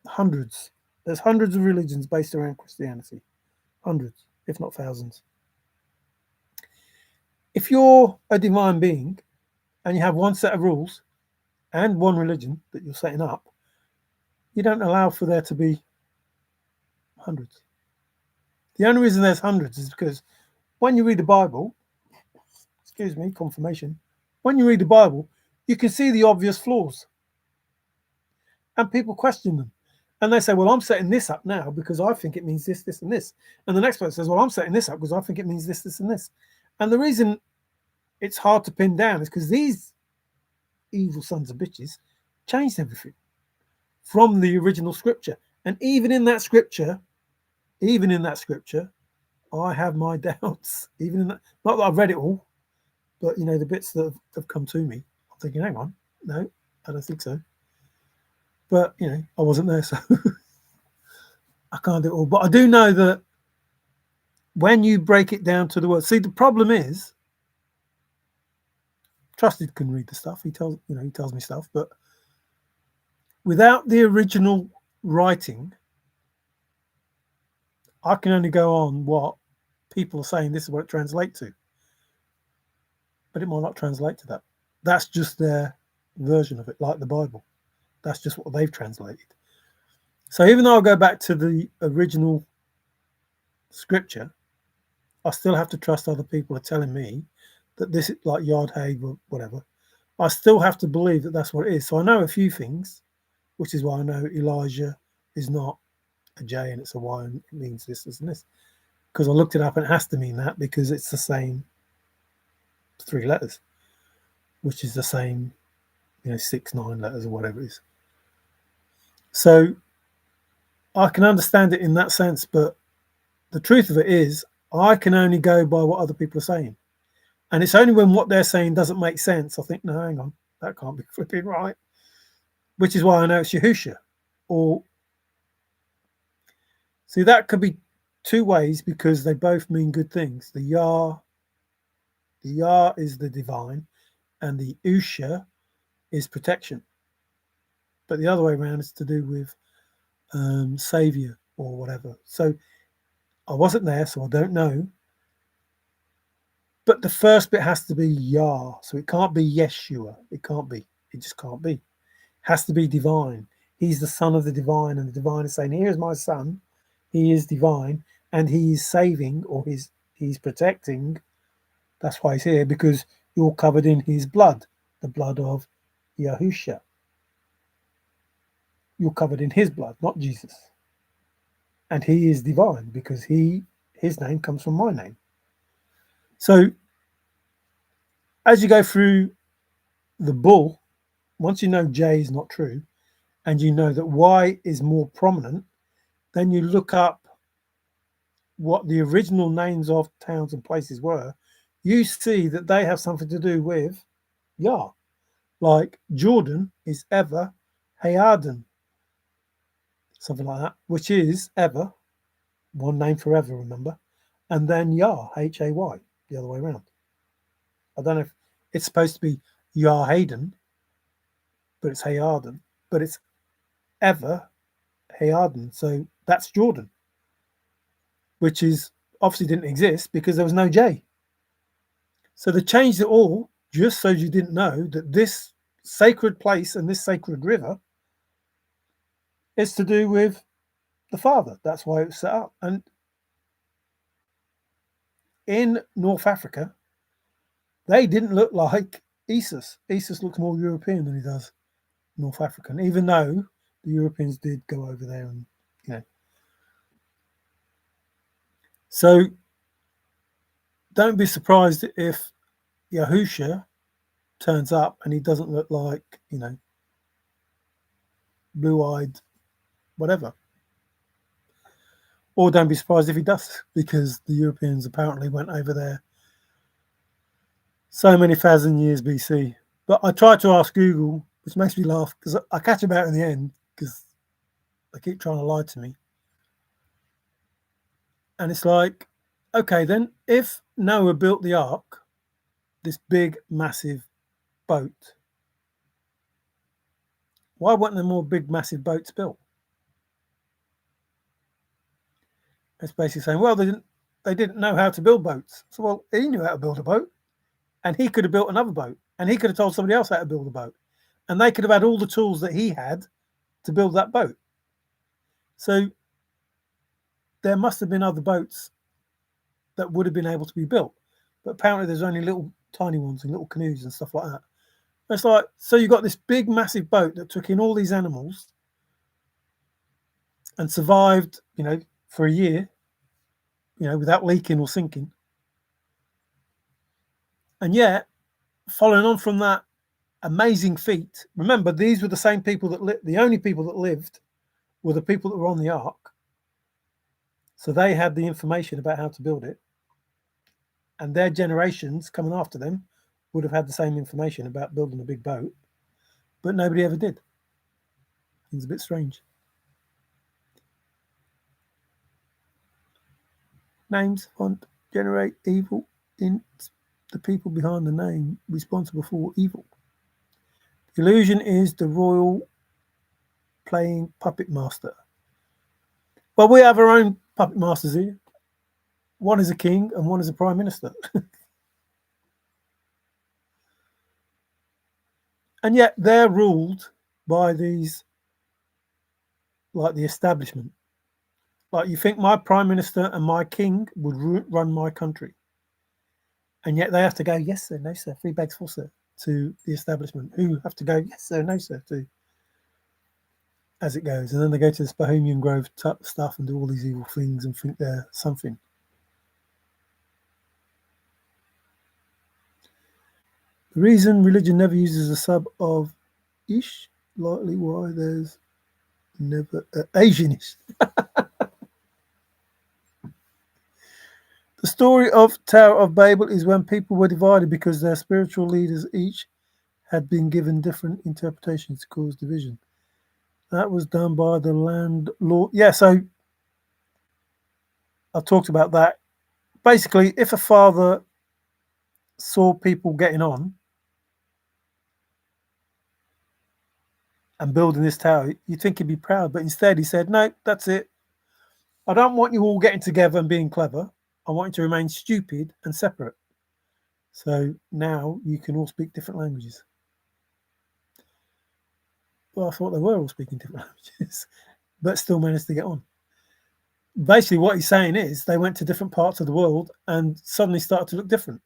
hundreds of religions based around Christianity. Hundreds, if not thousands. If you're a divine being and you have one set of rules and one religion that you're setting up, you don't allow for there to be hundreds. The only reason there's hundreds is because when you read the Bible, confirmation, when you read the Bible, you can see the obvious flaws. And people question them. And they say, well, I'm setting this up now because I think it means this, this, and this. And the next person says, well, I'm setting this up because I think it means this, this, and this. And the reason it's hard to pin down is because these evil sons of bitches changed everything from the original scripture. And even in that scripture, I have my doubts. Even in that, not that I've read it all, but the bits that have come to me, I'm thinking, hang on, no, I don't think so. But I wasn't there, so I can't do it all. But I do know that when you break it down to the word, see, the problem is, Trusted can read the stuff. He tells me stuff, but without the original writing, I can only go on what people are saying. This is what it translates to, but it might not translate to that. That's just their version of it, like the Bible. That's just what they've translated. So even though I go back to the original scripture, I still have to trust other people are telling me that this is like Yard Hague or whatever. I still have to believe that that's what it is. So I know a few things, which is why I know Elijah is not a J and it's a Y and it means this, this, and this. Because I looked it up and it has to mean that because it's the same 3 letters, which is the same, 6, 9 letters or whatever it is. So I can understand it in that sense, but the truth of it is, I can only go by what other people are saying. And it's only when what they're saying doesn't make sense, I think, no, hang on, that can't be flipping right. Which is why I know it's Yahusha. Or, see, that could be two ways because they both mean good things. The Yah is the divine, and the Usha is protection. But the other way around is to do with savior or whatever. So I wasn't there, so I don't know. But the first bit has to be Yah, so it can't be Yeshua. It can't be. It just can't be. It has to be divine. He's the son of the divine, and the divine is saying, "Here's my son. He is divine, and he is saving, or he's protecting." That's why he's here, because you're covered in his blood, the blood of Yahusha. You're covered in his blood, not Jesus. And he is divine because his name comes from my name. So as you go through the bull, once you know J is not true, and you know that Y is more prominent, then you look up what the original names of towns and places were. You see that they have something to do with Yah. Like Jordan is ever Hayarden, something like that, which is ever, one name forever, remember, and then Yah, Hay, the other way around. I don't know if it's supposed to be Yah Hayden, but it's Hayarden, but it's ever Hayarden, so that's Jordan, which is obviously didn't exist because there was no J. So they changed it all just so you didn't know that this sacred place and this sacred river is to do with the Father. That's why it was set up. And in North Africa, they didn't look like Isis. Isis looks more European than he does North African, even though the Europeans did go over there and, you know. So don't be surprised if Yahusha turns up and he doesn't look like, you know, blue-eyed, whatever. Or don't be surprised if he does, because the Europeans apparently went over there so many thousand years BC. But I tried to ask Google, which makes me laugh, because I catch them out in the end, because they keep trying to lie to me. And it's like, okay, then if Noah built the ark, this big, massive boat, why weren't there more big, massive boats built? It's basically saying, well, they didn't know how to build boats. So, well, he knew how to build a boat, and he could have built another boat, and he could have told somebody else how to build a boat, and they could have had all the tools that he had to build that boat. So there must have been other boats that would have been able to be built, but apparently there's only little tiny ones and little canoes and stuff like that. It's like, so you got this big, massive boat that took in all these animals and survived, you know, for a year, you know, without leaking or sinking. And yet, following on from that amazing feat, remember, these were the same people that the only people that lived were the people that were on the ark. So they had the information about how to build it. And their generations coming after them would have had the same information about building a big boat, but nobody ever did. It's a bit strange. Names font generate evil in the people behind the name responsible for evil. The illusion is the royal playing puppet master. Well, we have our own puppet masters here. One is a king and one is a prime minister. And yet they're ruled by these, like the establishment. Like, you think my prime minister and my king would run my country, and yet they have to go, yes sir, no sir, 3 bags full sir, to the establishment, who have to go, yes sir, no sir, to, as it goes. And then they go to this Bohemian Grove stuff and do all these evil things and think they're something. The reason religion never uses a sub of ish, likely why there's never Asianish. The story of Tower of Babel is when people were divided because their spiritual leaders each had been given different interpretations to cause division. That was done by the landlord. Yeah, so I talked about that. Basically, if a father saw people getting on and building this tower, you'd think he'd be proud, but instead he said, "No, that's it. I don't want you all getting together and being clever. I want you to remain stupid and separate. So now you can all speak different languages." Well, I thought they were all speaking different languages, but still managed to get on. Basically, what he's saying is they went to different parts of the world and suddenly started to look different.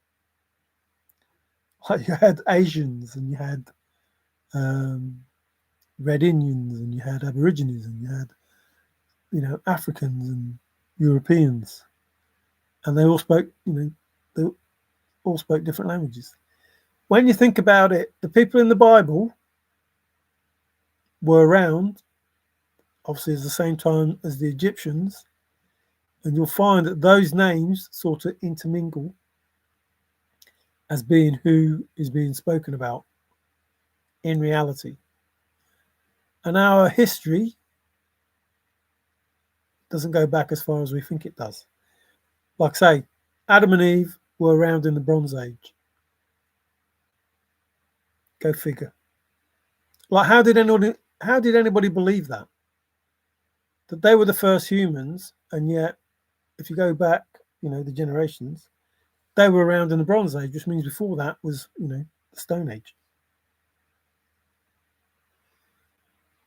Like you had Asians and you had um, Red Indians and you had Aborigines and you had, Africans and Europeans, and they all spoke, they all spoke different languages. When you think about it, the people in the Bible were around, obviously, at the same time as the Egyptians, and you'll find that those names sort of intermingle as being who is being spoken about in reality. And our history doesn't go back as far as we think it does. Like I say, Adam and Eve were around in the Bronze Age. Go figure. Like how did anybody believe that? That they were the first humans, and yet if you go back, the generations, they were around in the Bronze Age, which means before that was, the Stone Age.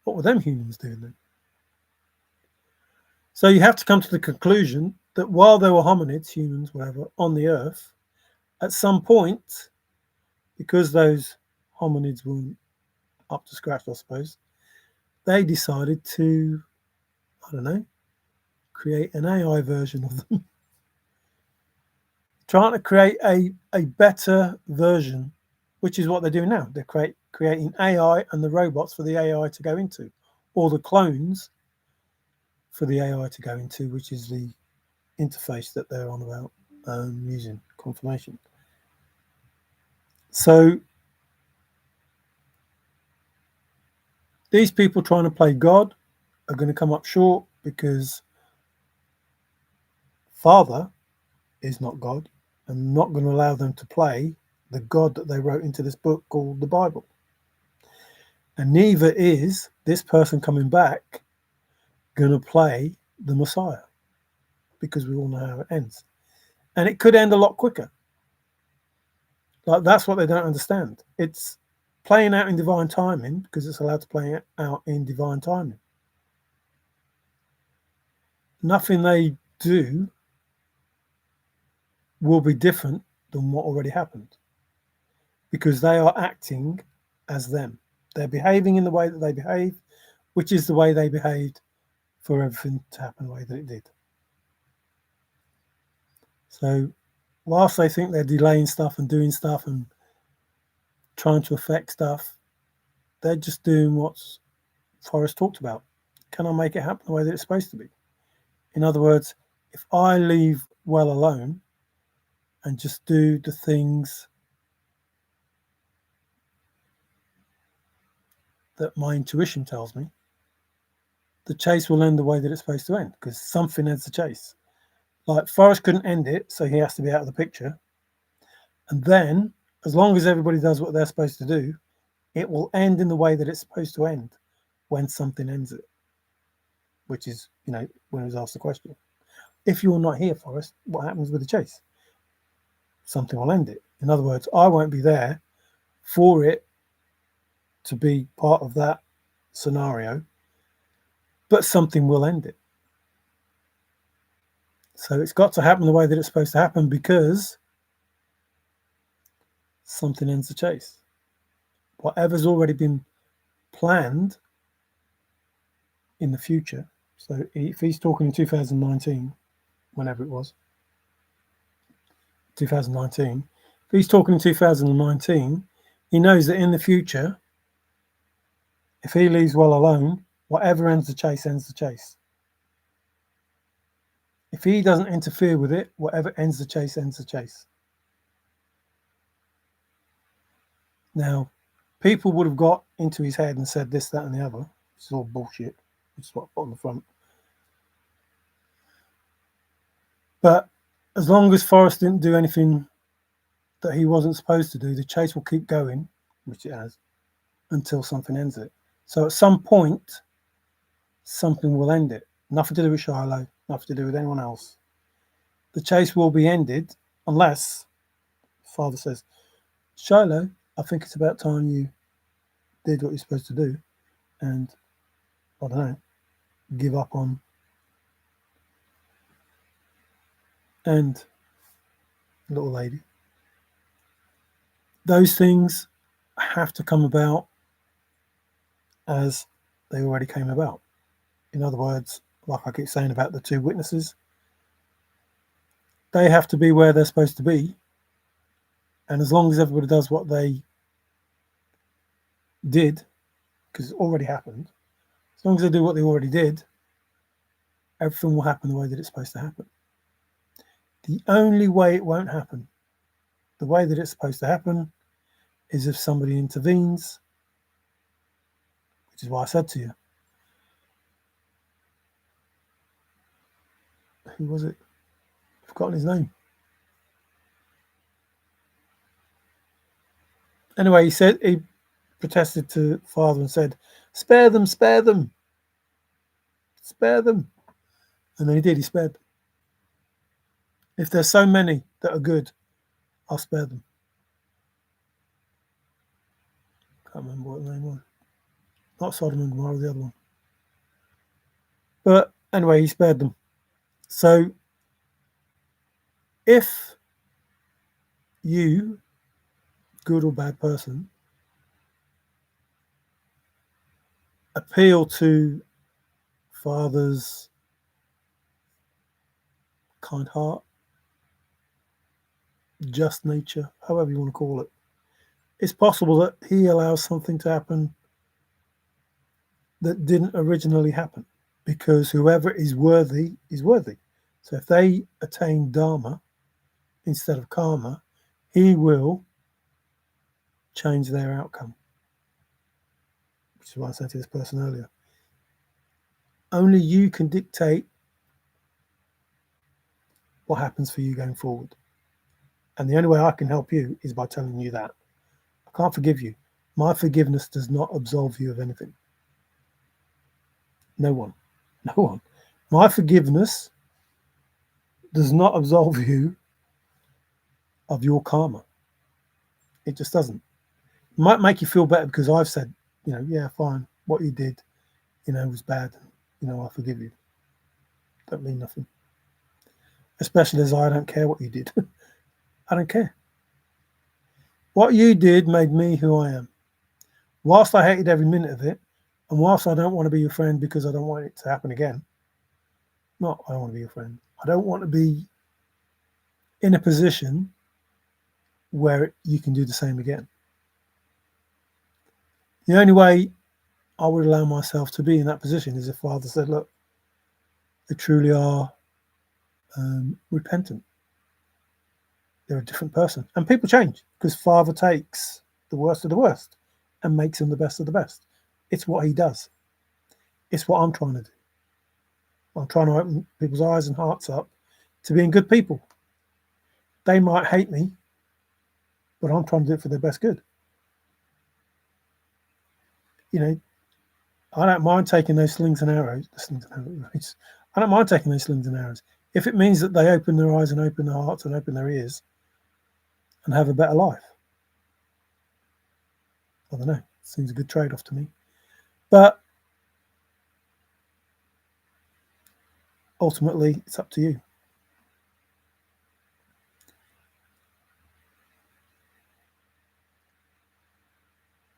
What were them humans doing then? So you have to come to the conclusion that while there were hominids, humans, whatever, on the earth, at some point, because those hominids weren't up to scratch, I suppose, they decided to, I don't know, create an AI version of them. Trying to create a better version, which is what they're doing now. They're creating AI and the robots for the AI to go into, or the clones for the AI to go into, which is the interface that they're on about using confirmation. So these people trying to play God are going to come up short because Father is not God and not going to allow them to play the God that they wrote into this book called the Bible. And neither is this person coming back going to play the Messiah, because we all know how it ends. And it could end a lot quicker. Like, that's what they don't understand. It's playing out in divine timing because it's allowed to play out in divine timing. Nothing they do will be different than what already happened because they are acting as them. They're behaving in the way that they behave, which is the way they behaved for everything to happen the way that it did. So whilst they think they're delaying stuff and doing stuff and trying to affect stuff, they're just doing what Forrest talked about. Can I make it happen the way that it's supposed to be? In other words, if I leave well alone and just do the things that my intuition tells me, the chase will end the way that it's supposed to end because something ends the chase. Like Forrest couldn't end it, so he has to be out of the picture. And then, as long as everybody does what they're supposed to do, it will end in the way that it's supposed to end when something ends it, which is, when it was asked the question. If you're not here, Forrest, what happens with the chase? Something will end it. In other words, I won't be there for it to be part of that scenario, but something will end it. So it's got to happen the way that it's supposed to happen because something ends the chase. Whatever's already been planned in the future. So if he's talking in 2019, whenever it was, 2019, if he's talking in 2019, he knows that in the future, if he leaves well alone, whatever ends the chase ends the chase. If he doesn't interfere with it, whatever ends the chase, ends the chase. Now, people would have got into his head and said this, that, and the other. It's all bullshit. It's what I put on the front. But as long as Forrest didn't do anything that he wasn't supposed to do, the chase will keep going, which it has, until something ends it. So at some point, something will end it. Nothing to do with Shiloh, nothing to do with anyone else. The chase will be ended unless Father says, Shiloh, I think it's about time you did what you're supposed to do and, I don't know, give up on. And little lady. Those things have to come about as they already came about. In other words, like I keep saying about the two witnesses, they have to be where they're supposed to be. And as long as everybody does what they did, because it already happened, as long as they do what they already did, everything will happen the way that it's supposed to happen. The only way it won't happen, the way that it's supposed to happen, is if somebody intervenes, which is why I said to you, who was it? I've forgotten his name. Anyway, he protested to Father and said, spare them, spare them, spare them. And then he did, he spared them. If there's so many that are good, I'll spare them. Can't remember what the name was. Not Sodom and Gomorrah, the other one. But anyway, he spared them. So if you, good or bad person, appeal to Father's kind heart, just nature, however you want to call it, it's possible that he allows something to happen that didn't originally happen, because whoever is worthy is worthy. So if they attain Dharma instead of karma, he will change their outcome. Which is what I said to this person earlier. Only you can dictate what happens for you going forward. And the only way I can help you is by telling you that. I can't forgive you. My forgiveness does not absolve you of anything. No one. No one. My forgiveness does not absolve you of your karma. It just doesn't. It might make you feel better because I've said, yeah, fine, what you did, was bad. I forgive you. Don't mean nothing. Especially as I don't care what you did. I don't care. What you did made me who I am. Whilst I hated every minute of it, and whilst I don't want to be your friend because I don't want it to happen again, I don't want to be your friend. I don't want to be in a position where you can do the same again. The only way I would allow myself to be in that position is if Father said, look, they truly are repentant. They're a different person. And people change because Father takes the worst of the worst and makes them the best of the best. It's what he does. It's what I'm trying to do. I'm trying to open people's eyes and hearts up to being good people. They might hate me, but I'm trying to do it for their best good. I don't mind taking those slings and arrows. I don't mind taking those slings and arrows if it means that they open their eyes and open their hearts and open their ears and have a better life. I don't know. Seems a good trade-off to me. But ultimately, it's up to you.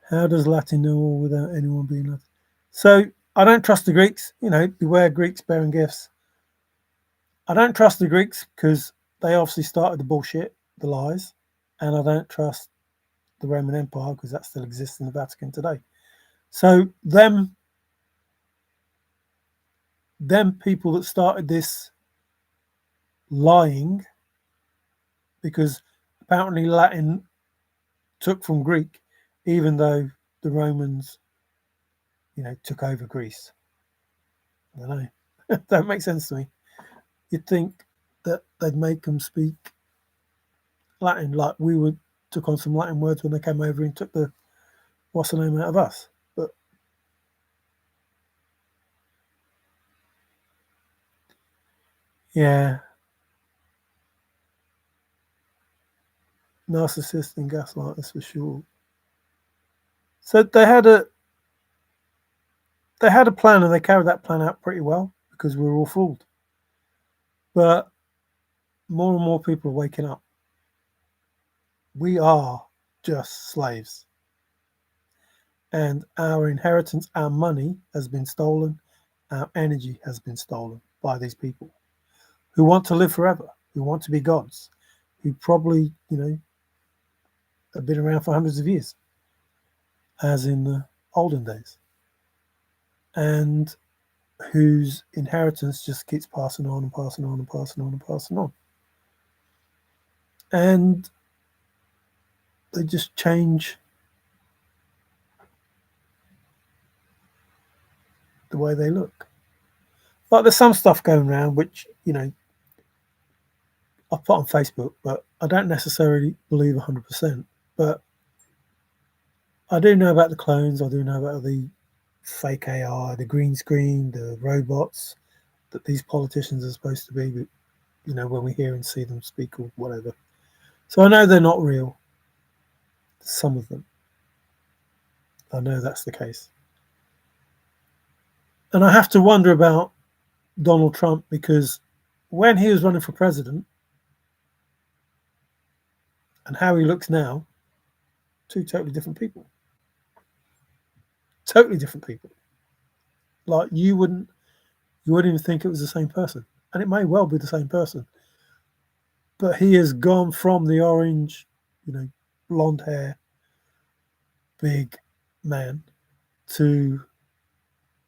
How does Latin know all without anyone being Latin? So I don't trust the Greeks. Beware Greeks bearing gifts. I don't trust the Greeks because they obviously started the bullshit, the lies. And I don't trust the Roman Empire because that still exists in the Vatican today. So them people that started this lying, because apparently Latin took from Greek, even though the Romans, took over Greece. I don't know. Don't make sense to me. You'd think that they'd make them speak Latin like we would took on some Latin words when they came over and took the what's the name out of us. But yeah, narcissists and gaslighters for sure. So they had a plan and they carried that plan out pretty well because we were all fooled. But more and more people are waking up. We are just slaves. And our inheritance, our money has been stolen, our energy has been stolen by these people who want to live forever, who want to be gods, who probably, have been around for hundreds of years, as in the olden days, and whose inheritance just keeps passing on and passing on and passing on and passing on. And they just change the way they look. Like there's some stuff going around which, I've put on Facebook, but I don't necessarily believe 100%. But I do know about the clones, I do know about the fake AI, the green screen, the robots that these politicians are supposed to be, when we hear and see them speak or whatever. So I know they're not real. Some of them. I know that's the case. And I have to wonder about Donald Trump because when he was running for president and how he looks now, two totally different people. Totally different people. Like you wouldn't even think it was the same person. And it may well be the same person. But he has gone from the orange, blonde hair, big man to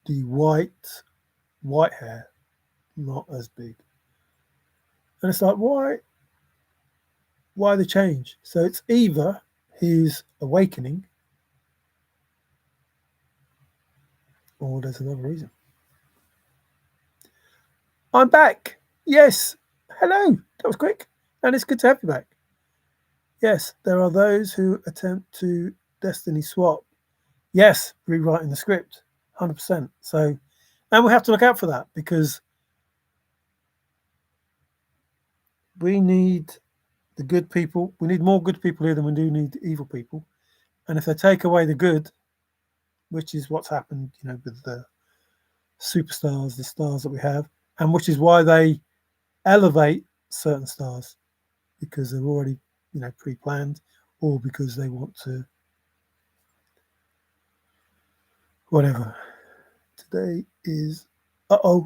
the white hair, not as big. And it's like, why the change? So it's either he's awakening or there's another reason. I'm back. Yes. Hello. That was quick. And it's good to have you back. Yes, there are those who attempt to destiny swap. Yes, rewriting the script. 100%. So, and we have to look out for that because we need the good people. We need more good people here than we do need evil people. And if they take away the good, which is what's happened, with the superstars, the stars that we have, and which is why they elevate certain stars because they're already, pre-planned, or because they want to, whatever. Today is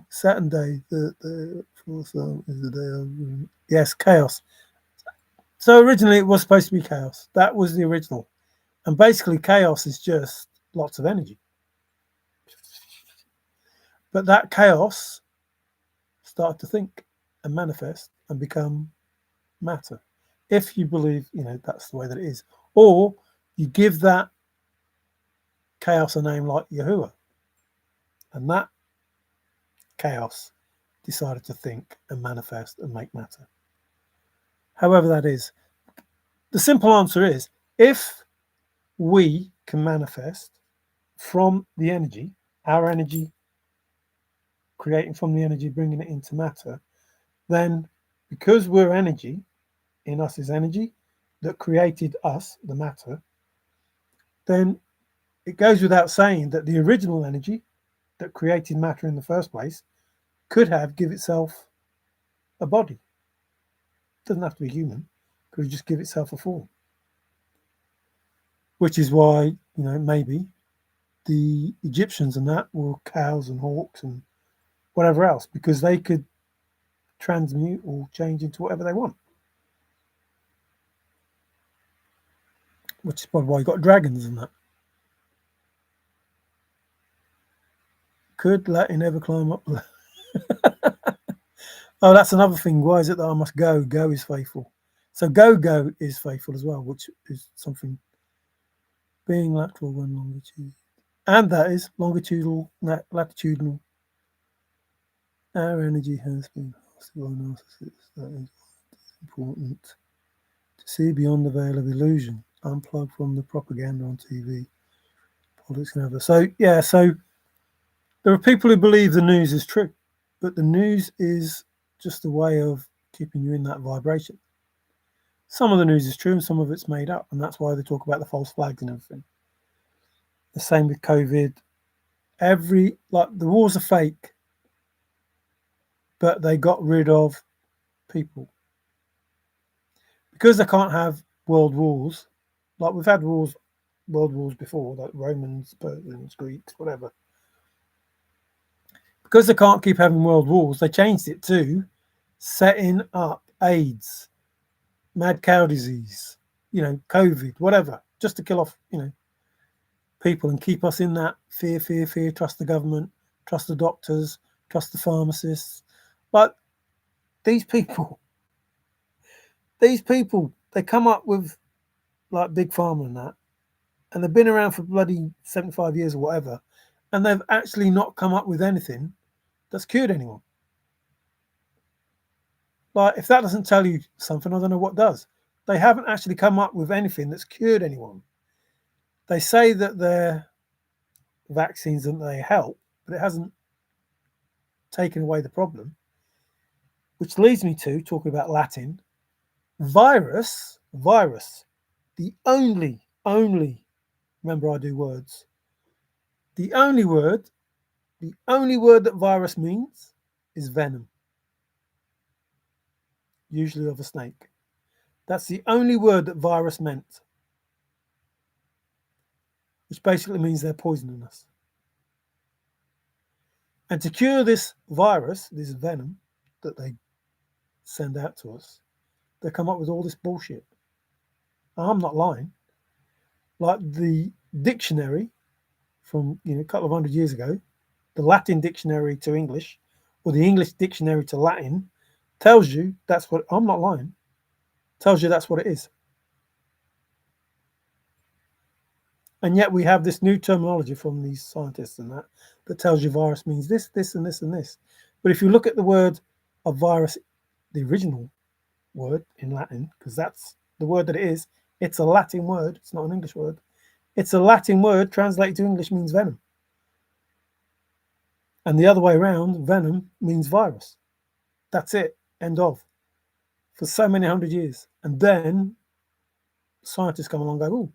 Saturn Day. The fourth is the day of yes, chaos. So originally it was supposed to be chaos. That was the original, and basically chaos is just lots of energy. But that chaos started to think and manifest and become matter. If you believe, that's the way that it is. Or you give that chaos a name like Yahuwah. And that chaos decided to think and manifest and make matter. However that is. The simple answer is if we can manifest from the energy, our energy, creating from the energy, bringing it into matter, then because we're energy, in us is energy that created us, the matter, then it goes without saying that the original energy that created matter in the first place could have give itself a body. It doesn't have to be human, could just give itself a form. Which is why, maybe the Egyptians and that were cows and hawks and whatever else, because they could transmute or change into whatever they want. Which is probably why you got dragons and that. Could Latin ever climb up? Oh, that's another thing. Why is it that I must go? Go is faithful. So go is faithful as well, which is something being lateral when longitude. And that is longitudinal, latitudinal. Our energy has been narcissists. That is important to see beyond the veil of illusion, unplug from the propaganda on TV, politics and others. So yeah, so there are people who believe the news is true, but the news is just a way of keeping you in that vibration. Some of the news is true and some of it's made up, and that's why they talk about the false flags and everything. The same with COVID. The wars are fake, but they got rid of people because they can't have world wars. Like we've had world wars before, like Romans, Persians, Greeks, whatever. Because they can't keep having world wars, they changed it to setting up AIDS, mad cow disease, COVID, whatever, just to kill off, people and keep us in that fear, fear, fear, trust the government, trust the doctors, trust the pharmacists. But these people, they come up with like Big Pharma and that, and they've been around for bloody 75 years or whatever, and they've actually not come up with anything that's cured anyone. Like, if that doesn't tell you something, I don't know what does. They haven't actually come up with anything that's cured anyone. They say that they're vaccines and they help, but it hasn't taken away the problem. Which leads me to talking about Latin. Virus, the only, remember I do words. The only word that virus means is venom. Usually of a snake. That's the only word that virus meant. Which basically means they're poisoning us. And to cure this virus, this venom that they send out to us, they come up with all this bullshit. I'm not lying. Like the dictionary from a couple of hundred years ago, the Latin dictionary to English, or the English dictionary to Latin, tells you that's what. I'm not lying. Tells you that's what it is. And yet we have this new terminology from these scientists and that tells you virus means this, this, and this, and this. But if you look at the word of virus, the original word in Latin, because that's the word that it is, it's a Latin word. It's not an English word. It's a Latin word translated to English means venom. And the other way around, venom means virus. That's it. End of. For so many hundred years. And then scientists come along and go, oh,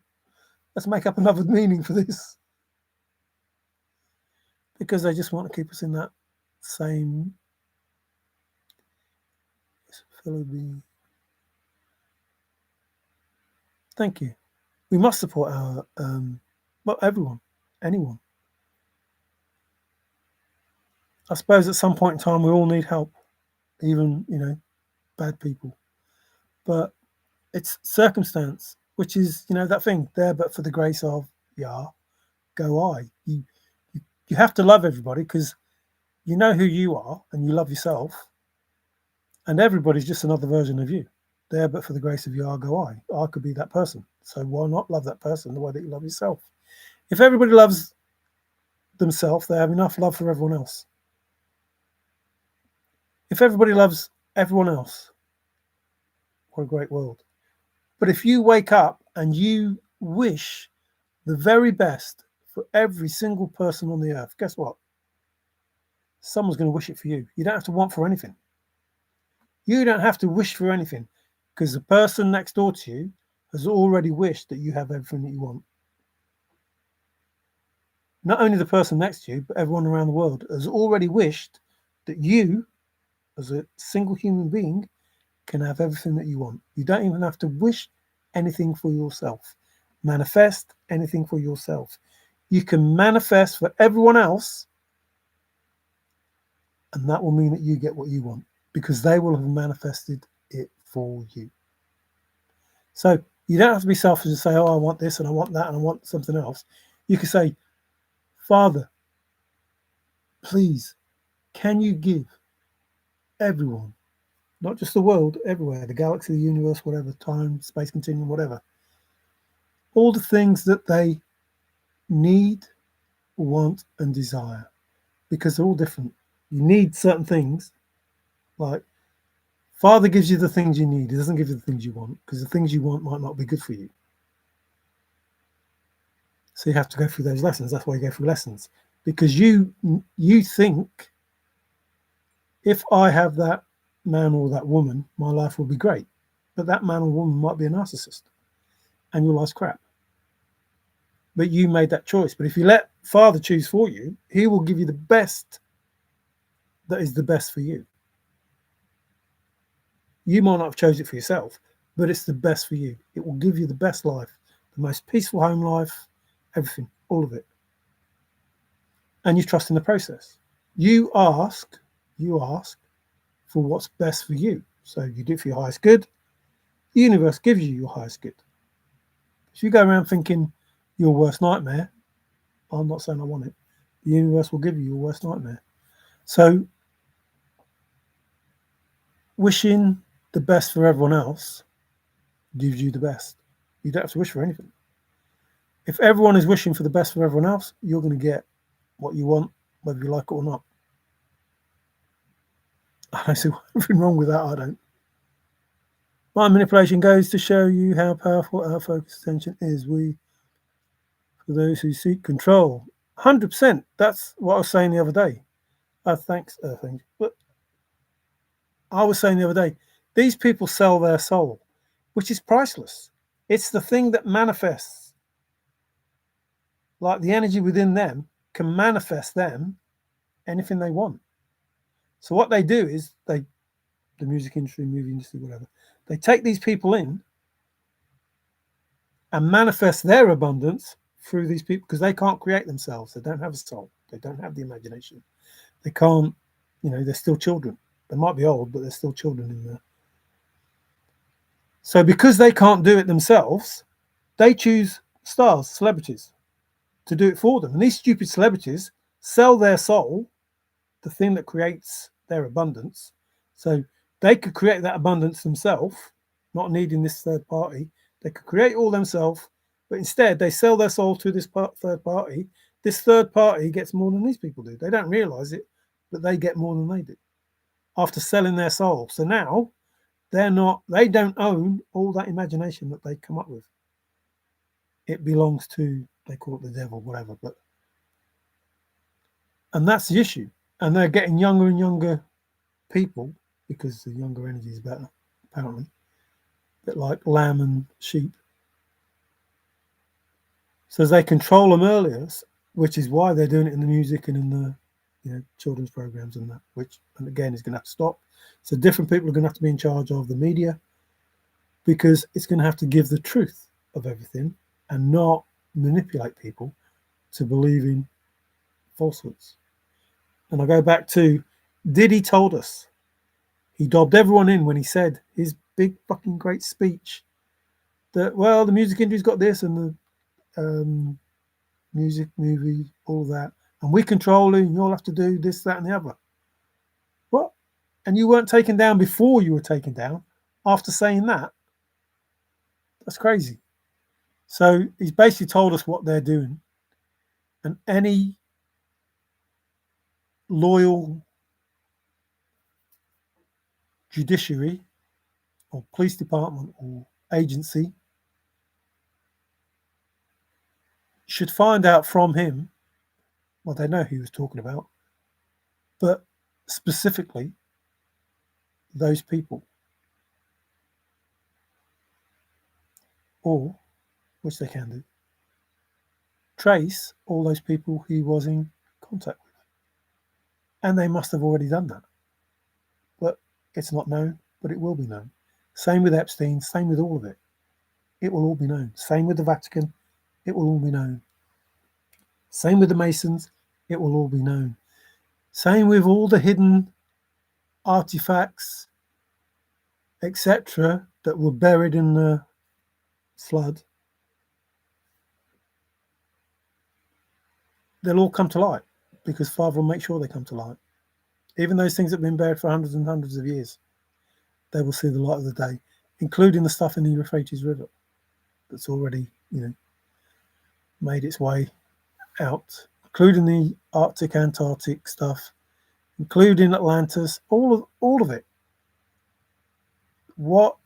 let's make up another meaning for this. Because they just want to keep us in that same fellow being. Thank you. We must support our, everyone, anyone. I suppose at some point in time we all need help, even, bad people. But it's circumstance, which is, that thing, there but for the grace of Yah, go I. You have to love everybody because you know who you are and you love yourself. And everybody's just another version of you. There but for the grace of Yah, go I. I could be that person. So why not love that person the way that you love yourself? If everybody loves themselves, they have enough love for everyone else. If everybody loves everyone else, what a great world. But if you wake up and you wish the very best for every single person on the earth, guess what? Someone's going to wish it for you. You don't have to want for anything. You don't have to wish for anything because the person next door to you has already wished that you have everything that you want. Not only the person next to you, but everyone around the world has already wished that you, as a single human being, can have everything that you want. You don't even have to wish anything for yourself. Manifest anything for yourself. You can manifest for everyone else, and that will mean that you get what you want because they will have manifested it for you. So you don't have to be selfish and say, oh, I want this and I want that and I want something else. You can say, Father, please, can you give everyone, not just the world, everywhere, the galaxy, the universe, whatever, time, space continuum, whatever. All the things that they need, want, and desire, because they're all different. You need certain things, like Father gives you the things you need. He doesn't give you the things you want, because the things you want might not be good for you. So you have to go through those lessons. That's why you go through lessons, because you think, if I have that man or that woman, my life will be great. But that man or woman might be a narcissist, and your life's crap. But you made that choice. But if you let Father choose for you, he will give you the best that is the best for you. You might not have chosen it for yourself, but it's the best for you. It will give you the best life, the most peaceful home life, everything, all of it. And you trust in the process. You ask for what's best for you. So you do it for your highest good. The universe gives you your highest good. If you go around thinking your worst nightmare, I'm not saying I want it, the universe will give you your worst nightmare. So wishing the best for everyone else gives you the best. You don't have to wish for anything. If everyone is wishing for the best for everyone else, you're going to get what you want, whether you like it or not. I don't see anything wrong with that. I don't. Mind manipulation goes to show you how powerful our focused attention is. For those who seek control, 100%. That's what I was saying the other day. Thanks, Earthing. But I was saying the other day, these people sell their soul, which is priceless. It's the thing that manifests. Like the energy within them can manifest them anything they want. So what they do is the music industry, movie industry, whatever, they take these people in and manifest their abundance through these people, because they can't create themselves. They don't have a soul. They don't have the imagination. They can't, they're still children. They might be old, but they're still children in there. So because they can't do it themselves, they choose stars, celebrities, to do it for them. And these stupid celebrities sell their soul, the thing that creates their abundance. So they could create that abundance themselves, not needing this third party. They could create all themselves, but instead they sell their soul to this third party. This third party gets more than these people do. They don't realize it, but they get more than they do after selling their soul. So now they don't own all that imagination that they come up with. It belongs to, they call it the devil, whatever, and that's the issue. And they're getting younger and younger people, because the younger energy is better, apparently. A bit like lamb and sheep. So as they control them earlier, which is why they're doing it in the music and in the children's programs and that, which, and again, is going to have to stop. So different people are going to have to be in charge of the media, because it's going to have to give the truth of everything and not manipulate people to believe in falsehoods. And I go back to, Diddy told us, he dobbed everyone in when he said his big fucking great speech that, well, the music industry's got this and the music, movie, all that, and we control it, and you all have to do this, that, and the other. What? And you weren't taken down before you were taken down after saying that? That's crazy. So he's basically told us what they're doing, and any loyal judiciary or police department or agency should find out from him, well, they know who he was talking about, but specifically those people, or, which they can do, trace all those people he was in contact with. And they must have already done that. But it's not known, but it will be known. Same with Epstein, same with all of it. It will all be known. Same with the Vatican, it will all be known. Same with the Masons, it will all be known. Same with all the hidden artifacts, etc., that were buried in the flood. They'll all come to light, because Father will make sure they come to light. Even those things that have been buried for hundreds and hundreds of years, they will see the light of the day, including the stuff in the Euphrates River that's already, made its way out, including the Arctic, Antarctic stuff, including Atlantis, all of it. What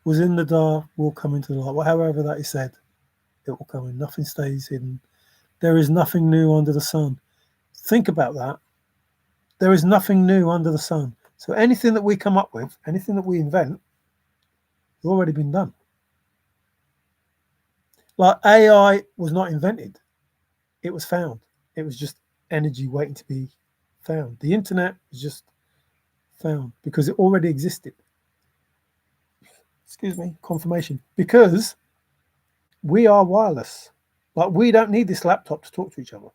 was in the dark will come into the light. However that is said, it will come in. Nothing stays hidden. There is nothing new under the sun. Think about that. There is nothing new under the sun. So anything that we come up with, anything that we invent, has already been done. Like AI was not invented. It was found. It was just energy waiting to be found. The internet was just found because it already existed. Excuse me, confirmation. Because we are wireless. Like we don't need this laptop to talk to each other.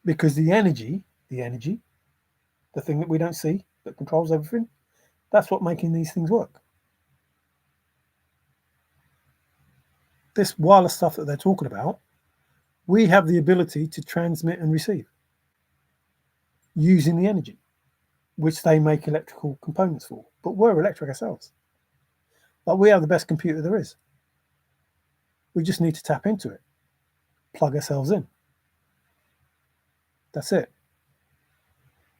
Because the energy, the thing that we don't see, that controls everything, that's what making these things work. This wireless stuff that they're talking about, we have the ability to transmit and receive using the energy, which they make electrical components for. But we're electric ourselves. Like we have the best computer there is. We just need to tap into it, plug ourselves in. That's it.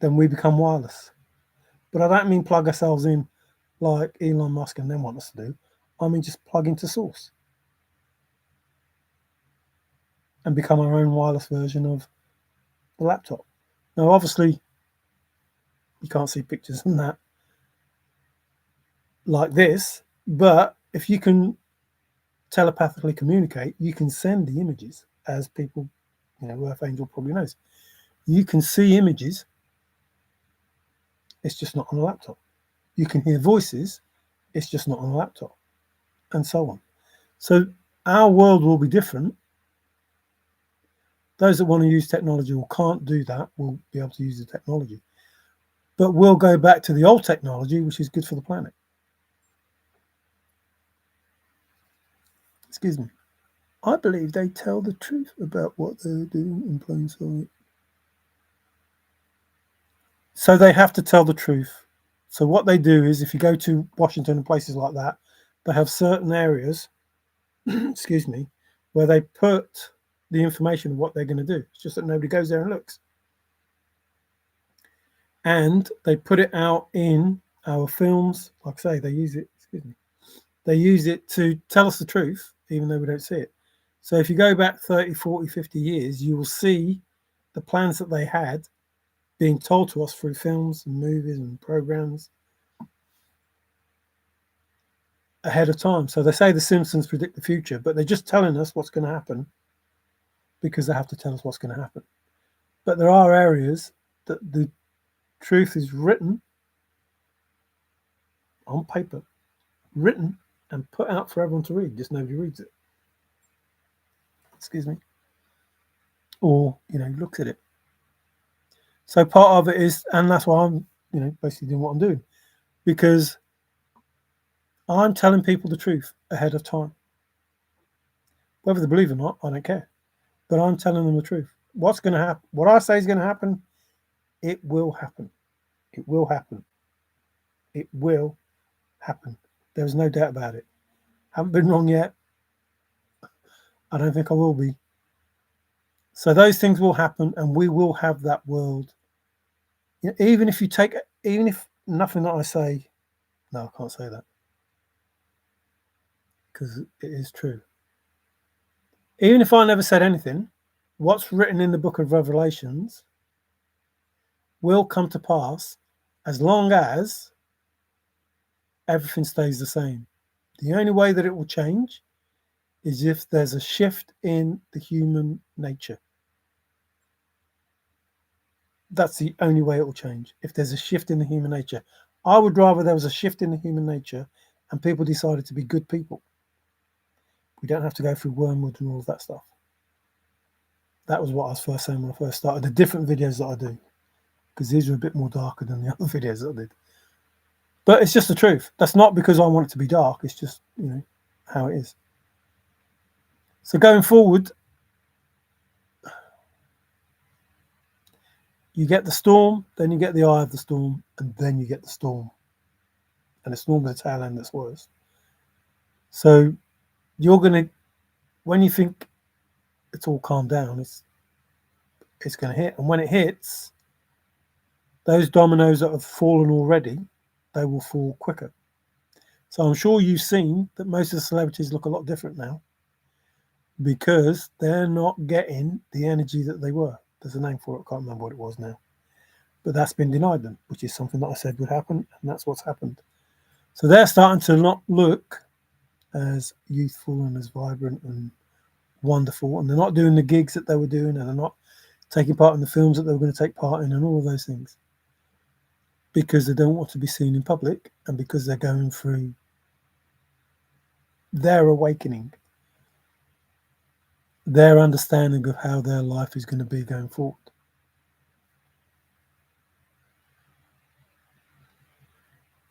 Then we become wireless. But I don't mean plug ourselves in like Elon Musk and them want us to do. I mean just plug into source and become our own wireless version of the laptop. Now, obviously, you can't see pictures and that like this, but if you can telepathically communicate, you can send the images, as people, Earth Angel probably knows. You can see images, it's just not on a laptop. You can hear voices, it's just not on a laptop, and so on. So our world will be different. Those that want to use technology or can't do that will be able to use the technology. But we'll go back to the old technology, which is good for the planet. Excuse me. I believe they tell the truth about what they're doing in plain sight. So they have to tell the truth. So what they do is, if you go to Washington and places like that, they have certain areas, excuse me, where they put the information of what they're going to do. It's just that nobody goes there and looks. And they put it out in our films. Like I say, they use it, they use it to tell us the truth, even though we don't see it. So if you go back 30, 40, 50 years, you will see the plans that they had being told to us through films and movies and programs ahead of time. So they say the Simpsons predict the future, but they're just telling us what's going to happen because they have to tell us what's going to happen. But there are areas that the truth is written on paper, written and put out for everyone to read, just nobody reads it. Excuse me. Or, looks at it. So part of it is, and that's why I'm, basically doing what I'm doing, because I'm telling people the truth ahead of time. Whether they believe it or not, I don't care. But I'm telling them the truth. What's going to happen? What I say is going to happen, it will happen. It will happen. It will happen. There's no doubt about it. Haven't been wrong yet. I don't think I will be. So those things will happen, and we will have that world. Even if nothing that I say, no, I can't say that because it is true. Even if I never said anything, what's written in the book of Revelations will come to pass as long as everything stays the same. The only way that it will change is if there's a shift in the human nature. That's the only way it will change, if there's a shift in the human nature. I would rather there was a shift in the human nature and people decided to be good people. We don't have to go through wormwood and all of that stuff. That was what I was first saying when I first started the different videos that I do, because these are a bit more darker than the other videos that I did. But it's just the truth. That's not because I want it to be dark. It's just, how it is. So going forward, You get the storm, then you get the eye of the storm, and then you get the storm. And it's normally the tail end that's worse. So you're going to, when you think it's all calmed down, it's going to hit. And when it hits, those dominoes that have fallen already, they will fall quicker. So I'm sure you've seen that most of the celebrities look a lot different now because they're not getting the energy that they were. There's a name for it. I can't remember what it was now. But that's been denied them, which is something that I said would happen, and that's what's happened. So they're starting to not look as youthful and as vibrant and wonderful, and they're not doing the gigs that they were doing, and they're not taking part in the films that they were going to take part in, and all of those things, because they don't want to be seen in public, and because they're going through their awakening, their understanding of how their life is going to be going forward.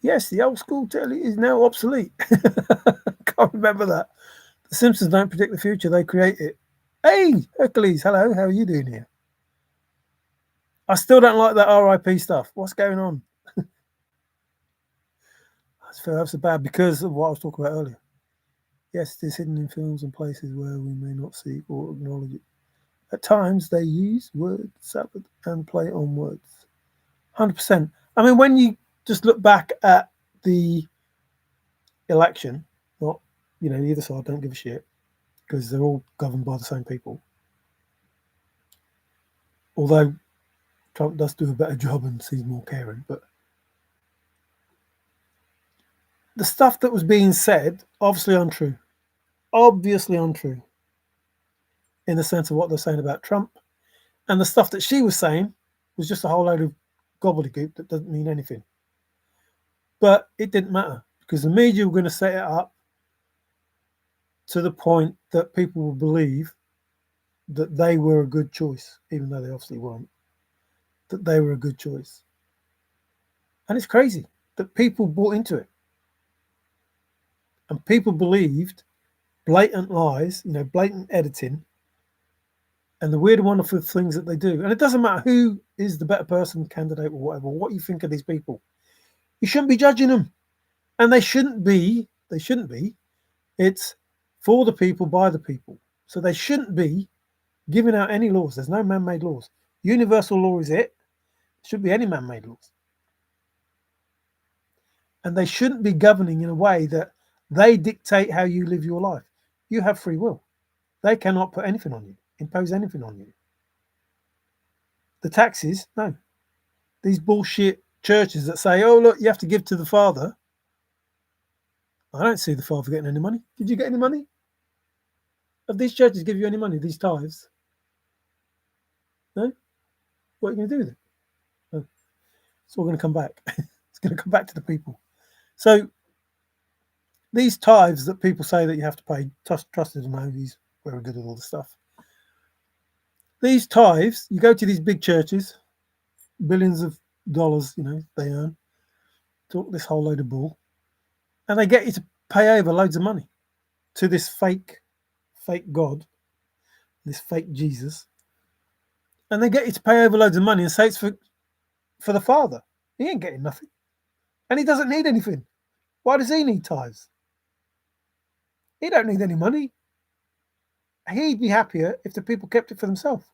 Yes, the old school telly is now obsolete. Can't remember that. The Simpsons don't predict the future, they create it. Hey, Hercules, hello, how are you doing here? I still don't like that RIP stuff. What's going on? I feel that's so bad because of what I was talking about earlier. Yes, it is hidden in films and places where we may not see or acknowledge it. At times, they use word salad and play on words. 100%. I mean, when you just look back at the election, not, either side don't give a shit because they're all governed by the same people. Although Trump does do a better job and seems more caring, but the stuff that was being said, obviously untrue. Obviously untrue. In the sense of what they're saying about Trump. And the stuff that she was saying was just a whole load of gobbledygook that doesn't mean anything. But it didn't matter because the media were going to set it up to the point that people will believe that they were a good choice, even though they obviously weren't, that they were a good choice. And it's crazy that people bought into it. And people believed blatant lies, blatant editing, and the weird and wonderful things that they do. And it doesn't matter who is the better person, candidate, or whatever, what you think of these people. You shouldn't be judging them. And they shouldn't be. They shouldn't be. It's for the people, by the people. So they shouldn't be giving out any laws. There's no man-made laws. Universal law is it. There shouldn't be any man-made laws. And they shouldn't be governing in a way that they dictate how you live your life. You have free will. They cannot put anything on you, impose anything on you. The taxes, no. These bullshit churches that say, oh, look, you have to give to the Father. I don't see the Father getting any money. Did you get any money? Have these churches give you any money, these tithes? No? What are you going to do with it? No. It's all going to come back. It's going to come back to the people. So these tithes that people say that you have to pay, trusted or no, he's very good at all this stuff. These tithes, you go to these big churches, billions of dollars, they earn, talk this whole load of bull, and they get you to pay over loads of money to this fake God, this fake Jesus, and they get you to pay over loads of money and say it's for the Father. He ain't getting nothing, and he doesn't need anything. Why does he need tithes? He don't need any money. He'd be happier if the people kept it for themselves.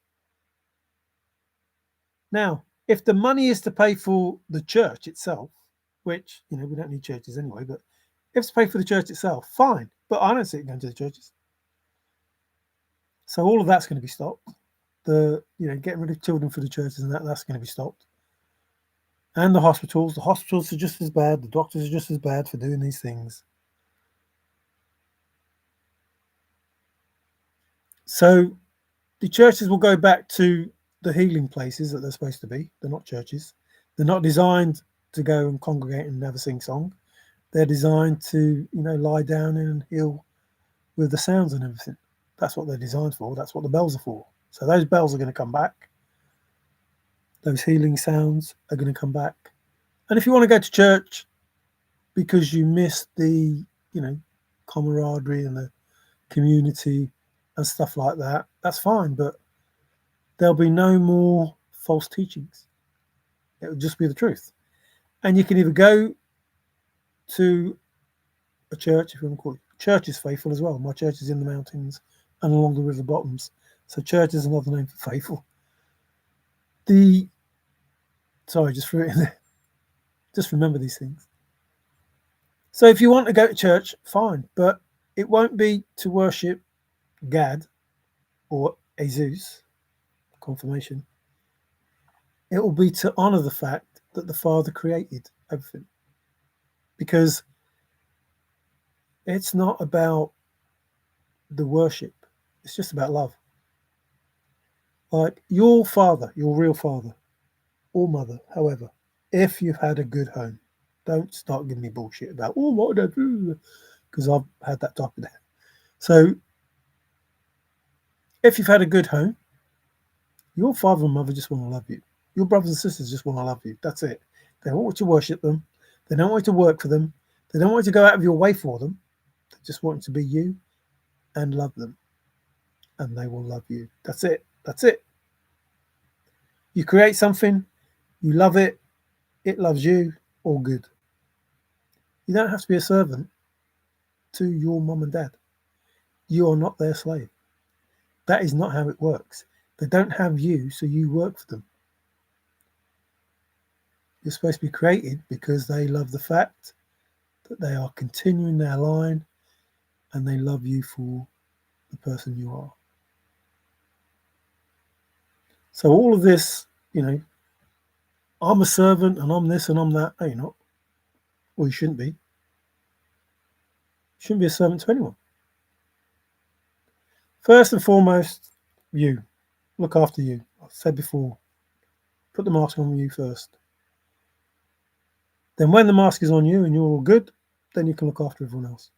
Now, if the money is to pay for the church itself, which, we don't need churches anyway, but if it's to pay for the church itself, fine. But I don't see it going to the churches. So all of that's going to be stopped. Getting rid of children for the churches and that's going to be stopped. And the hospitals are just as bad. The doctors are just as bad for doing these things. So the churches will go back to the healing places that they're supposed to be. They're not churches. They're not designed to go and congregate and have a sing-song. They're designed to, lie down and heal with the sounds and everything. That's what they're designed for. That's what the bells are for. So those bells are going to come back. Those healing sounds are going to come back. And if you want to go to church because you miss the, camaraderie and the community and stuff like that, that's fine. But there'll be no more false teachings. It will just be the truth. And you can either go to a church, if you want to call it. Church is faithful as well. My church is in the mountains and along the river bottoms. So church is another name for faithful. Sorry, just threw it in there. Just remember these things. So if you want to go to church, fine, but it won't be to worship Gad or Jesus, confirmation. It will be to honour the fact that the Father created everything. Because it's not about the worship, it's just about love. Like your father, your real father, or mother, however, if you've had a good home, don't start giving me bullshit about, oh, what did I do? Because I've had that type of day. So if you've had a good home, your father and mother just want to love you. Your brothers and sisters just want to love you. That's it. They don't want you to worship them. They don't want you to work for them. They don't want you to go out of your way for them. They just want you to be you and love them. And they will love you. That's it. That's it. You create something, you love it, it loves you, all good. You don't have to be a servant to your mum and dad. You are not their slave. That is not how it works. They don't have you, so you work for them. You're supposed to be created because they love the fact that they are continuing their line and they love you for the person you are. So all of this, I'm a servant and I'm this and I'm that. No, you're not. Well, you shouldn't be. You shouldn't be a servant to anyone. First and foremost, you. Look after you. I've said before, put the mask on you first. Then when the mask is on you and you're all good, then you can look after everyone else.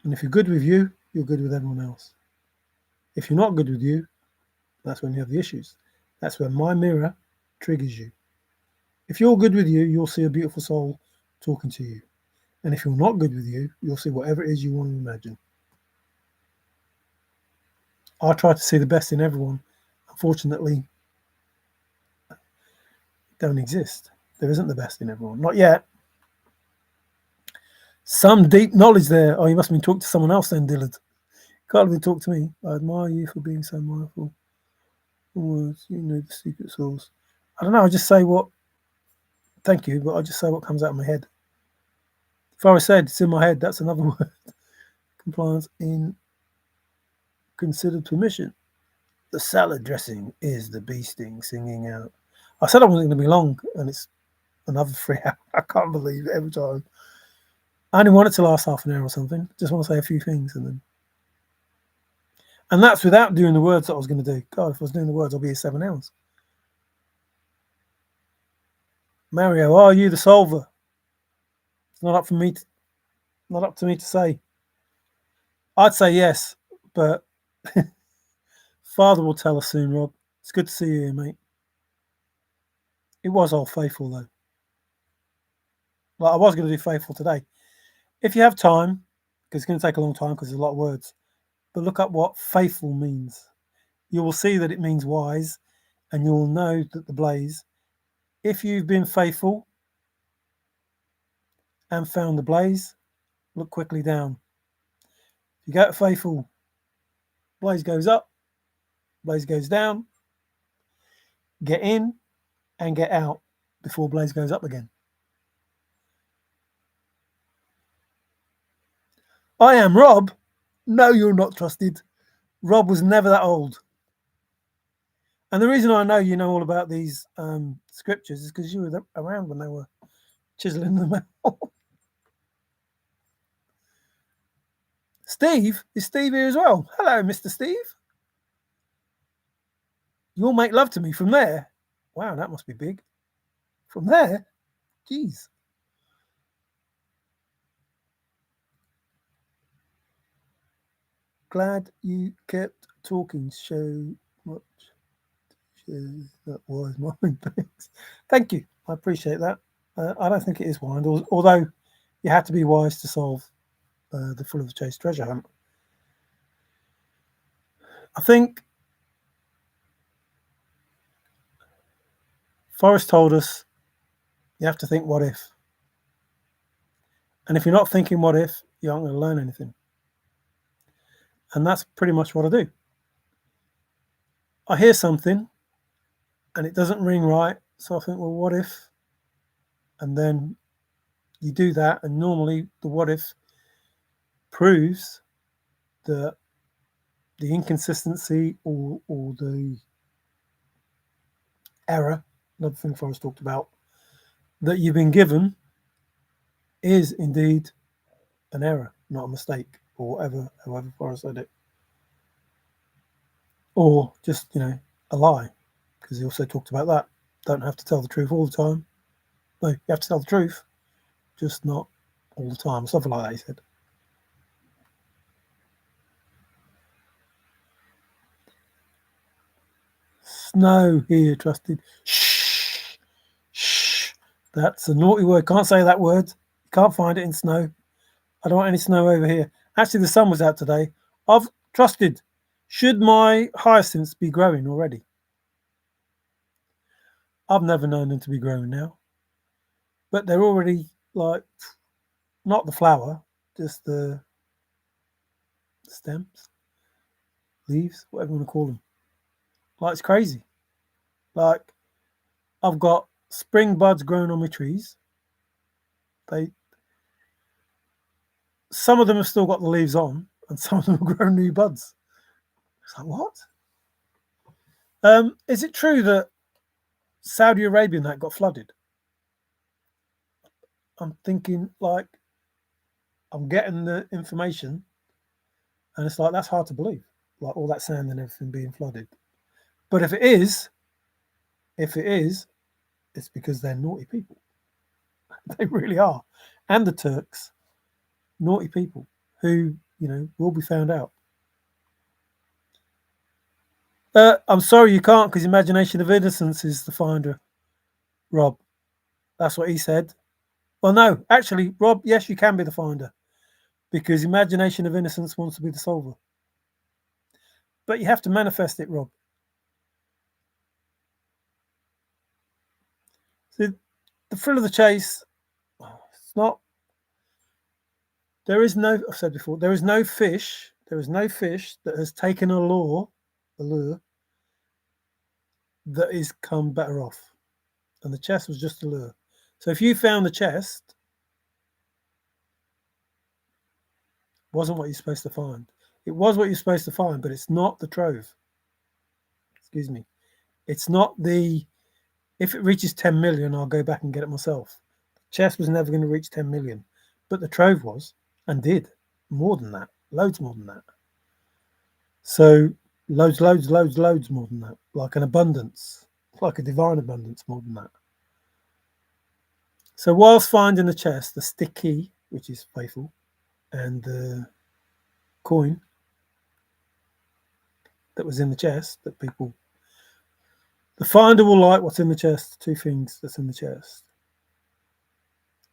And if you're good with you, you're good with everyone else. If you're not good with you, that's when you have the issues. That's when my mirror triggers you. If you're good with you, you'll see a beautiful soul talking to you. And if you're not good with you, you'll see whatever it is you want to imagine. I try to see the best in everyone. Unfortunately, it don't exist. There isn't the best in everyone. Not yet. Some deep knowledge there. Oh, you must have been talking to someone else then, Dillard. Can't even talk to me. I admire you for being so mindful. Words, the secret source. I don't know. I just say what. Thank you, but I just say what comes out of my head. Forrest said it's in my head. That's another word. Compliance in considered permission. The salad dressing is the bee sting singing out. I said I wasn't going to be long, and it's another 3 hours. I can't believe it every time. I only want it to last half an hour or something. Just want to say a few things and that's without doing the words that I was going to do. God, if I was doing the words, I'll be here 7 hours. Mario, are you the solver? It's not up to me to say. I'd say yes, but Father will tell us soon, Rob. It's good to see you here, mate. It was all faithful, though. Like I was going to do faithful today. If you have time, because it's going to take a long time because there's a lot of words, but look up what faithful means. You will see that it means wise, and you will know that the blaze, if you've been faithful and found the blaze, look quickly down. If you go to faithful, blaze goes up, blaze goes down, get in and get out before blaze goes up again. I am Rob. No, you're not trusted. Rob was never that old. And the reason I know you know all about these scriptures is because you were around when they were chiseling them out. Steve? Is Steve here as well? Hello, Mr. Steve. You'll make love to me from there. Wow, that must be big. From there? Jeez. Glad you kept talking so much. That wise mind. Thank you. I appreciate that. I don't think it is wise, although you have to be wise to solve the Full of the Chase treasure hunt. I think Forrest told us you have to think what if. And if you're not thinking what if, you aren't going to learn anything. And that's pretty much what I do. I hear something and it doesn't ring right. So I think, well, what if? And then you do that. And normally the what if proves that the inconsistency or the error, another thing Forrest talked about, that you've been given is indeed an error, not a mistake, or whatever, however Forrest said it. Or just, a lie, because he also talked about that. Don't have to tell the truth all the time. No, you have to tell the truth, just not all the time. Something like that, he said. Snow here, trusted. Shh. Shh. That's a naughty word. Can't say that word. Can't find it in snow. I don't want any snow over here. Actually, the sun was out today. I've trusted. Should my hyacinths be growing already? I've never known them to be growing now. But they're already like, not the flower, just the stems, leaves, whatever you want to call them. Like, it's crazy. Like, I've got spring buds growing on my trees. Some of them have still got the leaves on, and some of them have grown new buds. It's like, what? Is it true that Saudi Arabia and that got flooded? I'm thinking, like, I'm getting the information, and it's like, that's hard to believe. Like, all that sand and everything being flooded. But if it is, it's because they're naughty people. They really are. And the Turks, naughty people who, will be found out. I'm sorry you can't, because imagination of innocence is the finder, Rob. That's what he said. Well, no, actually, Rob, yes, you can be the finder, because imagination of innocence wants to be the solver. But you have to manifest it, Rob. See, the thrill of the chase, it's not. There is no, I've said before, there is no fish that has taken a lure that is come better off. And the chest was just a lure. So if you found the chest, wasn't what you're supposed to find. It was what you're supposed to find, but it's not the trove. Excuse me. It's not the, if it reaches 10 million, I'll go back and get it myself. The chest was never going to reach 10 million, but the trove was, and did more than that, loads more than that. So loads more than that, like an abundance, like a divine abundance more than that. So whilst finding the chest, the stick key, which is faithful, and the coin that was in the chest, that people, the finder will like what's in the chest, two things that's in the chest.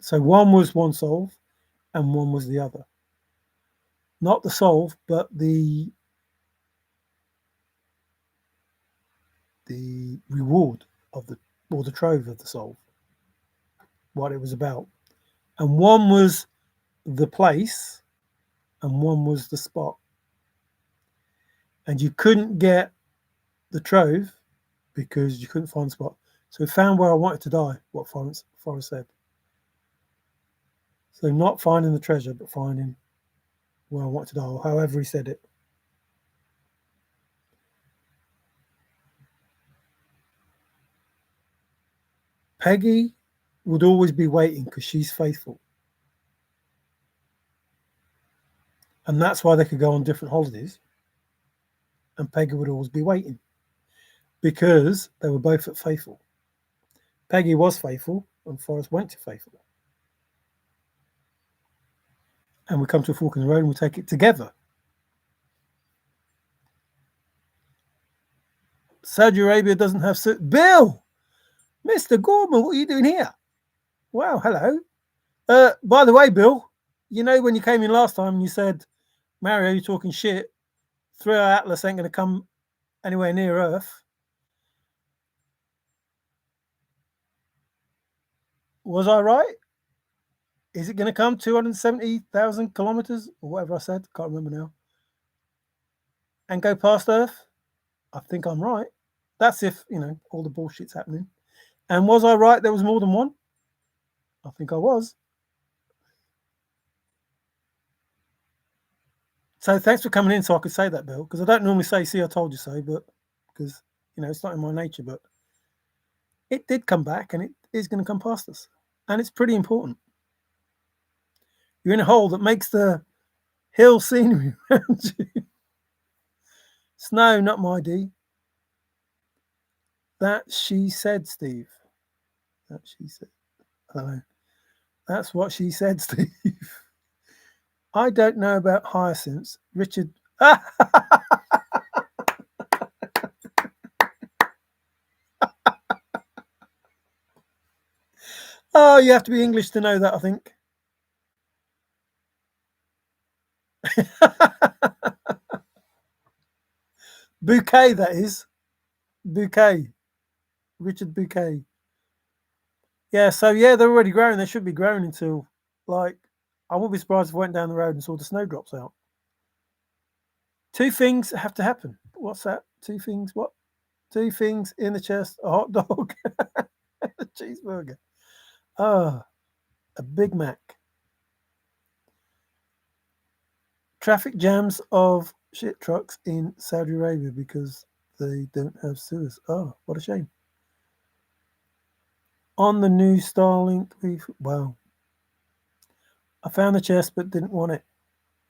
So one was one solve and one was the other. Not the solve, but the reward of the, or the trove of the solve, what it was about. And one was the place and one was the spot. And you couldn't get the trove because you couldn't find the spot. So we found where I wanted to die, what Forrest said. So not finding the treasure, but finding where I wanted to die, or however he said it. Peggy would always be waiting because she's faithful. And that's why they could go on different holidays. And Peggy would always be waiting because they were both at faithful. Peggy was faithful and Forrest went to faithful. And we come to a fork in the road and we take it together. Saudi Arabia doesn't have... Bill! Mr. Gorman, what are you doing here? Wow, hello. By the way, Bill, when you came in last time and you said, Mario, you're talking shit, 3-hour Atlas ain't going to come anywhere near Earth. Was I right? Is it going to come 270,000 kilometers or whatever I said? Can't remember now. And go past Earth? I think I'm right. That's if, all the bullshit's happening. And was I right there was more than one? I think I was. So thanks for coming in so I could say that, Bill, because I don't normally say, see, I told you so, but because, it's not in my nature, but it did come back and it is going to come past us. And it's pretty important. You're in a hole that makes the hill scenery around you. Snow, not my D. That she said, Steve. That she said. I don't know. That's what she said, Steve. I don't know about hyacinths. Richard. Oh, you have to be English to know that, I think. Bouquet, that is. Bouquet. Richard Bouquet. Yeah, so yeah, they're already growing. They should be growing until, I wouldn't be surprised if I went down the road and saw the snowdrops out. Two things have to happen. What's that? Two things, what? Two things in the chest, a hot dog, a cheeseburger. A Big Mac. Traffic jams of shit trucks in Saudi Arabia because they don't have sewers. Oh, what a shame. On the new Starlink, wow. I found the chest but didn't want it.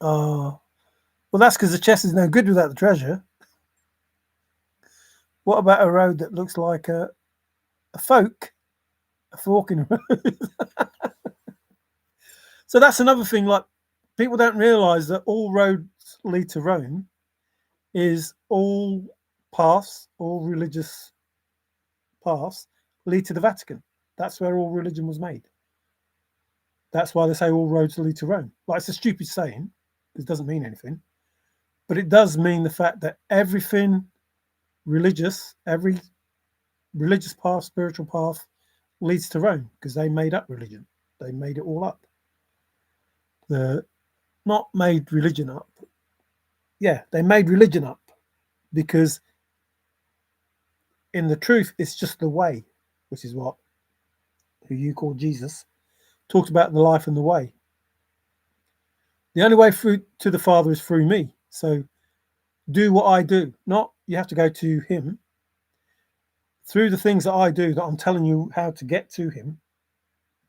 Oh, well, that's because the chest is no good without the treasure. What about a road that looks like a fork in a road? So that's another thing. Like, people don't realise that all roads lead to Rome. Is all paths, all religious paths lead to the Vatican. That's where all religion was made. That's why they say all roads lead to Rome. Like, it's a stupid saying. It doesn't mean anything. But it does mean the fact that everything religious, every religious path, spiritual path, leads to Rome because they made up religion. They made it all up. Not made religion up. Yeah, they made religion up because in the truth, it's just the way, which is what who you call Jesus talked about, the life and the way. The only way through to the Father is through me. So do what I do. Not you have to go to him. Through the things that I do that I'm telling you how to get to him,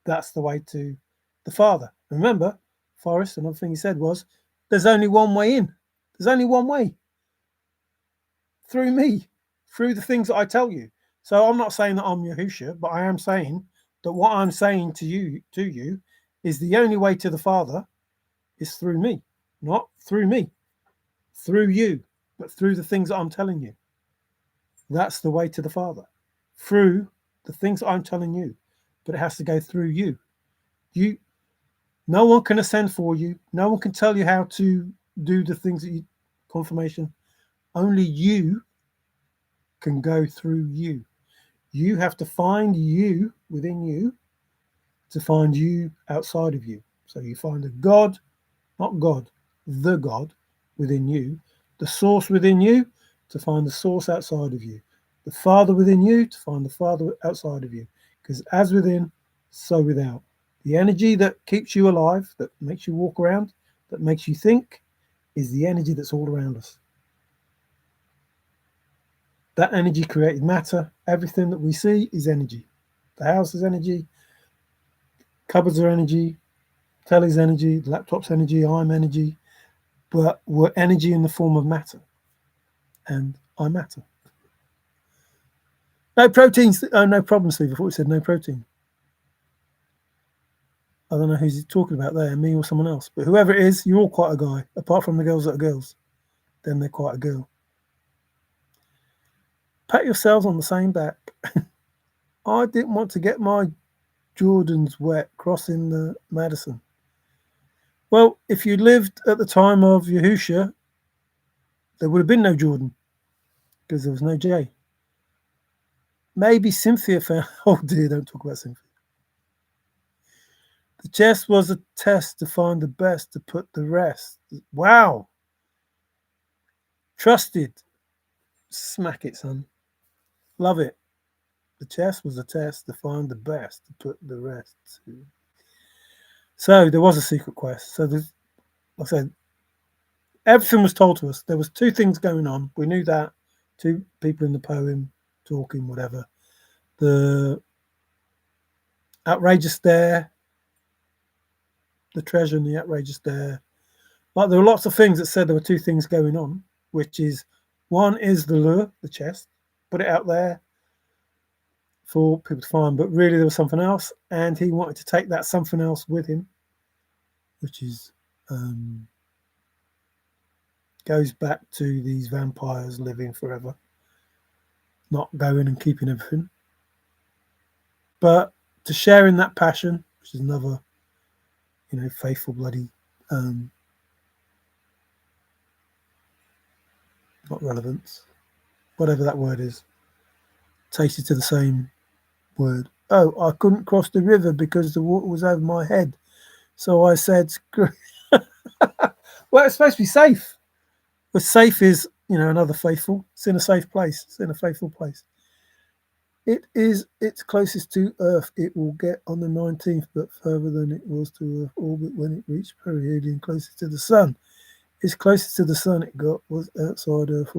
that's the way to the Father. And remember, Forrest, another thing he said was, there's only one way in. There's only one way. Through me. Through the things that I tell you. So I'm not saying that I'm Yahusha, but I am saying that what I'm saying to you is the only way to the Father is through me. Not through me. Through you. But through the things that I'm telling you. That's the way to the Father. Through the things that I'm telling you. But it has to go through you. No one can ascend for you. No one can tell you how to do the things that you confirmation. Only you can go through you. You have to find you within you to find you outside of you. So you find the God, not God, the God within you, the source within you to find the source outside of you, the Father within you to find the Father outside of you. Because as within, so without. The energy that keeps you alive, that makes you walk around, that makes you think, is the energy that's all around us. That energy created matter. Everything that we see is energy. The house is energy. Cupboards are energy. Telly's energy. Laptop's energy. I'm energy. But we're energy in the form of matter. And I matter. No proteins. Oh, no problem, Steve. I thought you said no protein. I don't know who's talking about there, me or someone else. But whoever it is, you're all quite a guy. Apart from the girls that are girls. Then they're quite a girl. Pat yourselves on the same back. I didn't want to get my Jordans wet crossing the Madison. Well, if you lived at the time of Yahusha, there would have been no Jordan because there was no J. Maybe Cynthia found. Oh dear, don't talk about Cynthia. The chest was a test to find the best to put the rest. Wow. Trusted. Smack it, son. Love it. The chest was a test to find the best to put the rest to. So there was a secret quest. So there's, like I said, everything was told to us. There was two things going on. We knew that. Two people in the poem talking, whatever. The outrageous stare, the treasure and the outrageous stare. Like there were lots of things that said there were two things going on, which is one is the lure, the chest, put it out there for people to find, but really there was something else, and he wanted to take that something else with him, which is goes back to these vampires living forever, not going and keeping everything, but to share in that passion, which is another, faithful bloody, not relevance, whatever that word is, tasted to the same word. Oh, I couldn't cross the river because the water was over my head. So I said, screw. Well, it's supposed to be safe. But safe is, another faithful. It's in a safe place. It's in a faithful place. It's closest to Earth. It will get on the 19th, but further than it was to Earth orbit when it reached perihelion closest to the sun. It's closest to the sun it got was outside Earth.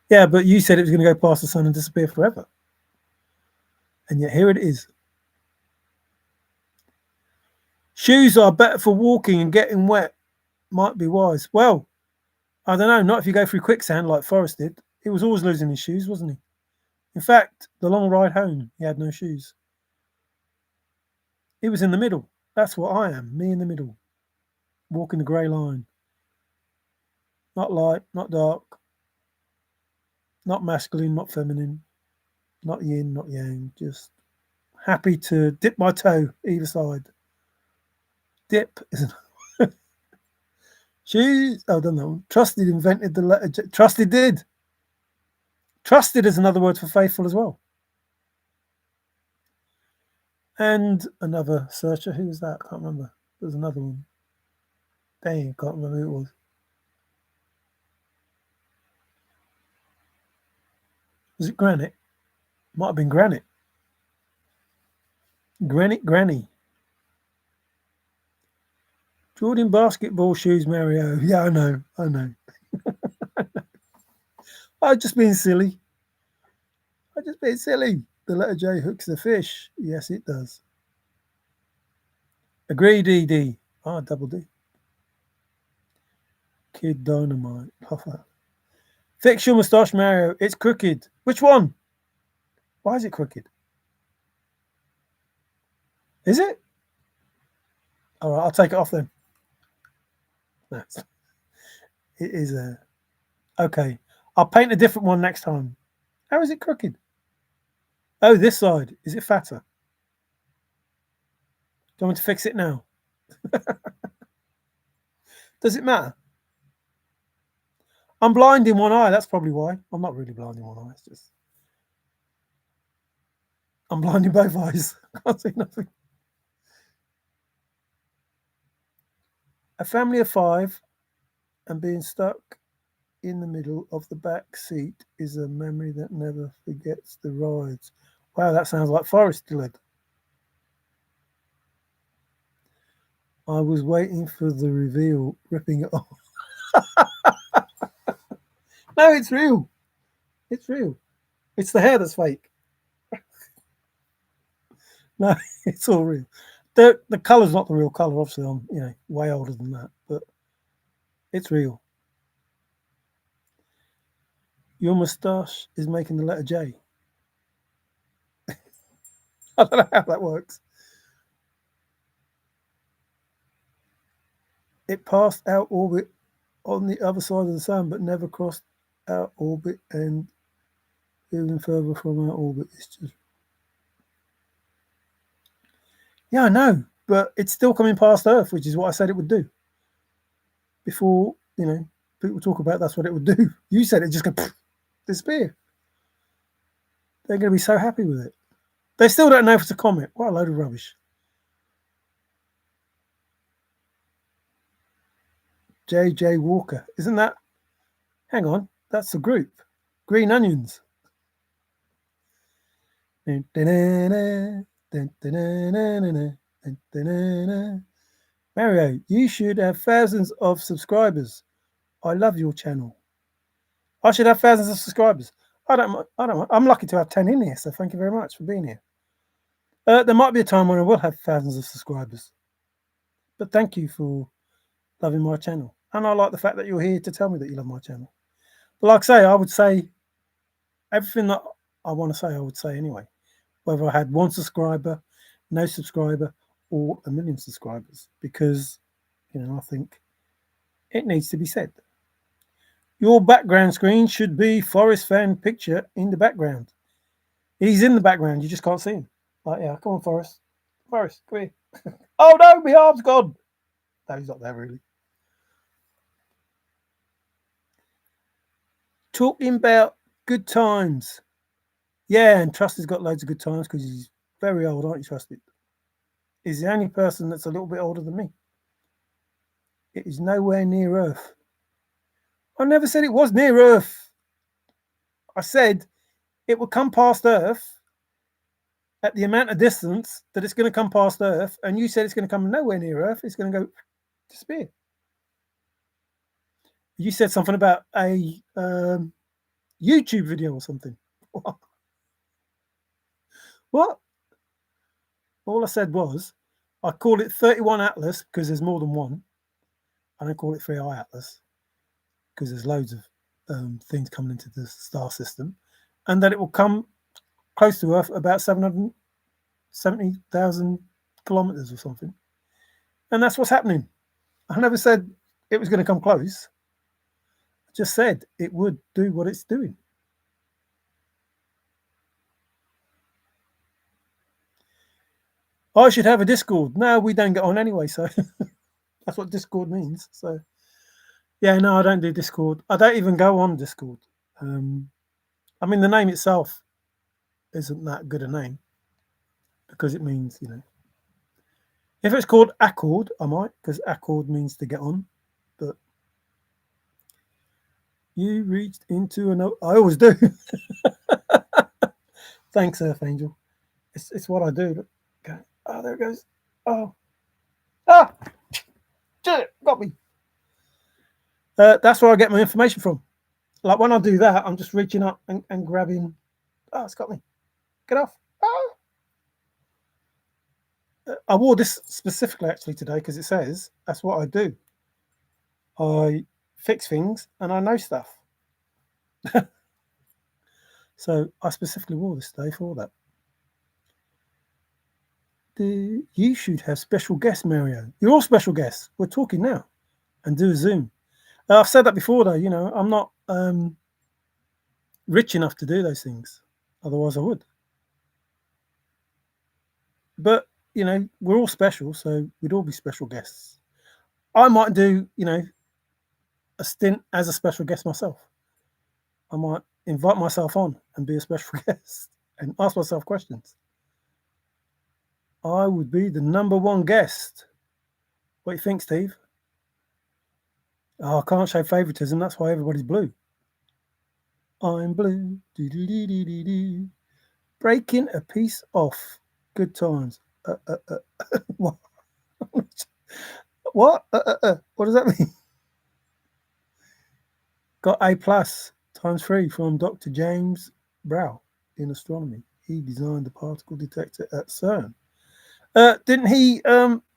Yeah, but you said it was going to go past the sun and disappear forever. And yet here it is. Shoes are better for walking and getting wet. Might be wise. Well, I don't know. Not if you go through quicksand like Forrest did. He was always losing his shoes, wasn't he? In fact, the long ride home, he had no shoes. He was in the middle. That's what I am. Me in the middle. Walking the grey line. Not light, not dark. Not masculine, not feminine. Not yin, not yang. Just happy to dip my toe either side. Dip isn't. Shoes. Oh, I don't know. Trusted invented the letter J. Trusted did. Trusted is another word for faithful as well. And another searcher. Who was that? I can't remember. There was another one. Dang, can't remember who it was. Was it Granite? Might have been Granite. Granny. Jordan basketball shoes, Mario. Yeah, I know. I'm just being silly. The letter J hooks the fish. Yes, it does. Agree, DD. Double D. Kid Dynamite. Fix your moustache, Mario. It's crooked. Which one? Why is it crooked? Is it? All right, I'll take it off then. It is a. Okay, I'll paint a different one next time. How is it crooked? Oh, this side. Is it fatter? Do you want me to fix it now? Does it matter? I'm blind in one eye. That's probably why. I'm not really blind in one eye. It's just I'm blind in both eyes. I can't see nothing. A family of 5 and being stuck in the middle of the back seat is a memory that never forgets the rides. Wow, that sounds like Forrest did. I was waiting for the reveal, ripping it off. No, it's real. It's real. It's the hair that's fake. No, it's all real. The colour's not the real colour, obviously. I'm way older than that, but it's real. Your moustache is making the letter J. I don't know how that works. It passed out orbit on the other side of the sun, but never crossed our orbit and even further from our orbit. It's just. Yeah, I know, but it's still coming past Earth, which is what I said it would do. Before, people talk about that's what it would do. You said it just go disappear. They're going to be so happy with it. They still don't know if it's a comet. What a load of rubbish. JJ Walker. Isn't that? Hang on, that's the group. Green Onions. Mario, you should have thousands of subscribers. I love your channel. I should have thousands of subscribers. I don't. I'm lucky to have 10 in here, so thank you very much for being here. There might be a time when I will have thousands of subscribers, but thank you for loving my channel, and I like the fact that you're here to tell me that you love my channel. But like I say, I would say everything that I want to say. I would say anyway, whether I had 1 subscriber, no subscriber, or 1 million subscribers, because I think it needs to be said. Your background screen should be Forrest Fenn picture in the background. He's in the background, you just can't see him. Like, yeah, come on, Forrest. Forrest, come here. Oh no, my arm's gone. No, he's not there really. Talking about good times. Yeah, and Trusty's got loads of good times because he's very old, aren't you, Trusty? He's the only person that's a little bit older than me. It is nowhere near Earth. I never said it was near Earth. I said it will come past Earth at the amount of distance that it's going to come past Earth, and you said it's going to come nowhere near Earth. It's going to go disappear. You said something about a YouTube video or something. What? All I said was I call it 31 Atlas because there's more than one. I don't call it 3i Atlas because there's loads of things coming into the star system, and that it will come close to Earth about 770,000 kilometers or something. And that's what's happening. I never said it was going to come close. I just said it would do what it's doing. I should have a Discord. No, we don't get on anyway, so that's what Discord means. So, yeah, no, I don't do Discord. I don't even go on Discord. I mean, the name itself isn't that good a name because it means, if it's called Accord, I might, because Accord means to get on. But you reached into another. I always do. Thanks, Earth Angel. It's what I do. Okay. Oh, there it goes. Oh. Ah! Got me. That's where I get my information from. Like when I do that, I'm just reaching up and grabbing. Oh, it's got me. Get off. Oh. I wore this specifically actually today because it says that's what I do. I fix things and I know stuff. So I specifically wore this today for that. You should have special guests, Mario. You're all special guests. We're talking now and do a Zoom. I've said that before, though. I'm not rich enough to do those things. Otherwise, I would. But, we're all special, so we'd all be special guests. I might do, a stint as a special guest myself. I might invite myself on and be a special guest and ask myself questions. I would be the #1 guest. What do you think, Steve? Oh, I can't show favoritism. That's why everybody's blue. I'm blue. Do. Breaking a piece off. Good times. What? What? What does that mean? Got A+ ×3 from Dr. James Brow in astronomy. He designed the particle detector at CERN. Didn't he,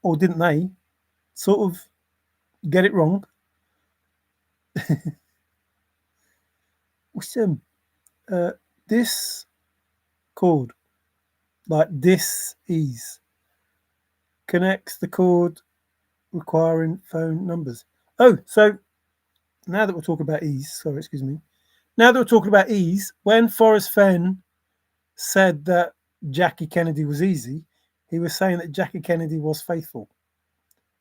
or didn't they, sort of get it wrong? This cord, like this is, connects the cord requiring phone numbers. Oh, so now that we're talking about ease, now that we're talking about ease, when Forrest Fenn said that Jackie Kennedy was easy, he was saying that Jackie Kennedy was faithful.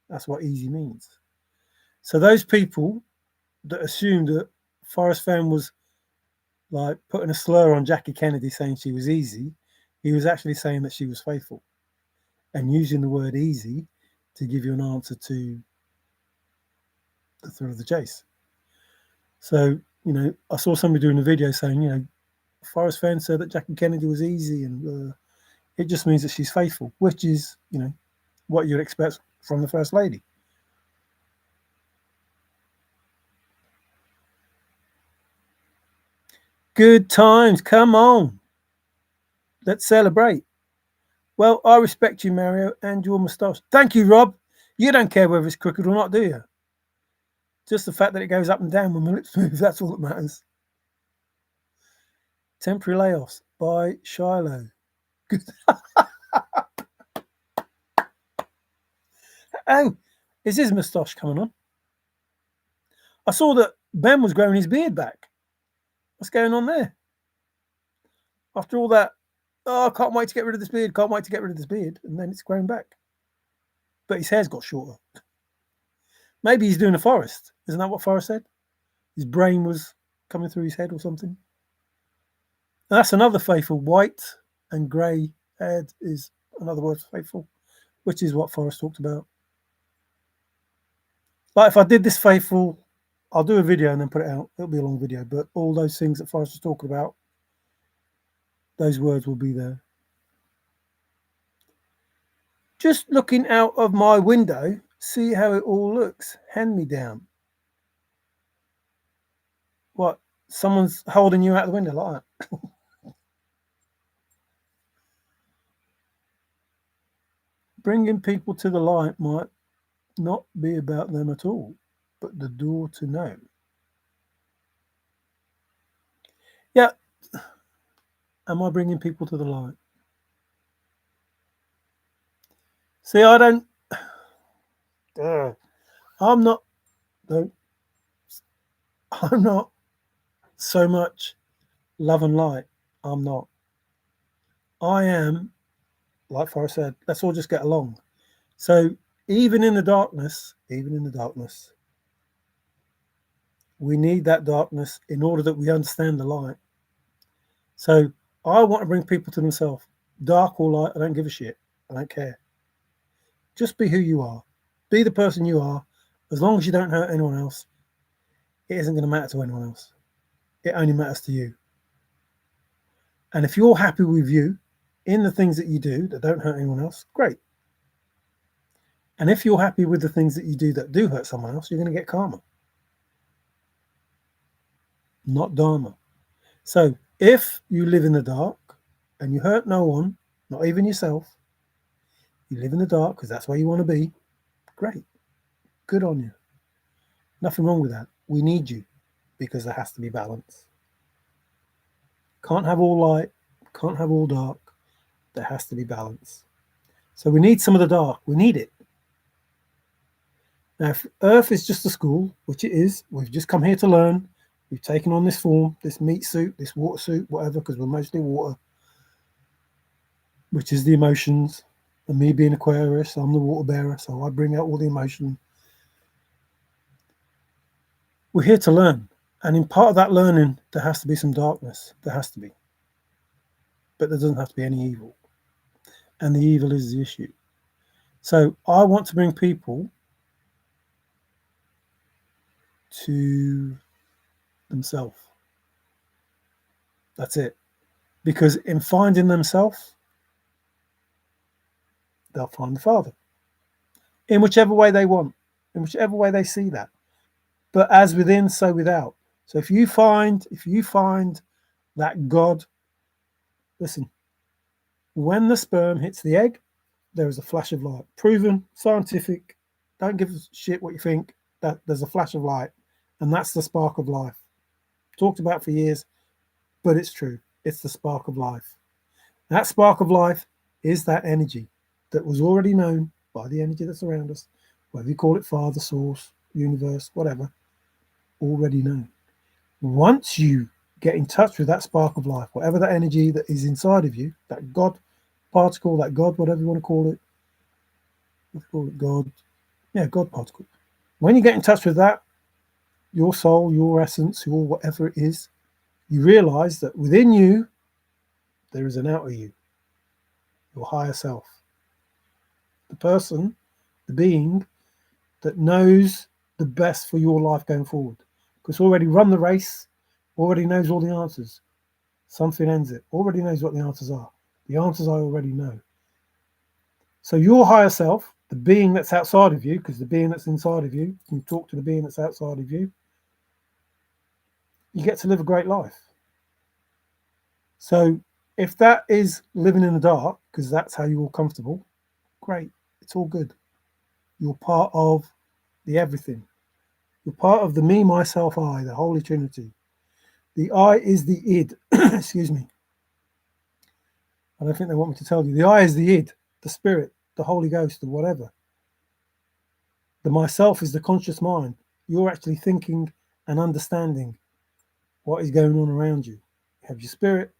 That's what easy means. So those people that assumed that Forrest Fenn was like putting a slur on Jackie Kennedy saying she was easy, he was actually saying that she was faithful and using the word easy to give you an answer to the thrill of the chase. So, I saw somebody doing a video saying, Forrest Fenn said that Jackie Kennedy was easy, and it just means that she's faithful, which is, what you'd expect from the First Lady. Good times, come on. Let's celebrate. Well, I respect you, Mario, and your moustache. Thank you, Rob. You don't care whether it's crooked or not, do you? Just the fact that it goes up and down when my lips move, that's all that matters. Temporary layoffs by Shiloh. Good. Oh, is his moustache coming on? I saw that Ben was growing his beard back. What's going on there? After all that, I can't wait to get rid of this beard, can't wait to get rid of this beard, and then it's grown back. But his hair's got shorter. Maybe he's doing a Forrest. Isn't that what Forrest said? His brain was coming through his head or something. And that's another faithful. White and grey head is another word for faithful, which is what Forrest talked about. Like if I did this faithful, I'll do a video and then put it out. It'll be a long video, but all those things that Forrest was talking about, those words will be there. Just looking out of my window, see how it all looks. Hand me down. What? Someone's holding you out the window like that? Bringing people to the light might not be about them at all, but the door to know. Yeah. Am I bringing people to the light? See, I don't. I'm not. No, I'm not so much love and light. I'm not. I am, like Forrest said, let's all just get along. So even in the darkness, we need that darkness in order that we understand the light. So I want to bring people to themselves. Dark or light, I don't give a shit. I don't care. Just be who you are. Be the person you are. As long as you don't hurt anyone else, it isn't going to matter to anyone else. It only matters to you. And if you're happy with you in the things that you do that don't hurt anyone else, great. And if you're happy with the things that you do that do hurt someone else, you're going to get karma, not dharma. So if you live in the dark and you hurt no one, not even yourself, you live in the dark because that's where you want to be, great. Good on you. Nothing wrong with that. We need you because there has to be balance. Can't have all light, can't have all dark. There has to be balance. So we need some of the dark. We need it. Now, if Earth is just a school, which it is, we've just come here to learn. We've taken on this form, this meat suit, this water suit, whatever, because we're mostly water, which is the emotions. And me being Aquarius, I'm the water bearer, so I bring out all the emotion. We're here to learn. And in part of that learning, there has to be some darkness. There has to be. But there doesn't have to be any evil. And the evil is the issue. So I want to bring people to themselves. That's it. Because in finding themselves, they'll find the Father. In whichever way they want, in whichever way they see that. But as within, so without. So if you find that God, listen, when the sperm hits the egg, there is a flash of light. Proven, scientific. Don't give a shit what you think. That there's a flash of light. And that's the spark of life. Talked about for years, but it's true. It's the spark of life. That spark of life is that energy that was already known by the energy that's around us, whether you call it Father, Source, Universe, whatever, already known. Once you get in touch with that spark of life, whatever that energy that is inside of you, that God particle, that God, whatever you want to call it, let's call it God, yeah, God particle. When you get in touch with that, your soul, your essence, your whatever it is, you realize that within you, there is an outer you, your higher self. The person, the being that knows the best for your life going forward. Because already run the race, already knows all the answers. Something ends it, already knows what the answers are. The answers I already know. So your higher self, the being that's outside of you, because the being that's inside of you, you talk to the being that's outside of you, you get to live a great life. So if that is living in the dark, because that's how you're comfortable, great. It's all good. You're part of the everything. You're part of the me, myself, I, the Holy Trinity. The I is the id. Excuse me. I don't think they want me to tell you. The I is the id, the spirit, the Holy Ghost, the whatever. The myself is the conscious mind. You're actually thinking and understanding what is going on around you. You have your spirit,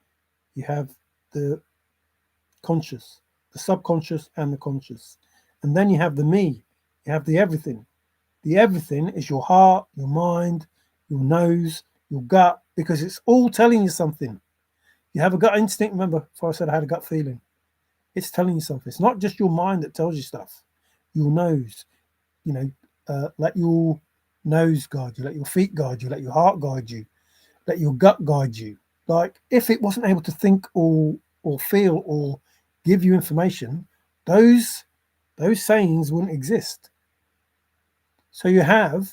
you have the conscious, the subconscious, and the conscious. And then you have the me, you have the everything. The everything is your heart, your mind, your nose, your gut, because it's all telling you something. You have a gut instinct. Remember, before I said I had a gut feeling. It's telling you something. It's not just your mind that tells you stuff. Your nose, let your nose guide you, let your feet guide you, let your heart guide you, let your gut guide you. Like if it wasn't able to think or feel or give you information, those sayings wouldn't exist. So you have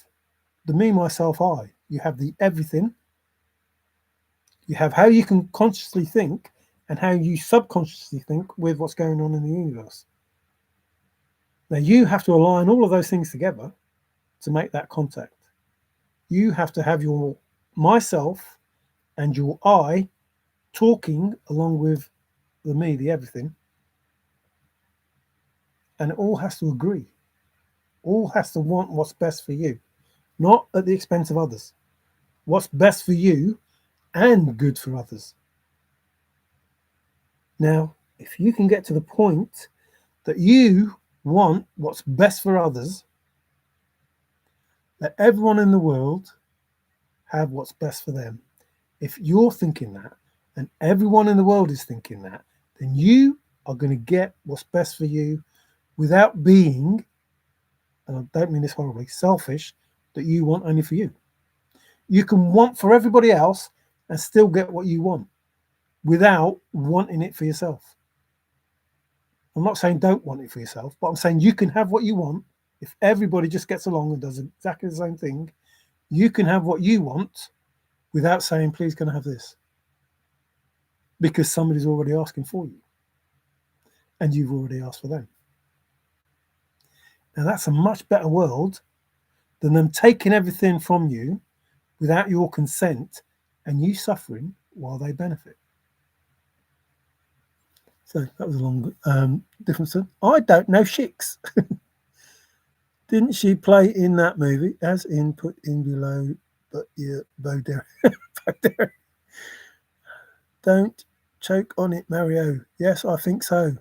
the me, myself, I. You have the everything. You have how you can consciously think and how you subconsciously think with what's going on in the universe. Now you have to align all of those things together to make that contact. You have to have your myself and your I talking along with the me, the everything, and it all has to agree. All has to want what's best for you, not at the expense of others. What's best for you and good for others. Now, if you can get to the point that you want what's best for others, let everyone in the world have what's best for them. If you're thinking that and everyone in the world is thinking that, then you are going to get what's best for you without being, and I don't mean this horribly, selfish, that you want only for you. You can want for everybody else and still get what you want without wanting it for yourself. I'm not saying don't want it for yourself, but I'm saying you can have what you want. If everybody just gets along and does exactly the same thing, you can have what you want without saying, please, can I have this? Because somebody's already asking for you and you've already asked for them. Now, that's a much better world than them taking everything from you without your consent and you suffering while they benefit. So that was a long difference. I don't know Shix. Didn't she play in that movie as in put in below, but yeah, bow there. Don't choke on it, Mario. Yes, I think so.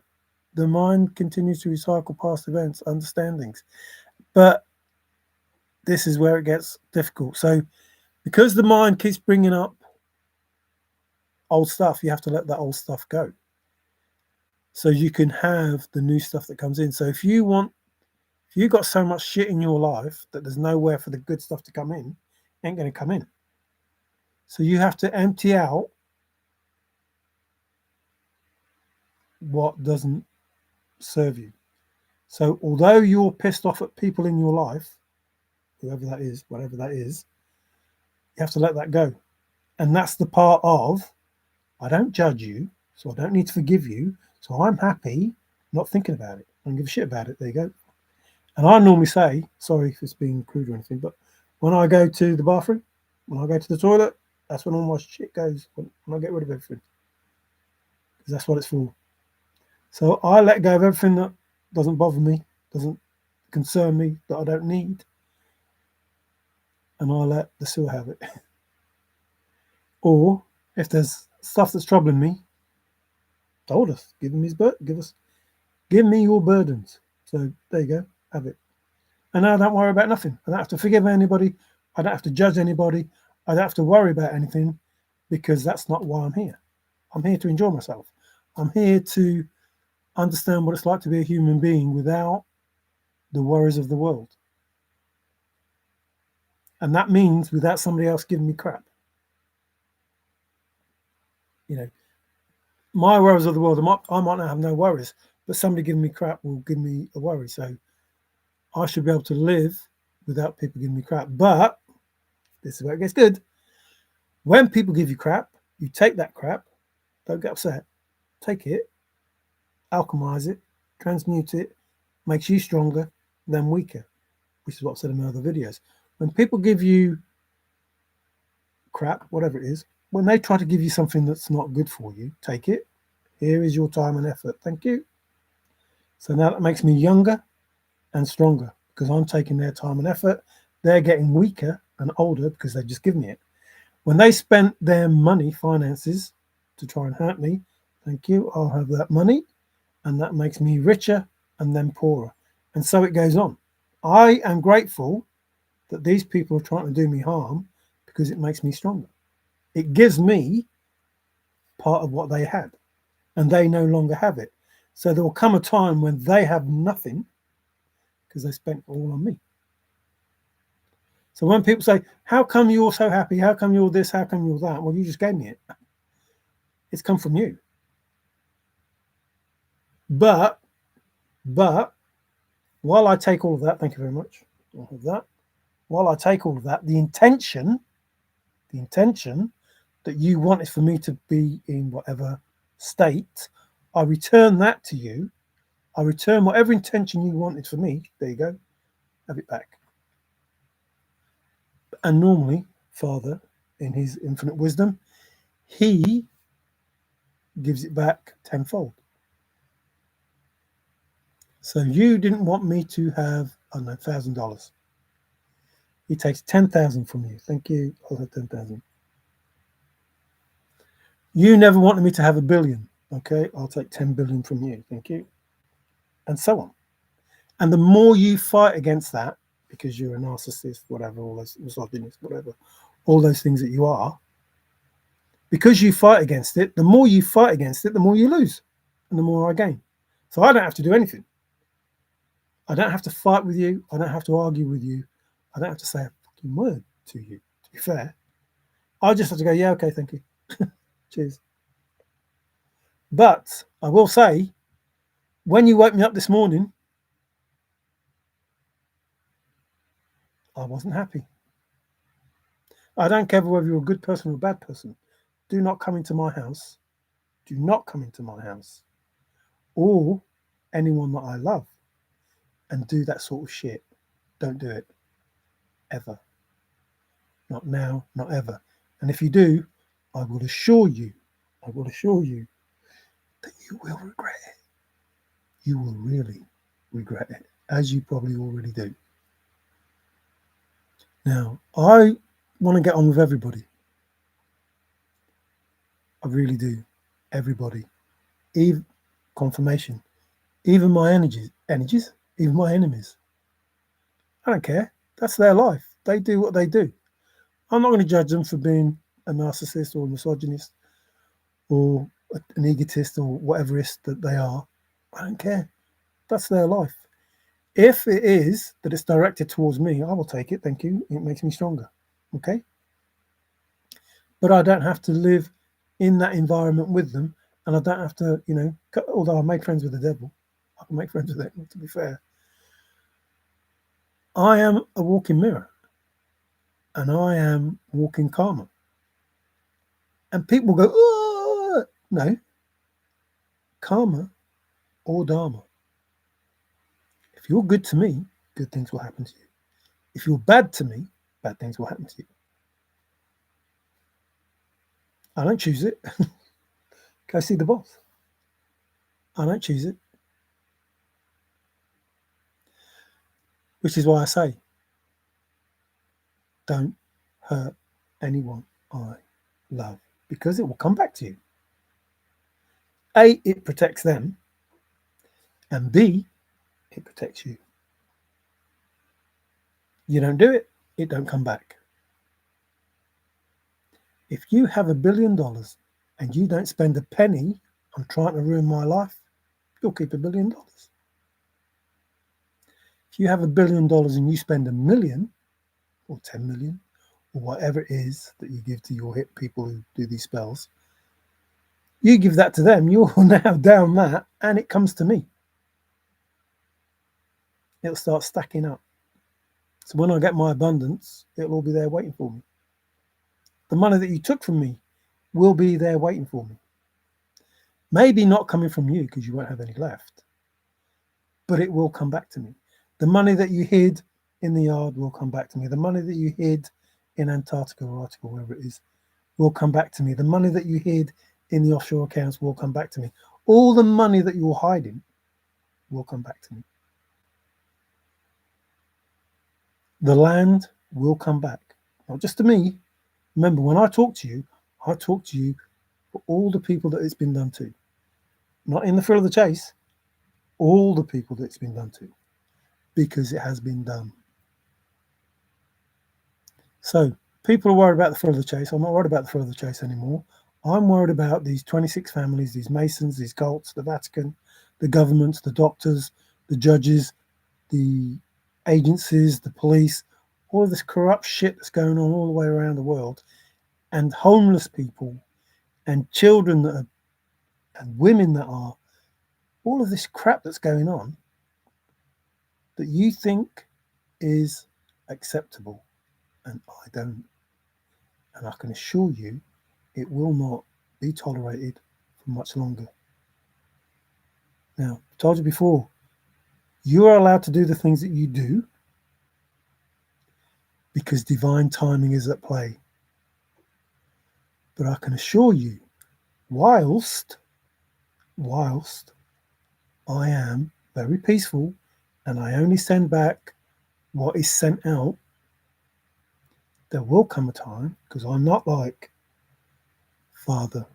The mind continues to recycle past events, understandings. But this is where it gets difficult. So because the mind keeps bringing up old stuff, you have to let that old stuff go. So you can have the new stuff that comes in. So if you've got so much shit in your life that there's nowhere for the good stuff to come in, it ain't going to come in. So you have to empty out what doesn't serve you. So although you're pissed off at people in your life, whoever that is, whatever that is, you have to let that go. And that's the part of, I don't judge you, so I don't need to forgive you. So I'm happy not thinking about it. I don't give a shit about it. There you go. And I normally say, sorry if it's being crude or anything, but when I go to the bathroom, when I go to the toilet, that's when all my shit goes, when I get rid of everything. Because that's what it's for. So I let go of everything that doesn't bother me, doesn't concern me, that I don't need. And I let the sewer have it. Or if there's stuff that's troubling me, told us, give me your burdens. So there you go, have it. And now I don't worry about nothing. I don't have to forgive anybody. I don't have to judge anybody. I don't have to worry about anything because that's not why I'm here. I'm here to enjoy myself. I'm here to understand what it's like to be a human being without the worries of the world. And that means without somebody else giving me crap. You know, my worries of the world, I might not have no worries, but somebody giving me crap will give me a worry. So I should be able to live without people giving me crap. But this is where it gets good. When people give you crap, you take that crap, don't get upset, take it, alchemize it, transmute it, makes you stronger, then weaker, which is what I've said in my other videos. When people give you crap, whatever it is, when they try to give you something that's not good for you, take it. Here is your time and effort. Thank you. So now that makes me younger and stronger because I'm taking their time and effort. They're getting weaker and older because they've just given me it. When they spent their money, finances, to try and hurt me, thank you, I'll have that money, and that makes me richer and then poorer. And so it goes on. I am grateful that these people are trying to do me harm because it makes me stronger. It gives me part of what they had, and they no longer have it. So there will come a time when they have nothing because they spent all on me. So when people say, how come you're so happy? How come you're this? How come you're that? Well, you just gave me it. It's come from you. But while I take all of that, thank you very much. I'll have that. While I take all of that, the intention that you want is for me to be in whatever state, I return that to you. I return whatever intention you wanted for me. There you go. Have it back. And normally, Father, in his infinite wisdom, he gives it back tenfold. So you didn't want me to have, I don't know, $1,000. He takes 10,000 from you. Thank you. I'll have 10,000. You never wanted me to have $1 billion. Okay, I'll take 10 billion from you. Thank you. And so on. And the more you fight against that, because you're a narcissist, whatever, all those misogynist, whatever, all those things that you are, because you fight against it, the more you fight against it, the more you lose and the more I gain. So I don't have to do anything. I don't have to fight with you. I don't have to argue with you. I don't have to say a fucking word to you, to be fair. I just have to go, yeah, okay, thank you. Cheers. But I will say, when you woke me up this morning, I wasn't happy. I don't care whether you're a good person or a bad person. Do not come into my house. Do not come into my house or anyone that I love and do that sort of shit. Don't do it. Ever. Not now, not ever. And if you do, I will assure you that you will regret it. You will really regret it, as you probably already do. Now, I want to get on with everybody. I really do. Everybody. Even confirmation. Even my energies, even my enemies. I don't care. That's their life. They do what they do. I'm not going to judge them for being a narcissist or a misogynist or an egotist or whatever it is that they are. I don't care. That's their life. If it is that it's directed towards me, I will take it. Thank you. It makes me stronger. Okay? But I don't have to live in that environment with them. And I don't have to, although I made friends with the devil, I can make friends with it, to be fair. I am a walking mirror. And I am walking karma. And people go, oh, no. Karma or dharma. If you're good to me, good things will happen to you. If you're bad to me, bad things will happen to you. I don't choose it. Go see the boss. I don't choose it. Which is why I say, don't hurt anyone I love, because it will come back to you. A, it protects them, and B, it protects you. You don't do it, it don't come back. If you have $1 billion and you don't spend a penny on trying to ruin my life, you'll keep $1 billion. If you have $1 billion and you spend $1 million, or 10 million or whatever it is that you give to your hip people who do these spells, you give that to them, you're now down that, and it comes to me. It'll start stacking up. So when I get my abundance, it'll all be there waiting for me. The money that you took from me will be there waiting for me. Maybe not coming from you because you won't have any left, but it will come back to me. The money that you hid in the yard will come back to me. The money that you hid in Antarctica or Arctica, wherever it is, will come back to me. The money that you hid in the offshore accounts will come back to me. All the money that you're hiding will come back to me. The land will come back, not just to me. Remember, when I talk to you for all the people that it's been done to. Not in the thrill of the chase, all the people that it's been done to, because it has been done. So people are worried about the thrill of the chase. I'm not worried about the thrill of the chase anymore. I'm worried about these 26 families, these Masons, these cults, the Vatican, the governments, the doctors, the judges, the agencies, the police, all of this corrupt shit that's going on all the way around the world, and homeless people, and children that are, and women that are, all of this crap that's going on that you think is acceptable, and I don't. And I can assure you it will not be tolerated for much longer. Now, I told you before, you are allowed to do the things that you do because divine timing is at play. But I can assure you, whilst I am very peaceful and I only send back what is sent out, there will come a time, because I'm not like Father.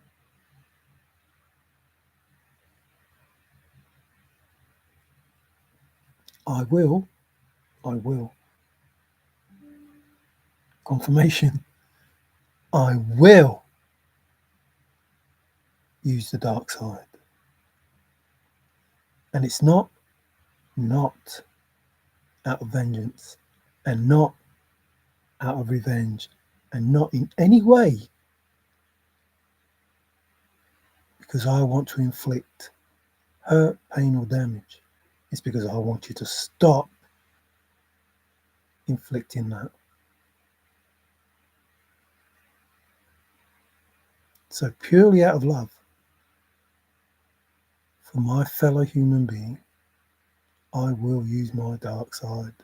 I will. Confirmation. I will use the dark side. And it's not out of vengeance and not out of revenge and not in any way because I want to inflict hurt, pain, or damage. It's because I want you to stop inflicting that. So purely out of love for my fellow human being, I will use my dark side.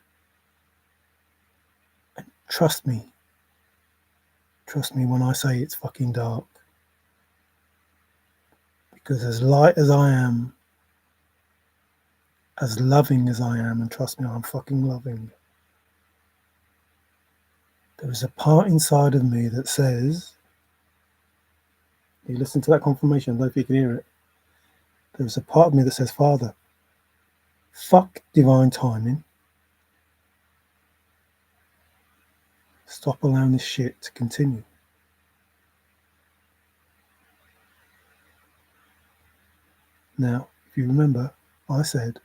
And trust me when I say it's fucking dark. Because as light as I am, as loving as I am, and trust me, I'm fucking loving, there is a part inside of me that says, you listen to that confirmation, I don't know if you can hear it. There is a part of me that says, Father, fuck divine timing. Stop allowing this shit to continue. Now, if you remember, I said,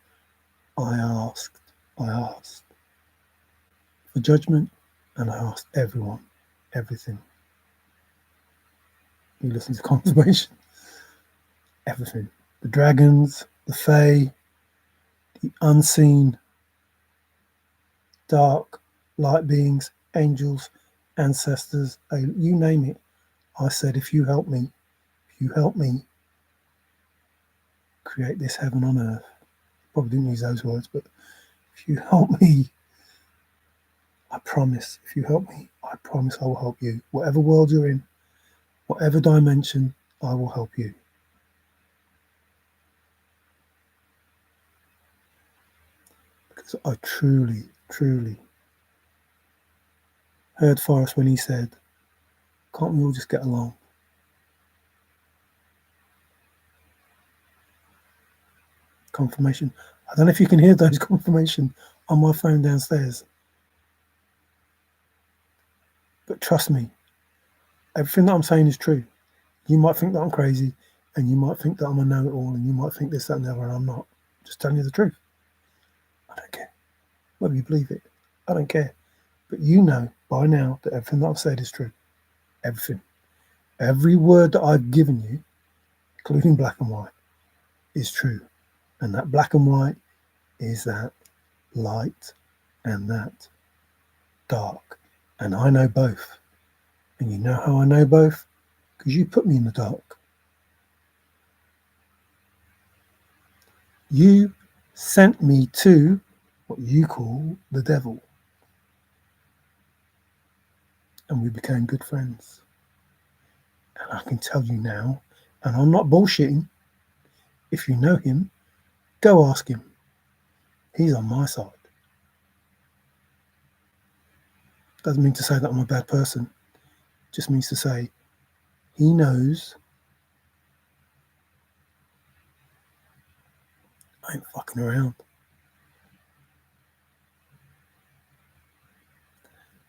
I asked for judgment, and I asked everyone, everything. You listen to confirmation, everything. The dragons, the fae, the unseen, dark, light beings, angels, ancestors, you name it. I said, if you help me create this heaven on earth, probably didn't use those words, but if you help me, I promise, if you help me, I promise I will help you. Whatever world you're in, whatever dimension, I will help you. Because I truly heard Forrest when he said, can't we all just get along? Confirmation. I don't know if you can hear those confirmation on my phone downstairs. But trust me, everything that I'm saying is true. You might think that I'm crazy, and you might think that I'm a know-it-all, and you might think this, that, and the other, and I'm not. Just telling you the truth. I don't care. Whether you believe it, I don't care. But you know by now that everything that I've said is true. Everything. Every word that I've given you, including black and white, is true. And that black and white is that light and that dark. And I know both. And you know how I know both? Because you put me in the dark. You sent me to what you call the devil. And we became good friends. And I can tell you now, and I'm not bullshitting, if you know him, go ask him. He's on my side. Doesn't mean to say that I'm a bad person. Just means to say he knows I ain't fucking around.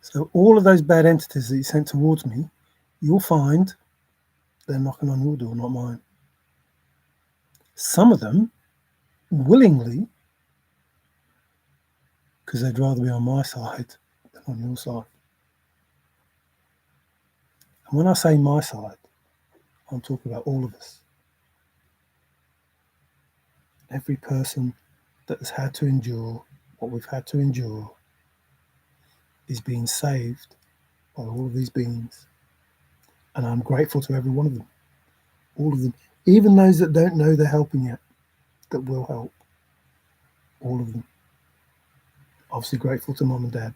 So all of those bad entities that you sent towards me, you'll find they're knocking on your door, not mine. Some of them willingly, because they'd rather be on my side than on your side. And when I say my side, I'm talking about all of us. Every person that has had to endure what we've had to endure is being saved by all of these beings. And I'm grateful to every one of them. All of them. Even those that don't know they're helping yet, that will help. All of them. Obviously grateful to Mum and Dad.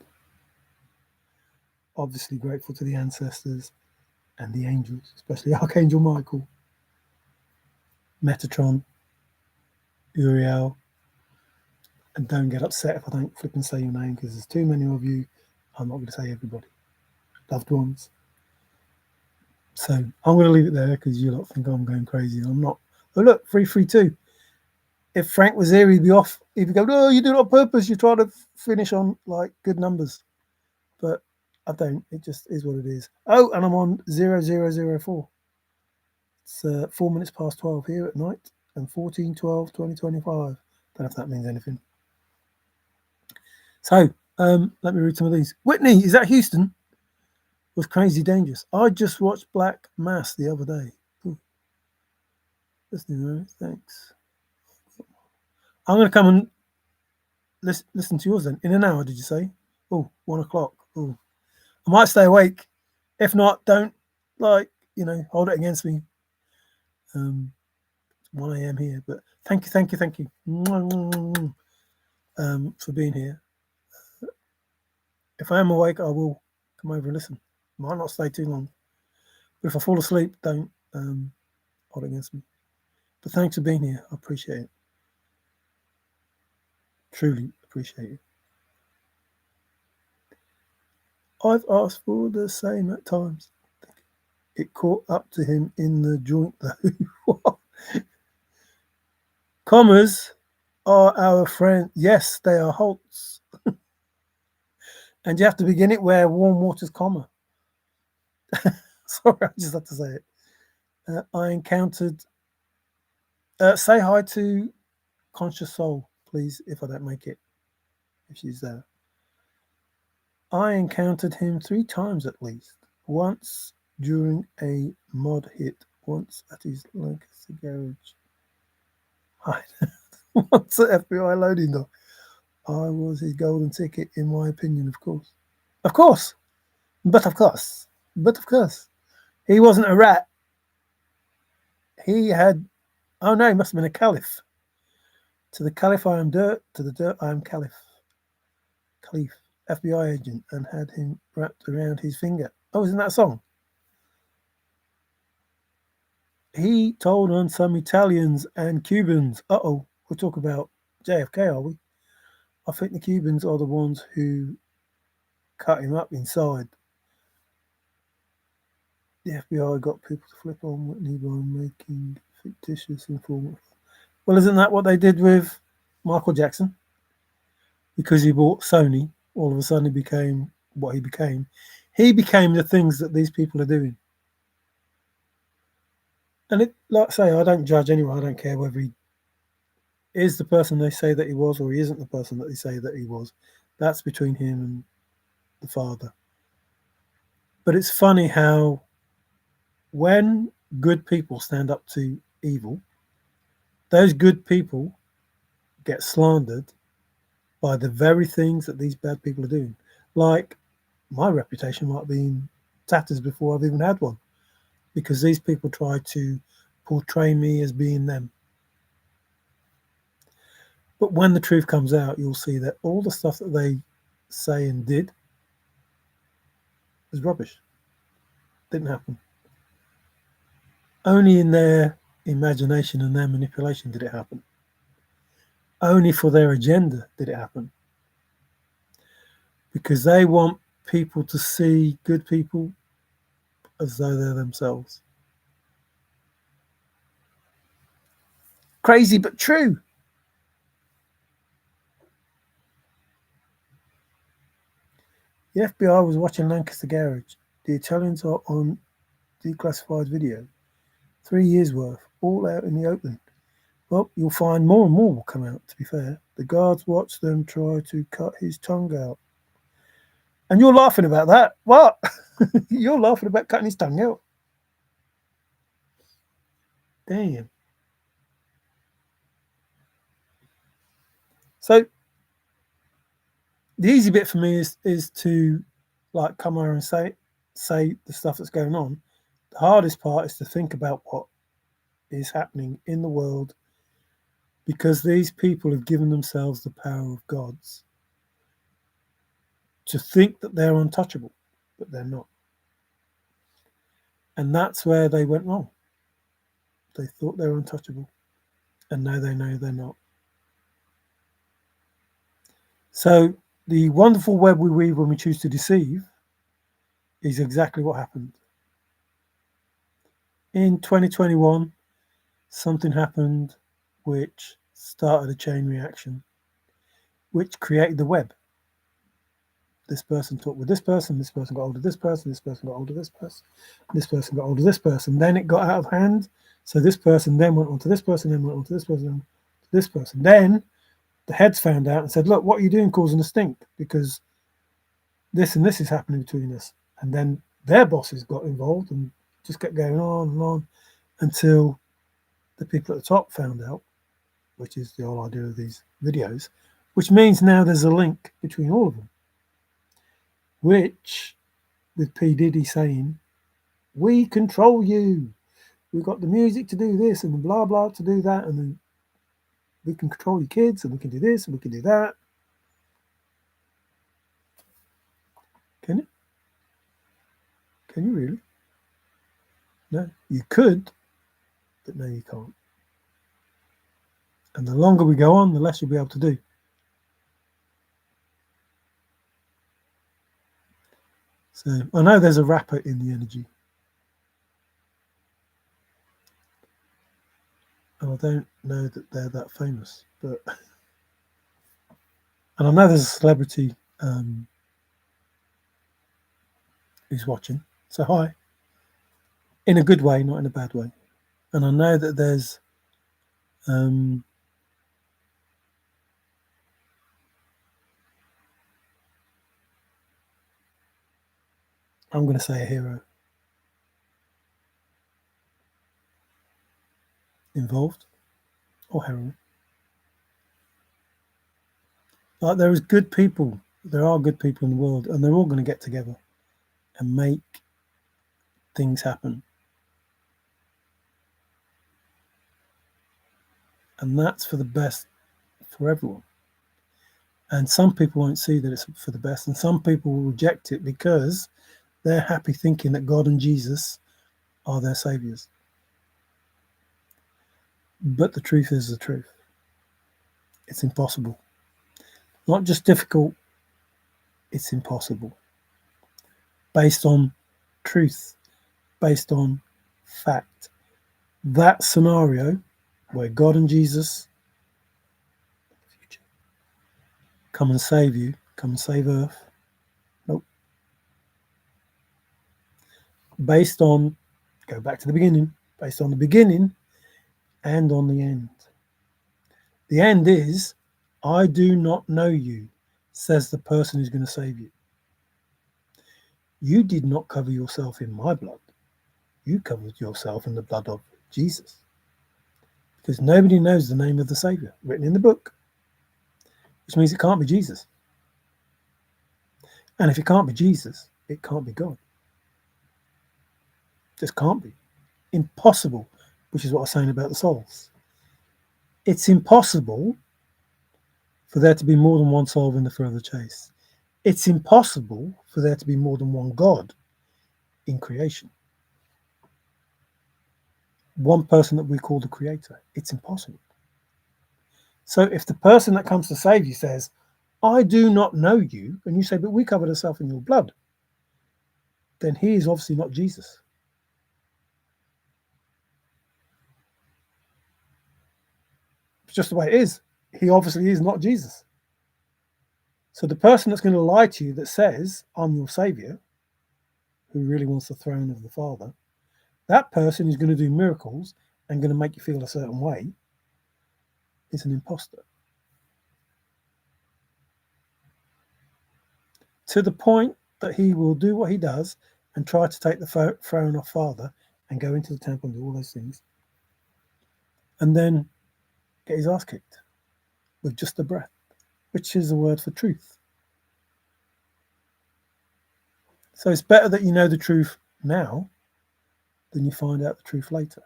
Obviously grateful to the ancestors and the angels, especially Archangel Michael, Metatron, Uriel. And don't get upset if I don't flip and say your name, because there's too many of you. I'm not going to say everybody. Loved ones. So I'm going to leave it there because you lot think I'm going crazy. I'm not. Oh, look, 332. If Frank was here, he'd be off. He'd be going, oh, you do it on purpose. You try to finish on like good numbers. But I don't. It just is what it is. Oh, and I'm on 0004. It's 4 minutes past 12 here at night and 14/12/2025. Don't know if that means anything. So let me read some of these. Whitney, is that Houston? Was crazy dangerous. I just watched Black Mass the other day. Ooh. Listening, thanks. I'm going to come and listen to yours then. In an hour, did you say? Oh, 1 o'clock. Oh, I might stay awake. If not, don't hold it against me. 1 a.m. here, but thank you for being here. If I am awake, I will come over and listen. Might not stay too long, but if I fall asleep, don't hold it against me. But thanks for being here. I appreciate it. Truly appreciate it. I've asked for the same at times. It caught up to him in the joint though. Commas are our friend. Yes, they are halts. And you have to begin it where warm water's comma. Sorry, I just had to say it. I encountered... say hi to Conscious Soul, please, if I don't make it. If she's there. I encountered him 3 times at least. Once during a mod hit. Once at his legacy garage. Once at FBI loading dock. I was his golden ticket, in my opinion, of course. Of course. But of course. He wasn't a rat. He had... Oh no, he must have been a caliph. To the caliph I am dirt, to the dirt I am caliph. Caliph, FBI agent, and had him wrapped around his finger. Oh, isn't that a song? He told on some Italians and Cubans. Uh-oh, we'll talk about JFK, are we? I think the Cubans are the ones who cut him up inside. The FBI got people to flip on Whitney by making fictitious information. Well, isn't that what they did with Michael Jackson? Because he bought Sony, all of a sudden he became what he became. He became the things that these people are doing. And it, like I say, I don't judge anyone. I don't care whether he is the person they say that he was or he isn't the person that they say that he was. That's between him and the Father. But it's funny how when good people stand up to evil, those good people get slandered by the very things that these bad people are doing. Like, my reputation might be in tatters before I've even had one, because these people try to portray me as being them. But when the truth comes out, you'll see that all the stuff that they say and did was rubbish. Didn't happen. Only in their imagination and their manipulation did it happen. Only for their agenda did it happen. Because they want people to see good people as though they're themselves. Crazy but true. The FBI was watching Lancaster Garage. The Italians are on declassified video. 3 years worth, all out in the open. Well, you'll find more and more will come out, to be fair. The guards watched them try to cut his tongue out. And you're laughing about that? What? You're laughing about cutting his tongue out? Damn. So the easy bit for me is to like come over and say the stuff that's going on. The hardest part is to think about what is happening in the world, because these people have given themselves the power of gods to think that they're untouchable, but they're not. And that's where they went wrong. They thought they were untouchable, and now they know they're not. So the wonderful web we weave when we choose to deceive is exactly what happened. In 2021, something happened which started a chain reaction, which created the web. This person talked with this person got hold of this person got hold of this person got hold of this person. Then it got out of hand. So this person then went on to this person, then went on to this person, this person. Then the heads found out and said, look, what are you doing causing a stink? Because this and this is happening between us. And then their bosses got involved and just kept going on and on until the people at the top found out, which is the whole idea of these videos, which means now there's a link between all of them, which with P. Diddy saying, we control you. We've got the music to do this and the blah, blah to do that. And then we can control your kids and we can do this and we can do that. Can you? Can you really? No, you could, but no, you can't. And the longer we go on, the less you'll be able to do. So I know there's a rapper in the energy. And I don't know that they're that famous, but and I know there's a celebrity who's watching. So hi. In a good way, not in a bad way. And I know that there's I'm going to say a hero involved, or heroine. Like there are good people in the world, and they're all going to get together and make things happen. And that's for the best for everyone. And some people won't see that it's for the best, and some people will reject it because they're happy thinking that God and Jesus are their saviors. But the truth is the truth. It's impossible. Not just difficult, it's impossible. Based on truth, based on fact. That scenario where God and Jesus come and save you, come and save Earth. Nope. Based on, go back to the beginning, based on the beginning and on the end. The end is, I do not know you, says the person who's going to save you. You did not cover yourself in my blood. You covered yourself in the blood of Jesus. Because nobody knows the name of the Saviour written in the book, which means it can't be Jesus. And if it can't be Jesus, it can't be God. Just can't be. Impossible, which is what I was saying about the souls. It's impossible for there to be more than one soul in the further chase. It's impossible for there to be more than one God in creation. One person that we call the creator. It's impossible. So if the person that comes to save you says, I do not know you, and you say, but we covered ourselves in your blood, then he is obviously not Jesus. It's just the way it is. He obviously is not Jesus. So the person that's going to lie to you that says, I'm your saviour, who really wants the throne of the Father, that person who's going to do miracles and going to make you feel a certain way is an imposter. To the point that he will do what he does and try to take the throne off Father and go into the temple and do all those things, and then get his ass kicked with just a breath, which is a word for truth. So it's better that you know the truth now than you find out the truth later.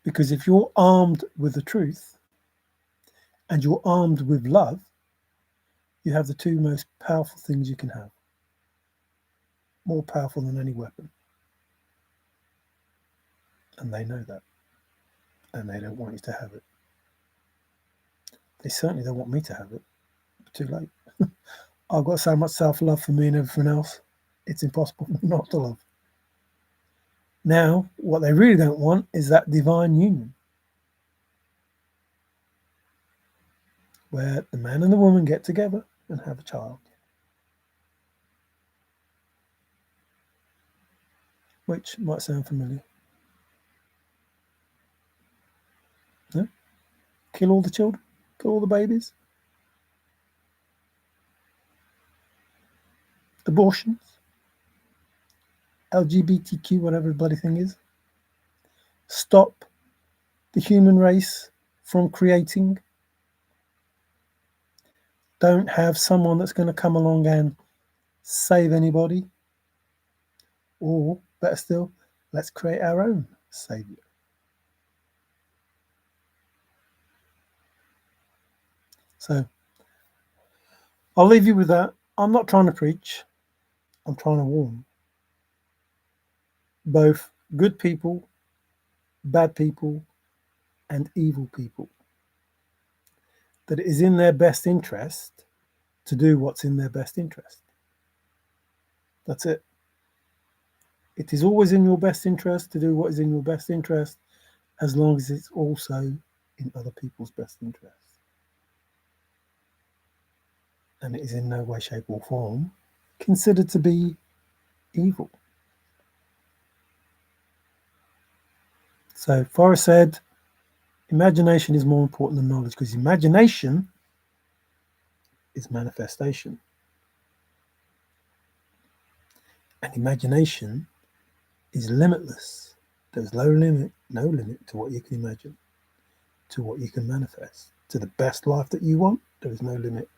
Because if you're armed with the truth and you're armed with love, you have the two most powerful things you can have. More powerful than any weapon. And they know that. And they don't want you to have it. They certainly don't want me to have it. Too late. I've got so much self-love for me and everything else. It's impossible not to love. Now, what they really don't want is that divine union, where the man and the woman get together and have a child. Which might sound familiar. No? Kill all the children? Kill all the babies? Abortions? LGBTQ, whatever the bloody thing is? Stop the human race from creating? Don't have someone that's going to come along and save anybody? Or, better still, let's create our own saviour. So, I'll leave you with that. I'm not trying to preach. I'm trying to warn. Both good people, bad people, and evil people. That it is in their best interest to do what's in their best interest. That's it. It is always in your best interest to do what is in your best interest, as long as it's also in other people's best interest. And it is in no way, shape, or form considered to be evil. So Forrest said, imagination is more important than knowledge, because imagination is manifestation. And imagination is limitless. There's no limit to what you can imagine, to what you can manifest. To the best life that you want, there is no limit.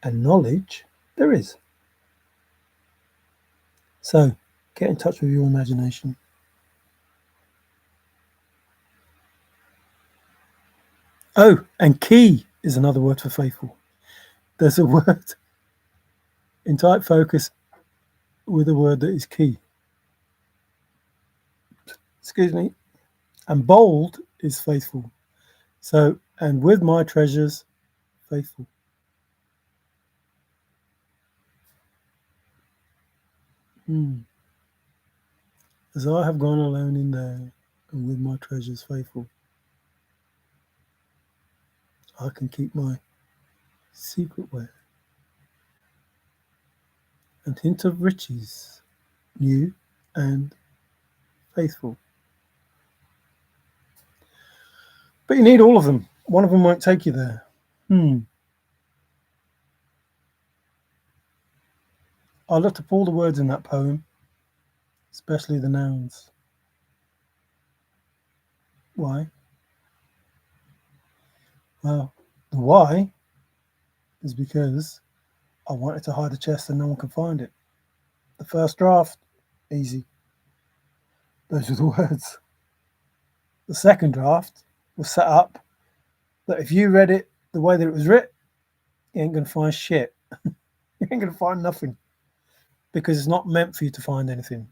And knowledge, there is. So, get in touch with your imagination. Oh, and key is another word for faithful. There's a word in tight focus with a word that is key. Excuse me. And bold is faithful. So, and with my treasures, faithful. As I have gone alone in there, and with my treasures faithful, I can keep my secret where, and hint of riches, new and faithful. But you need all of them. One of them won't take you there. I looked up all the words in that poem, especially the nouns. Why? Well, the why is because I wanted to hide a chest and no one can find it. The first draft, easy. Those are the words. The second draft was set up that if you read it the way that it was written, you ain't going to find shit. You ain't going to find nothing because it's not meant for you to find anything.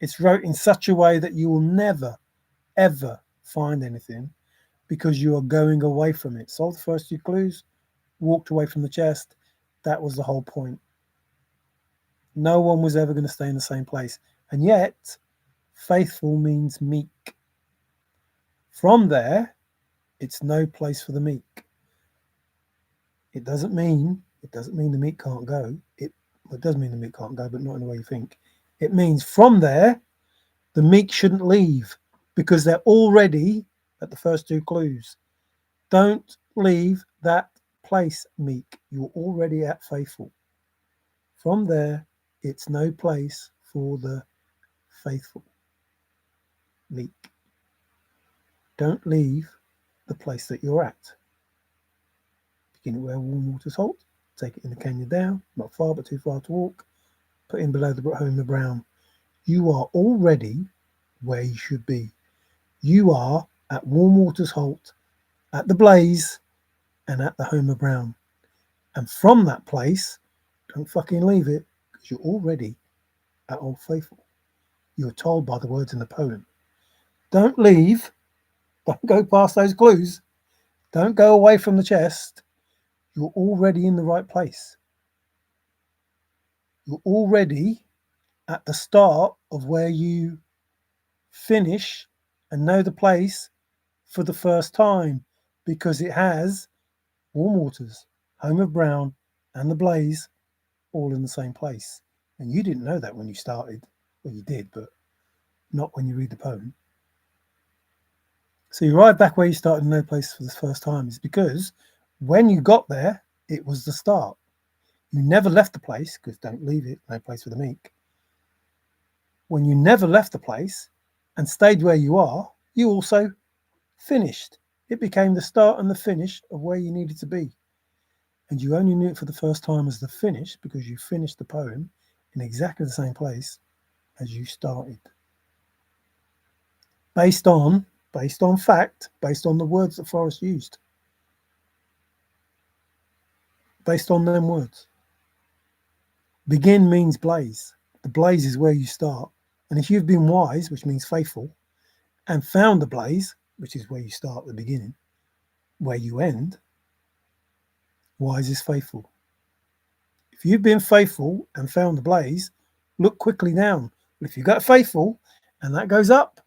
It's wrote in such a way that you will never, ever find anything because you are going away from it. Solved the first two clues, walked away from the chest. That was the whole point. No one was ever going to stay in the same place. And yet, faithful means meek. From there, it's no place for the meek. It doesn't mean the meek can't go. It does mean the meek can't go, but not in the way you think. It means from there, the meek shouldn't leave because they're already at the first two clues. Don't leave that place, meek. You're already at faithful. From there, it's no place for the faithful. Meek. Don't leave the place that you're at. Begin where warm waters halt. Take it in the canyon down. Not far, but too far to walk. Put in below the home of brown. You are already where you should be. You are at warm waters halt, at the blaze, and at the home of brown. And from that place, don't fucking leave it because you're already at Old Faithful. You're told by the words in the poem. Don't leave. Don't go past those clues. Don't go away from the chest. You're already in the right place. You're already at the start of where you finish and know the place for the first time because it has warm waters, home of brown, and the blaze all in the same place. And you didn't know that when you started. Well, you did, but not when you read the poem. So you arrive back where you started in no place for the first time is because when you got there, it was the start. You never left the place because don't leave it, no place for the meek. When you never left the place and stayed where you are, you also finished. It became the start and the finish of where you needed to be. And you only knew it for the first time as the finish because you finished the poem in exactly the same place as you started. Based on fact, based on the words that Forrest used. Based on them words. Begin means blaze. The blaze is where you start. And if you've been wise, which means faithful, and found the blaze, which is where you start at the beginning, where you end, wise is faithful. If you've been faithful and found the blaze, look quickly down. But if you got faithful and that goes up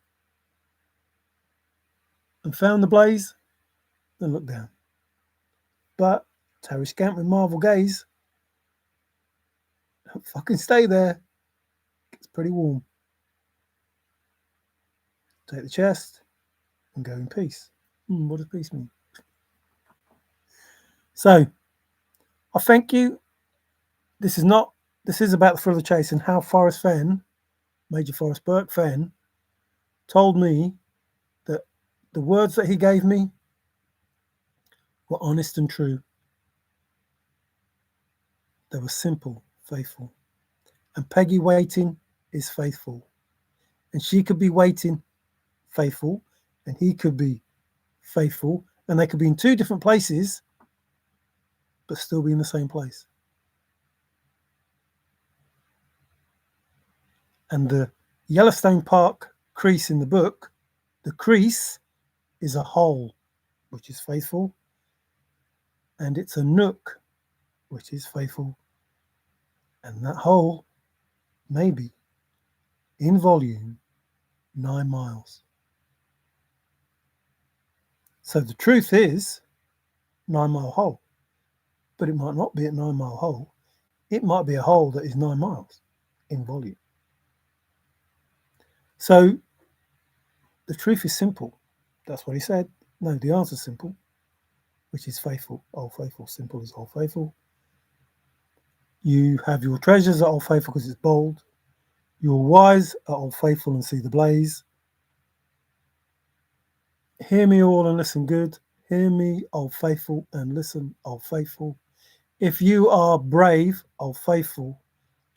and found the blaze, then look down. But Terry Scamp with Marvel Gaze, don't fucking stay there. It's pretty warm. Take the chest and go in peace. What does peace mean? So, I thank you. This is about the thrill of the chase and how Forrest Fenn, Major Forrest Burke Fenn, told me that the words that he gave me were honest and true. They were simple, faithful. And Peggy waiting is faithful. And she could be waiting, faithful, and he could be faithful, and they could be in two different places, but still be in the same place. And the Yellowstone Park crease in the book, the crease is a hole, which is faithful, and it's a nook, which is faithful. And that hole may be, in volume, 9 miles. So the truth is 9 mile hole, but it might not be a 9 mile hole. It might be a hole that is 9 miles in volume. So the truth is simple. That's what he said. No, the answer is simple, which is faithful. Old faithful. Simple as old faithful. You have your treasures at Old Faithful because it's bold. You're wise at Old Faithful and see the blaze. Hear me all and listen good. Hear me, Old Faithful, and listen, Old Faithful. If you are brave, Old Faithful,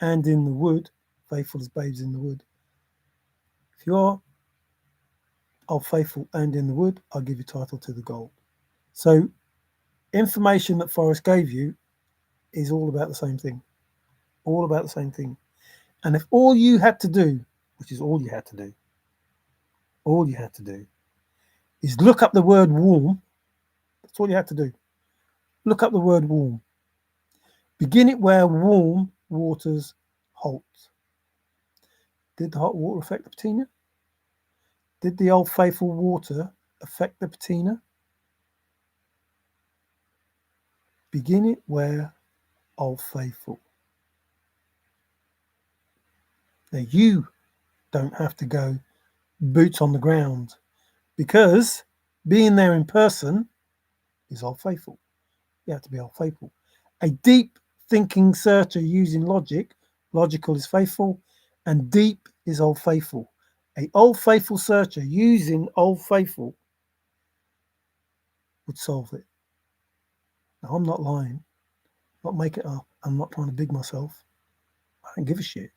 and in the wood, faithful as babes in the wood. If you're Old Faithful and in the wood, I'll give you title to the gold. So, information that Forrest gave you is all about the same thing. All about the same thing. And if all you had to do, which is all you had to do, all you had to do, is look up the word warm, that's all you had to do. Look up the word warm. Begin it where warm waters halt. Did the hot water affect the patina? Did the Old Faithful water affect the patina? Begin it where Old Faithful. Now you don't have to go boots on the ground because being there in person is Old Faithful. You have to be Old Faithful. A deep thinking searcher using logic, logical is faithful, and deep is Old Faithful. A Old Faithful searcher using Old Faithful would solve it. Now, I'm not lying, not making it up. I'm not trying to big myself. I don't give a shit.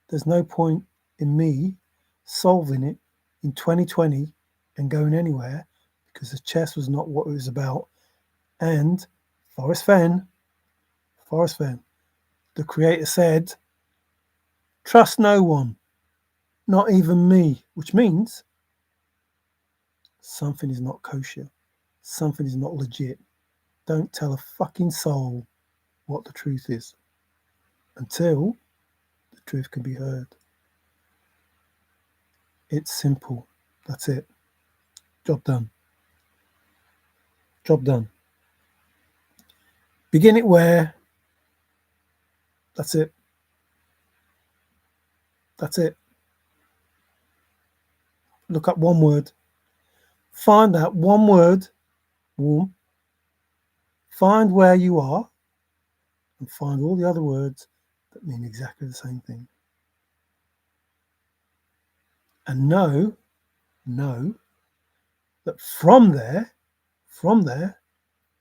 There's no point in me solving it in 2020 and going anywhere because the chess was not what it was about. And Forrest Fenn, the creator said, trust no one, not even me, which means something is not kosher, something is not legit. Don't tell a fucking soul what the truth is until the truth can be heard. It's simple. That's it. Job done. Job done. Begin it where. That's it. That's it. Look up one word. Find out one word, warm. Find where you are and find all the other words that mean exactly the same thing. And know that from there,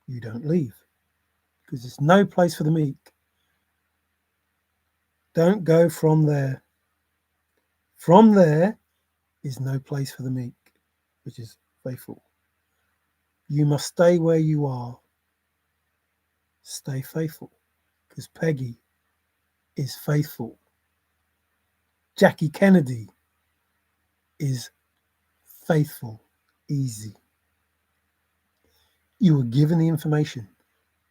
you don't leave because there's no place for the meek. Don't go from there. From there is no place for the meek, which is faithful. You must stay where you are. Stay faithful because Peggy is faithful. Jackie Kennedy is faithful. Easy. You were given the information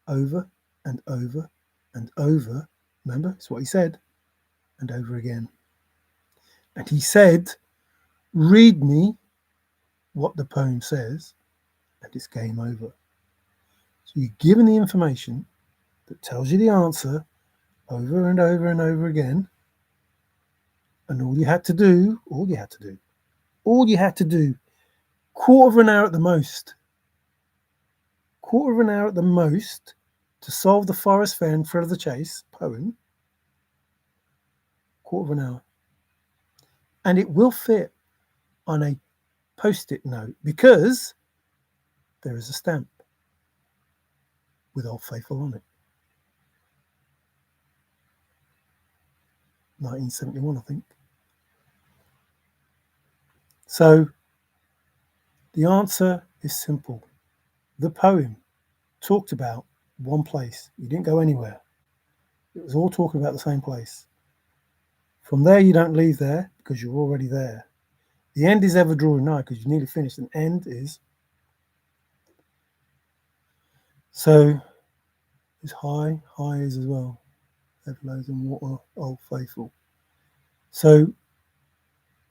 over and over and over. Remember, it's what he said, and over again. And he said, read me what the poem says, and it's game over. So you're given the information that tells you the answer over and over and over again. And all you had to do, quarter of an hour at the most, to solve the Forrest Fenn Thrill of the Chase poem, quarter of an hour. And it will fit on a post-it note because there is a stamp with Old Faithful on it. 1971, I think. So the answer is simple. The poem talked about one place. You didn't go anywhere. It was all talking about the same place. From there, you don't leave there because you're already there. The end is ever drawing nigh because you're nearly finished. And end is. So it's high is as well. Ever loads and water, Old Faithful. So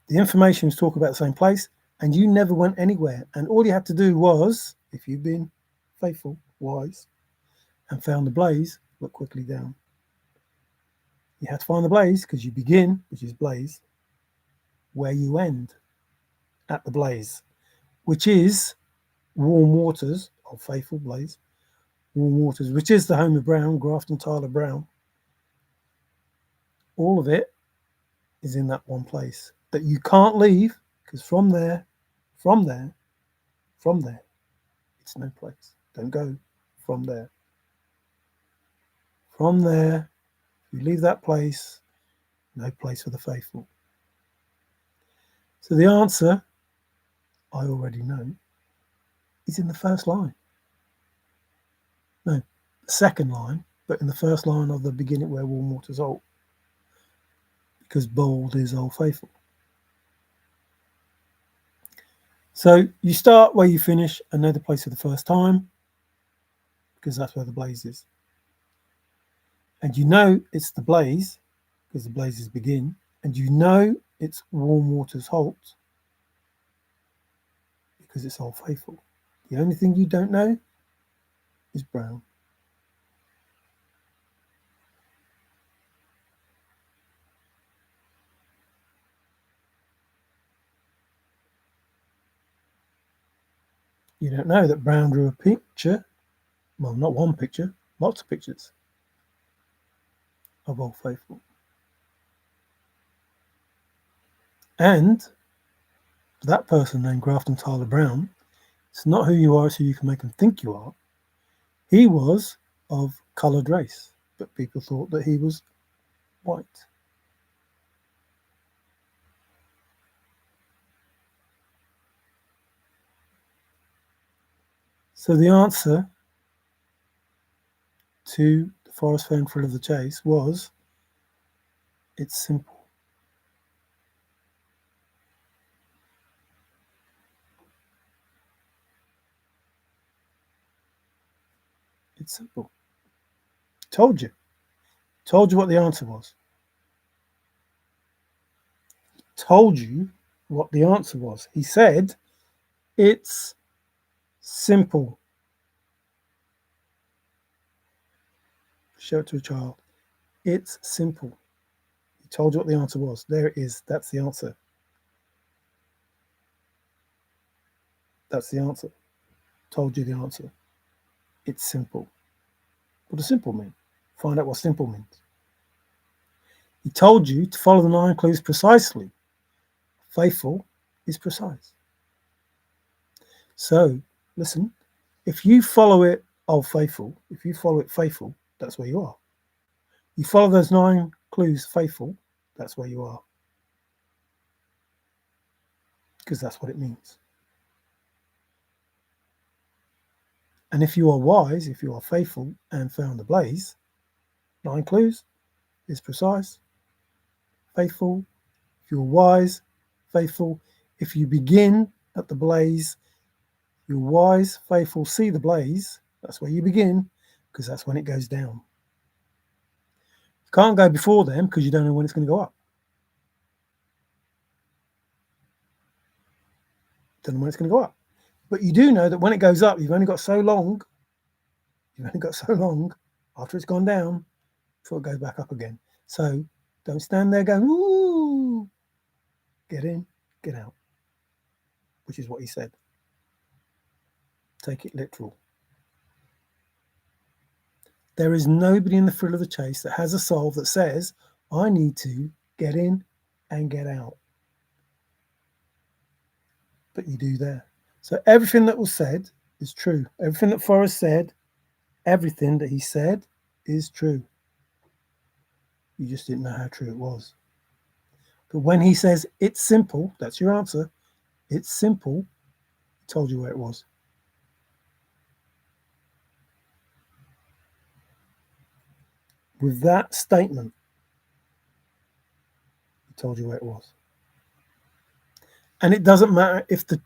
the information was talking about the same place and you never went anywhere. And all you had to do was, if you've been faithful, wise, and found the blaze, look quickly down. You had to find the blaze because you begin, which is blaze, where you end at the blaze, which is warm waters of faithful blaze, Warm Waters, which is the home of Brown, Grafton Tyler Brown. All of it is in that one place that you can't leave, because from there, from there, from there, it's no place. Don't go from there. From there, if you leave that place, no place for the faithful. So the answer, I already know, is in the first line. No, the second line, but in the first line of the beginning where warm waters halt. Because bold is old faithful. So you start where you finish and know the place for the first time, because that's where the blaze is. And you know it's the blaze, because the blazes begin, and you know it's warm waters halt, because it's old faithful. The only thing you don't know is brown. You don't know that Brown drew a picture, well, not one picture, lots of pictures of Old Faithful. And that person named Grafton Tyler Brown, it's not who you are, it's who you can make them think you are. He was of coloured race, but people thought that he was white. So the answer to the Forrest, Fenn, Thrill of the Chase was, it's simple. It's simple. Told you. Told you what the answer was. Told you what the answer was. He said, it's simple. Show it to a child. It's simple. He told you what the answer was. There it is. That's the answer. That's the answer. Told you the answer. It's simple. What does simple mean? Find out what simple means. He told you to follow the 9 clues precisely. Faithful is precise. So, listen, if you follow it, faithful, if you follow it faithful, that's where you are. You follow those 9 clues faithful, that's where you are. Because that's what it means. And if you are wise, if you are faithful and found the blaze, 9 clues is precise, faithful. If you're wise, faithful. If you begin at the blaze, you're wise, faithful, see the blaze, that's where you begin, because that's when it goes down. You can't go before then because you don't know when it's going to go up. Don't know when it's going to go up. But you do know that when it goes up, you've only got so long after it's gone down before it goes back up again. So don't stand there going, ooh, get in, get out, which is what he said. Take it literal. There is nobody in the thrill of the chase that has a soul that says, I need to get in and get out. But you do there. So everything that was said is true. Everything that Forrest said, everything that he said is true. You just didn't know how true it was. But when he says, it's simple, that's your answer. It's simple. He told you where it was. With that statement, he told you where it was. And it doesn't matter if the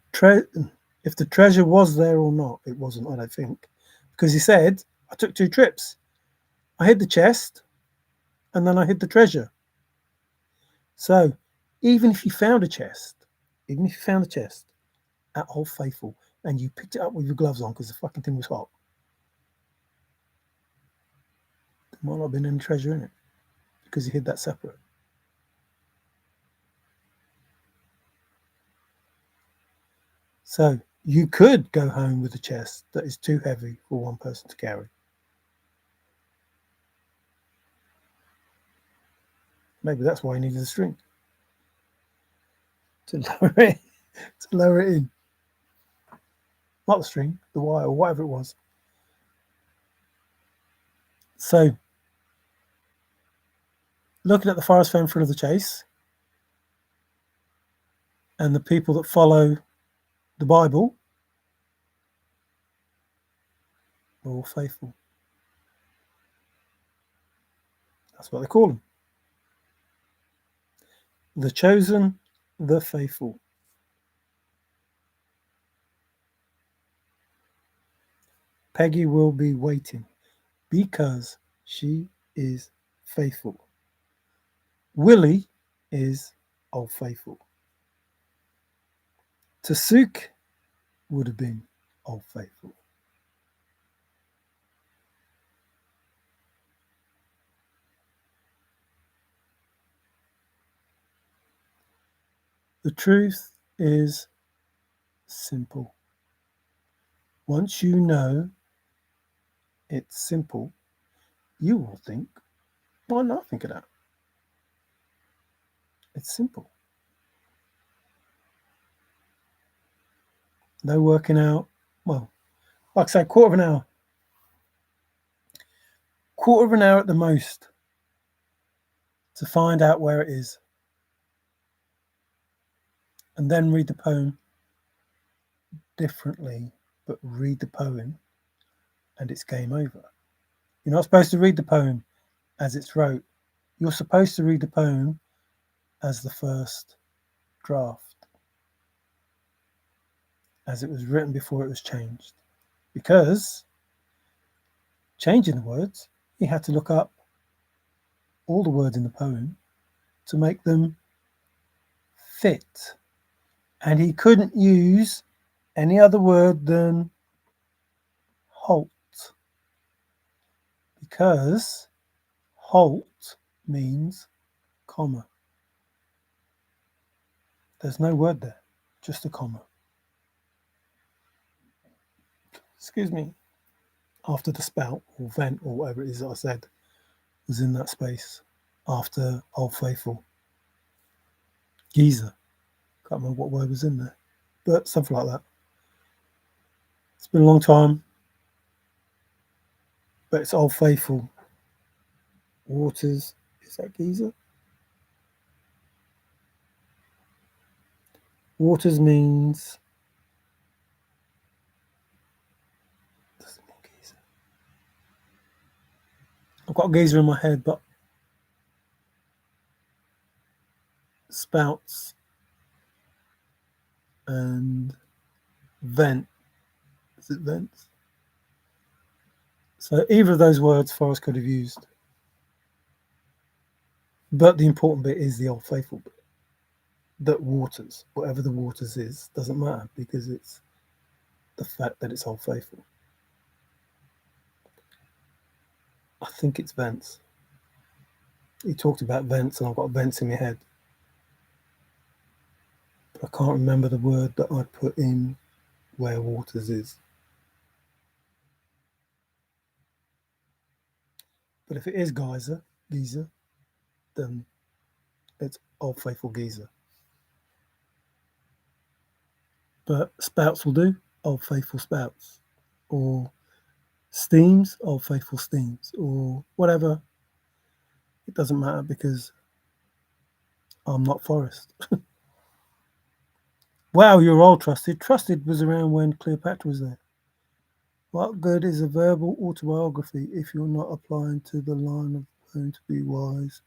treasure was there or not. It wasn't, I don't think. Because he said, I took 2 trips. I hid the chest and then I hid the treasure. So even if you found a chest at Old Faithful and you picked it up with your gloves on because the fucking thing was hot, there might not have been any treasure in it because you hid that separate. So you could go home with a chest that is too heavy for one person to carry. Maybe that's why he needed a string to lower it, to lower it in. Not the string, the wire, or whatever it was. So, looking at the Forrest Fenn of the chase and the people that follow the Bible are all faithful. That's what they call them. The chosen, the faithful. Peggy will be waiting because she is faithful. Willie is old faithful. Tasuk would have been old faithful. The truth is simple. Once you know it's simple, you will think, why not think of that? It's simple. No working out. Well, like I say, quarter of an hour. Quarter of an hour at the most to find out where it is. And then read the poem differently, but read the poem and it's game over. You're not supposed to read the poem as it's wrote. You're supposed to read the poem as the first draft, as it was written before it was changed. Because changing the words, he had to look up all the words in the poem to make them fit. And he couldn't use any other word than halt, because halt means comma. There's no word there, just a comma. Excuse me. After the spout or vent or whatever it is that I said was in that space after Old Faithful. Geezer. Can't remember what word was in there, but something like that. It's been a long time, but it's Old Faithful. Waters. Is that Geezer? Waters means. Doesn't mean geezer. I've got a geezer in my head, but spouts and vent. Is it vents? So either of those words Forrest could have used. But the important bit is the Old Faithful bit. That waters, whatever the waters is, doesn't matter because it's the fact that it's Old Faithful. I think it's vents. He talked about vents and I've got vents in my head. But I can't remember the word that I put in where waters is. But if it is geezer, then it's Old Faithful geezer. But spouts will do, Old Faithful spouts. Or steams, Old Faithful steams. Or whatever. It doesn't matter because I'm not Forrest. Wow, you're old, Trusted. Trusted was around when Cleopatra was there. What good is a verbal autobiography if you're not applying to the line of the poem to be wise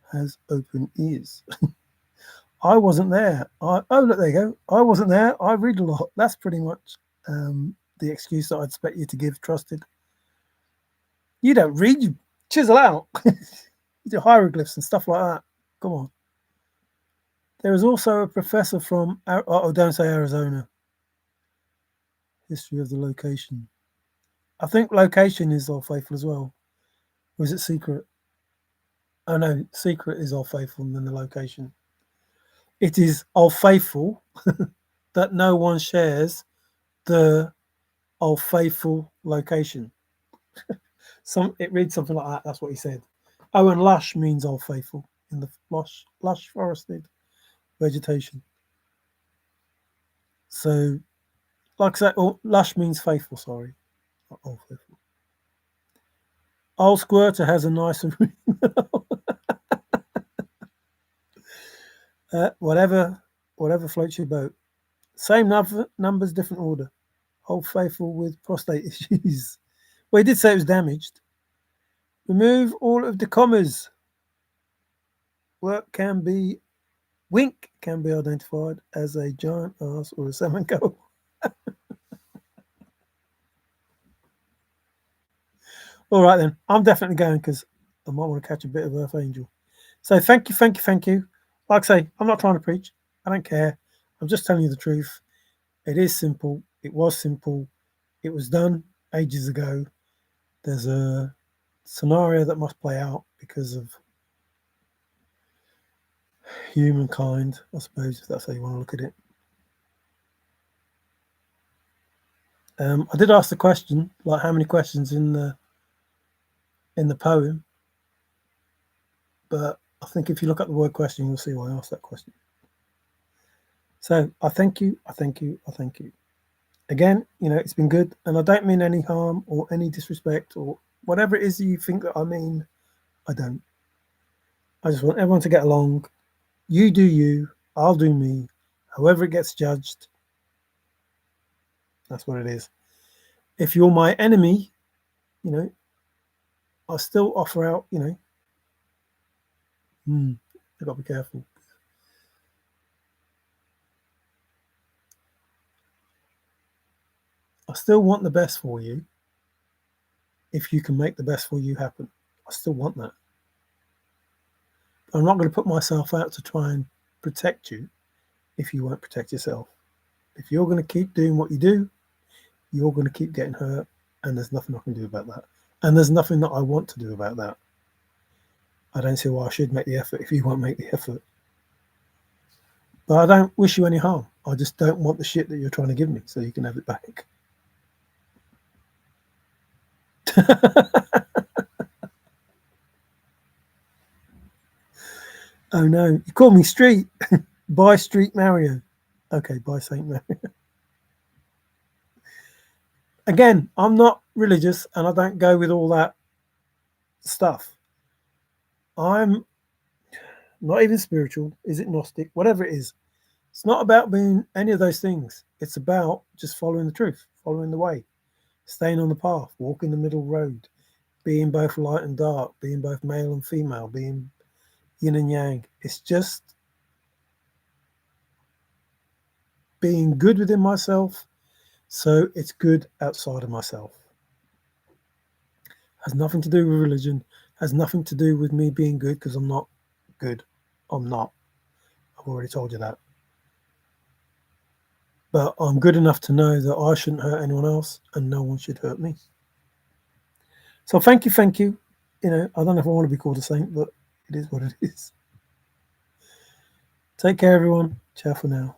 has open ears? I wasn't there. Oh, look, there you go. I wasn't there. I read a lot. That's pretty much the excuse that I'd expect you to give, Trusted. You don't read, you chisel out. You do hieroglyphs and stuff like that. Come on. There is also a professor from, don't say Arizona. History of the location. I think location is Old Faithful as well. Or is it secret? Oh no, secret is Old Faithful and then the location. It is Old Faithful that no one shares the Old Faithful location. It reads something like that. That's what he said. Oh, and lush means Old Faithful. in the lush forested vegetation. So, like I said, lush means faithful, sorry. Not all faithful. Old Squirter has a nice whatever floats your boat. Same numbers, different order. Old Faithful with prostate issues. Well, he did say it was damaged. Remove all of the commas. Wink can be identified as a giant ass or a salmon gull. All right then, I'm definitely going because I might want to catch a bit of Earth Angel. So thank you. Like I say, I'm not trying to preach. I don't care. I'm just telling you the truth. It is simple. It was simple. It was done ages ago. There's a scenario that must play out because of humankind, I suppose, if that's how you want to look at it. I did ask the question, like how many questions in the poem, but I think if you look at the word question, you'll see why I asked that question. So I thank you. Again, it's been good, and I don't mean any harm or any disrespect or whatever it is you think that I mean. I don't. I just want everyone to get along. You do you, I'll do me. However it gets judged, that's what it is. If you're my enemy, I still offer out, I got to be careful. I still want the best for you if you can make the best for you happen. I still want that. I'm not going to put myself out to try and protect you if you won't protect yourself. If you're going to keep doing what you do, you're going to keep getting hurt, and there's nothing I can do about that. And there's nothing that I want to do about that. I don't see why I should make the effort if you won't make the effort. But I don't wish you any harm. I just don't want the shit that you're trying to give me so you can have it back. Oh no, you call me Street. Bye Street Mario. Okay, bye Saint Mario. Again, I'm not religious and I don't go with all that stuff. I'm not even spiritual. Is it Gnostic? Whatever it is. It's not about being any of those things. It's about just following the truth, following the way, staying on the path, walking the middle road, being both light and dark, being both male and female, being yin and yang. It's just being good within myself, so it's good outside of myself. Has nothing to do with religion, has nothing to do with me being good, because I'm not good. I'm not. I've already told you that. But I'm good enough to know that I shouldn't hurt anyone else and no one should hurt me. So thank you. I don't know if I want to be called a saint, but it is what it is. Take care, everyone. Ciao for now.